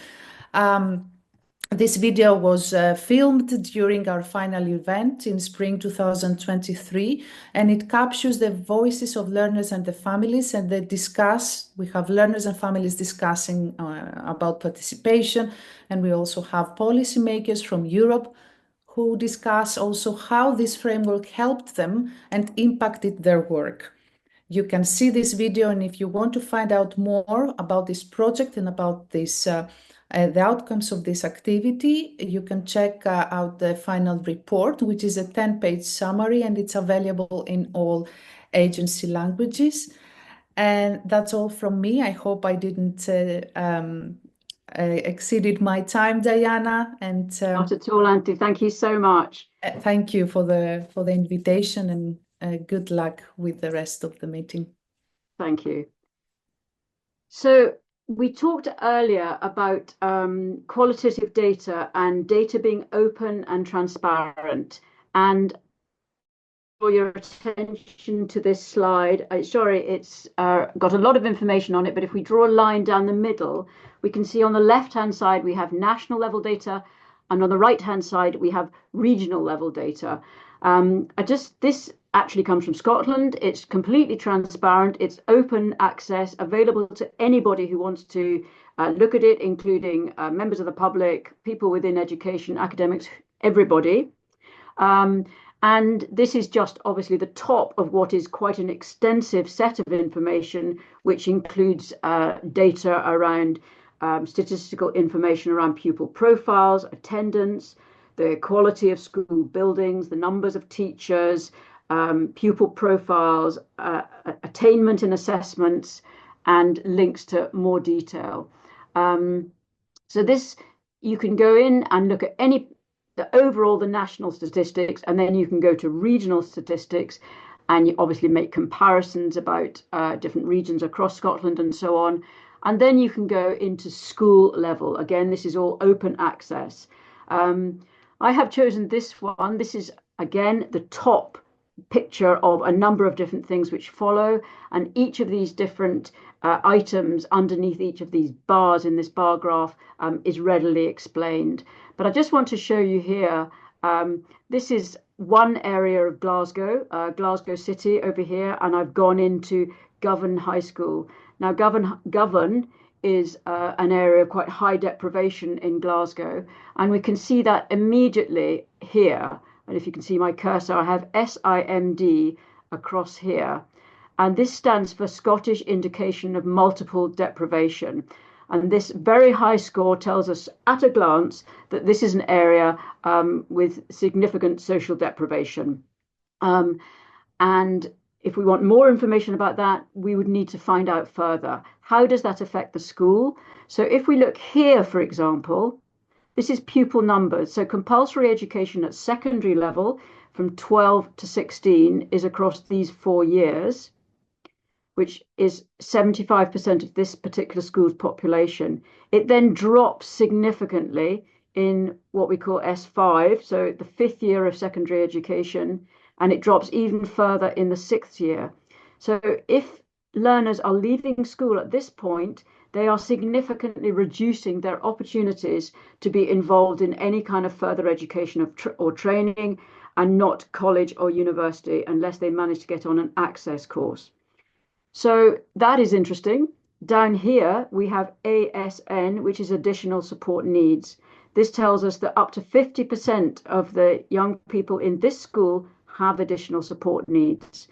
This video was filmed during our final event in spring 2023, and it captures the voices of learners and the families, and we have learners and families discussing about participation, and we also have policymakers from Europe who discuss also how this framework helped them and impacted their work. You can see this video, and if you want to find out more about this project and about this the outcomes of this activity, you can check out the final report, which is a 10-page summary, and it's available in all agency languages. And that's all from me. I hope I didn't exceeded my time, Diana. And not at all, Anthoula. Thank you so much. Thank you for the invitation, and good luck with the rest of the meeting. Thank you. So we talked earlier about qualitative data and data being open and transparent. And for your attention to this slide, sorry, it's got a lot of information on it, but if we draw a line down the middle, we can see on the left-hand side, we have national level data, and on the right-hand side, we have regional level data. This actually comes from Scotland. It's completely transparent. It's open access, available to anybody who wants to look at it, including members of the public, people within education, academics, everybody. And this is just obviously the top of what is quite an extensive set of information, which includes data around statistical information around pupil profiles, attendance, the quality of school buildings, the numbers of teachers, pupil profiles, attainment in assessments, and links to more detail. So this, you can go in and look at the national statistics, and then you can go to regional statistics, and you obviously make comparisons about different regions across Scotland and so on. And then you can go into school level. Again, this is all open access. I have chosen this one. This is, again, the top picture of a number of different things which follow, and each of these different items underneath each of these bars in this bar graph is readily explained. But I just want to show you here, this is one area of Glasgow, Glasgow City over here, and I've gone into Govan High School. Now Govan is an area of quite high deprivation in Glasgow, and we can see that immediately here. And if you can see my cursor, I have SIMD across here. And this stands for Scottish Indication of Multiple Deprivation. And this very high score tells us at a glance that this is an area with significant social deprivation. And if we want more information about that, we would need to find out further. How does that affect the school? So if we look here, for example, this is pupil numbers. So compulsory education at secondary level from 12 to 16 is across these 4 years, which is 75% of this particular school's population. It then drops significantly in what we call S5, so the 5th year of secondary education, and it drops even further in the 6th year. So if learners are leaving school at this point, they are significantly reducing their opportunities to be involved in any kind of further education or training, and not college or university unless they manage to get on an access course. So that is interesting. Down here, we have ASN, which is additional support needs. This tells us that up to 50% of the young people in this school have additional support needs.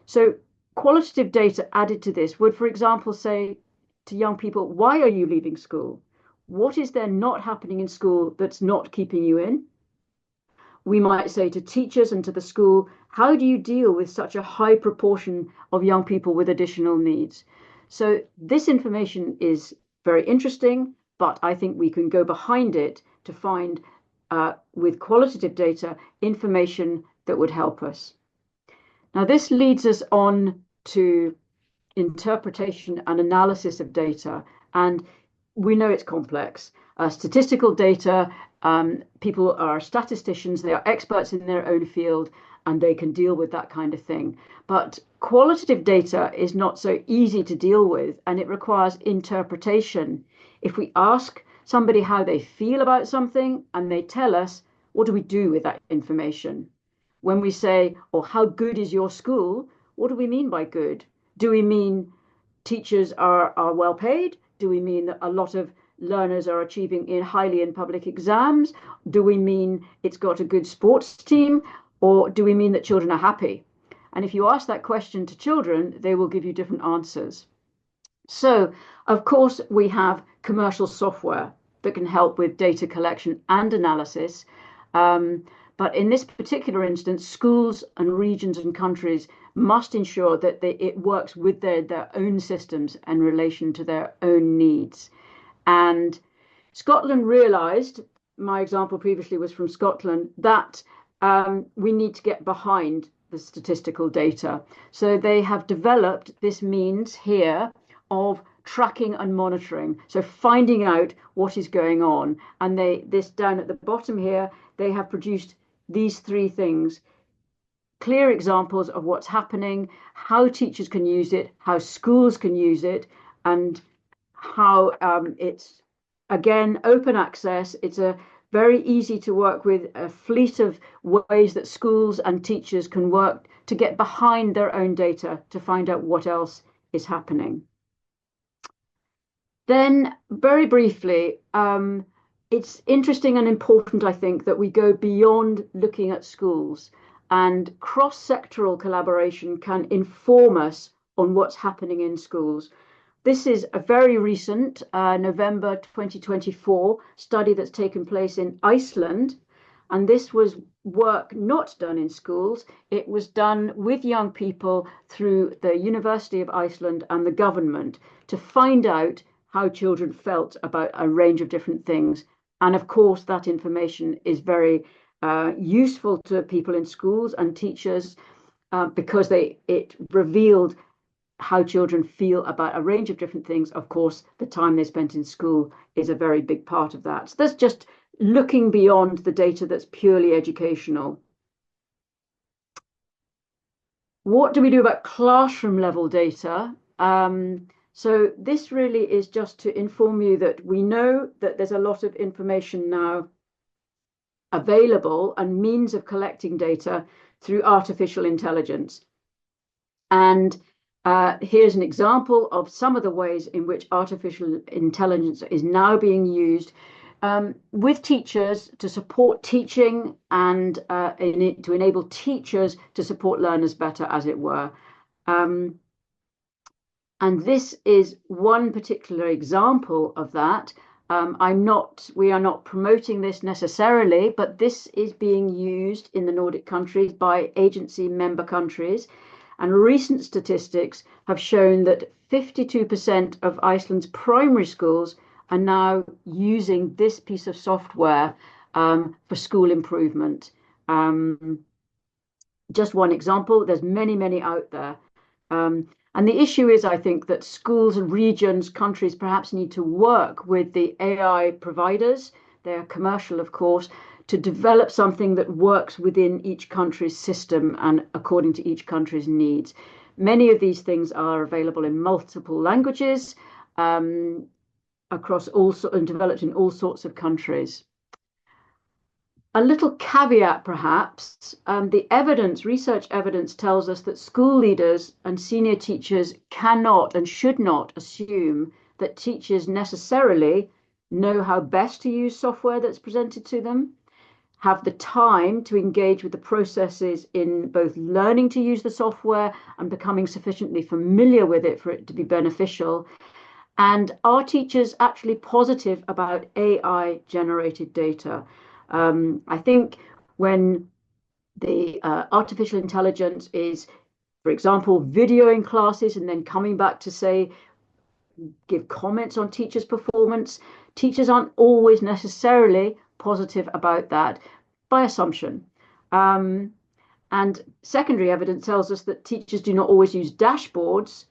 So qualitative data added to this would, for example, say to young people, why are you leaving school? What is there not happening in school that's not keeping you in? We might say to teachers and to the school, how do you deal with such a high proportion of young people with additional needs? So this information is very interesting, but I think we can go behind it to find, with qualitative data, information that would help us. Now, this leads us on to interpretation and analysis of data, and we know it's complex. Statistical data, people are statisticians, they are experts in their own field, and they can deal with that kind of thing. But qualitative data is not so easy to deal with, and it requires interpretation. If we ask somebody how they feel about something and they tell us, what do we do with that information? When we say, oh, how good is your school? What do we mean by good? Do we mean teachers are well paid? Do we mean that a lot of learners are achieving highly in public exams? Do we mean it's got a good sports team? Or do we mean that children are happy? And if you ask that question to children, they will give you different answers. So, of course, we have commercial software that can help with data collection and analysis. But in this particular instance, schools and regions and countries must ensure that it works with their own systems in relation to their own needs. And Scotland realised, my example previously was from Scotland, that we need to get behind the statistical data. So they have developed this means here of tracking and monitoring. So finding out what is going on. And this down at the bottom here, they have produced these 3 things: clear examples of what's happening, how teachers can use it, how schools can use it, and how it's, again, open access. It's a very easy to work with, a fleet of ways that schools and teachers can work to get behind their own data to find out what else is happening. Then, very briefly, it's interesting and important, I think, that we go beyond looking at schools, and cross-sectoral collaboration can inform us on what's happening in schools. This is a very recent November 2024 study that's taken place in Iceland, and this was work not done in schools. It was done with young people through the University of Iceland and the government to find out how children felt about a range of different things. And of course, that information is very useful to people in schools and teachers because it revealed how children feel about a range of different things. Of course, the time they spent in school is a very big part of that. So that's just looking beyond the data that's purely educational. What do we do about classroom level data? So this really is just to inform you that we know that there's a lot of information now available and means of collecting data through artificial intelligence. And here's an example of some of the ways in which artificial intelligence is now being used with teachers to support teaching and to enable teachers to support learners better, as it were. And this is one particular example of that. We are not promoting this necessarily, but this is being used in the Nordic countries by agency member countries. And recent statistics have shown that 52% of Iceland's primary schools are now using this piece of software for school improvement. Just one example, there's many, many out there. And the issue is, I think, that schools and regions, countries perhaps need to work with the AI providers, they're commercial, of course, to develop something that works within each country's system and according to each country's needs. Many of these things are available in multiple languages across and developed in all sorts of countries. A little caveat, perhaps, the research evidence tells us that school leaders and senior teachers cannot and should not assume that teachers necessarily know how best to use software that's presented to them, have the time to engage with the processes in both learning to use the software and becoming sufficiently familiar with it for it to be beneficial. And are teachers actually positive about AI-generated data? I think when the artificial intelligence is, for example, videoing classes and then coming back to say, give comments on teachers' performance, teachers aren't always necessarily positive about that by assumption. And secondary evidence tells us that teachers do not always use dashboards,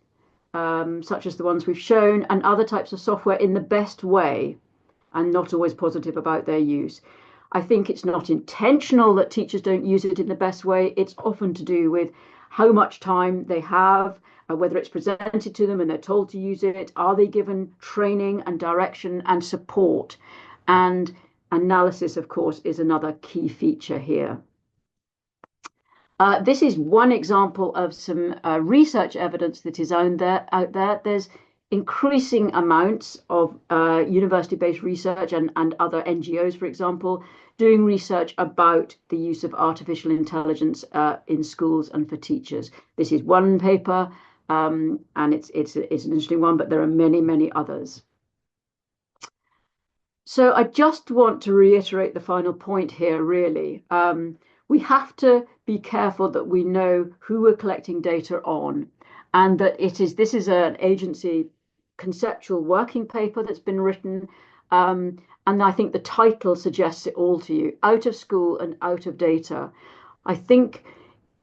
such as the ones we've shown, and other types of software in the best way, and not always positive about their use. I think it's not intentional that teachers don't use it in the best way. It's often to do with how much time they have, whether it's presented to them and they're told to use it. Are they given training and direction and support? And analysis, of course, is another key feature here. This is one example of some research evidence that is out there. There's increasing amounts of university-based research and other NGOs, for example, doing research about the use of artificial intelligence in schools and for teachers. This is one paper, and it's an interesting one, but there are many, many others. So I just want to reiterate the final point here, really. We have to be careful that we know who we're collecting data on, and that this is an agency conceptual working paper that's been written, and I think the title suggests it all to you: out of school and out of data. I think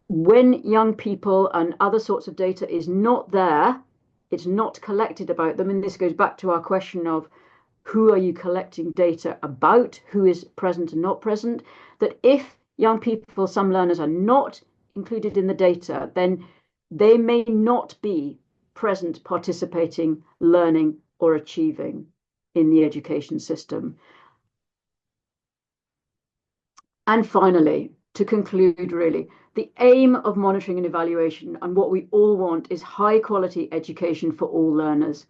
when young people and other sorts of data is not there, it's not collected about them, and this goes back to our question of who are you collecting data about, who is present and not present, that if young people, some learners are not included in the data, then they may not be present, participating, learning, or achieving in the education system. And finally, to conclude, really, the aim of monitoring and evaluation and what we all want is high quality education for all learners.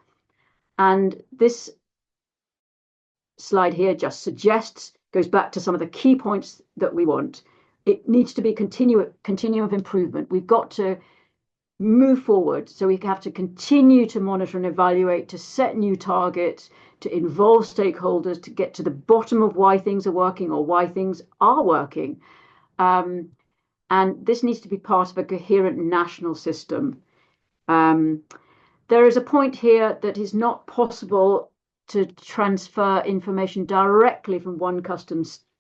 And this slide here just goes back to some of the key points that we want. It needs to be continuum of improvement. We've got to move forward. So we have to continue to monitor and evaluate, to set new targets, to involve stakeholders, to get to the bottom of why things are working or why things are working. And this needs to be part of a coherent national system. There is a point here that is not possible to transfer information directly from one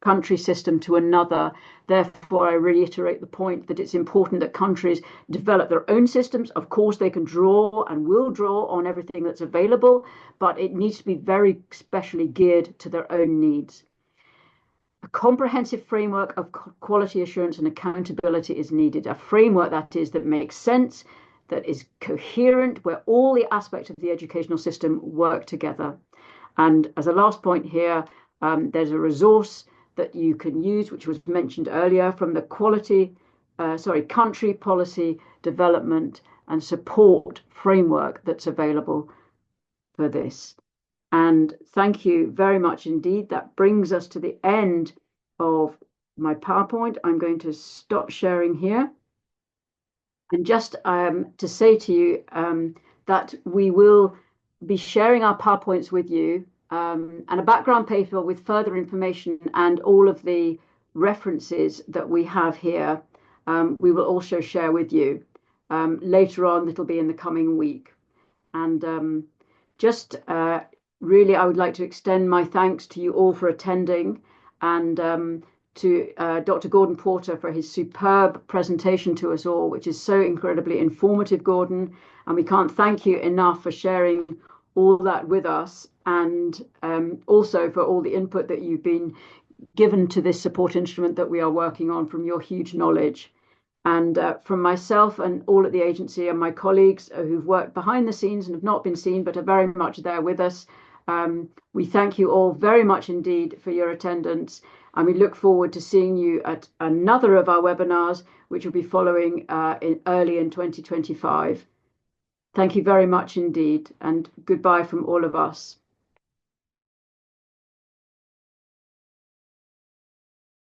country system to another. Therefore, I reiterate the point that it's important that countries develop their own systems. Of course, they can draw and will draw on everything that's available, but it needs to be very specially geared to their own needs. A comprehensive framework of quality assurance and accountability is needed. A framework that makes sense, that is coherent, where all the aspects of the educational system work together. And as a last point here, there's a resource that you can use, which was mentioned earlier, from the country policy development and support framework that's available for this. And thank you very much indeed. That brings us to the end of my PowerPoint. I'm going to stop sharing here. And just to say to you that we will be sharing our PowerPoints with you and a background paper with further information and all of the references that we have here. We will also share with you later on. It'll be in the coming week. And really, I would like to extend my thanks to you all for attending, and to Dr. Gordon Porter for his superb presentation to us all, which is so incredibly informative, Gordon. And we can't thank you enough for sharing all that with us, and also for all the input that you've been given to this support instrument that we are working on from your huge knowledge. And from myself and all at the agency and my colleagues who've worked behind the scenes and have not been seen but are very much there with us, we thank you all very much indeed for your attendance, and we look forward to seeing you at another of our webinars, which will be following early in 2025. Thank you very much indeed, and goodbye from all of us.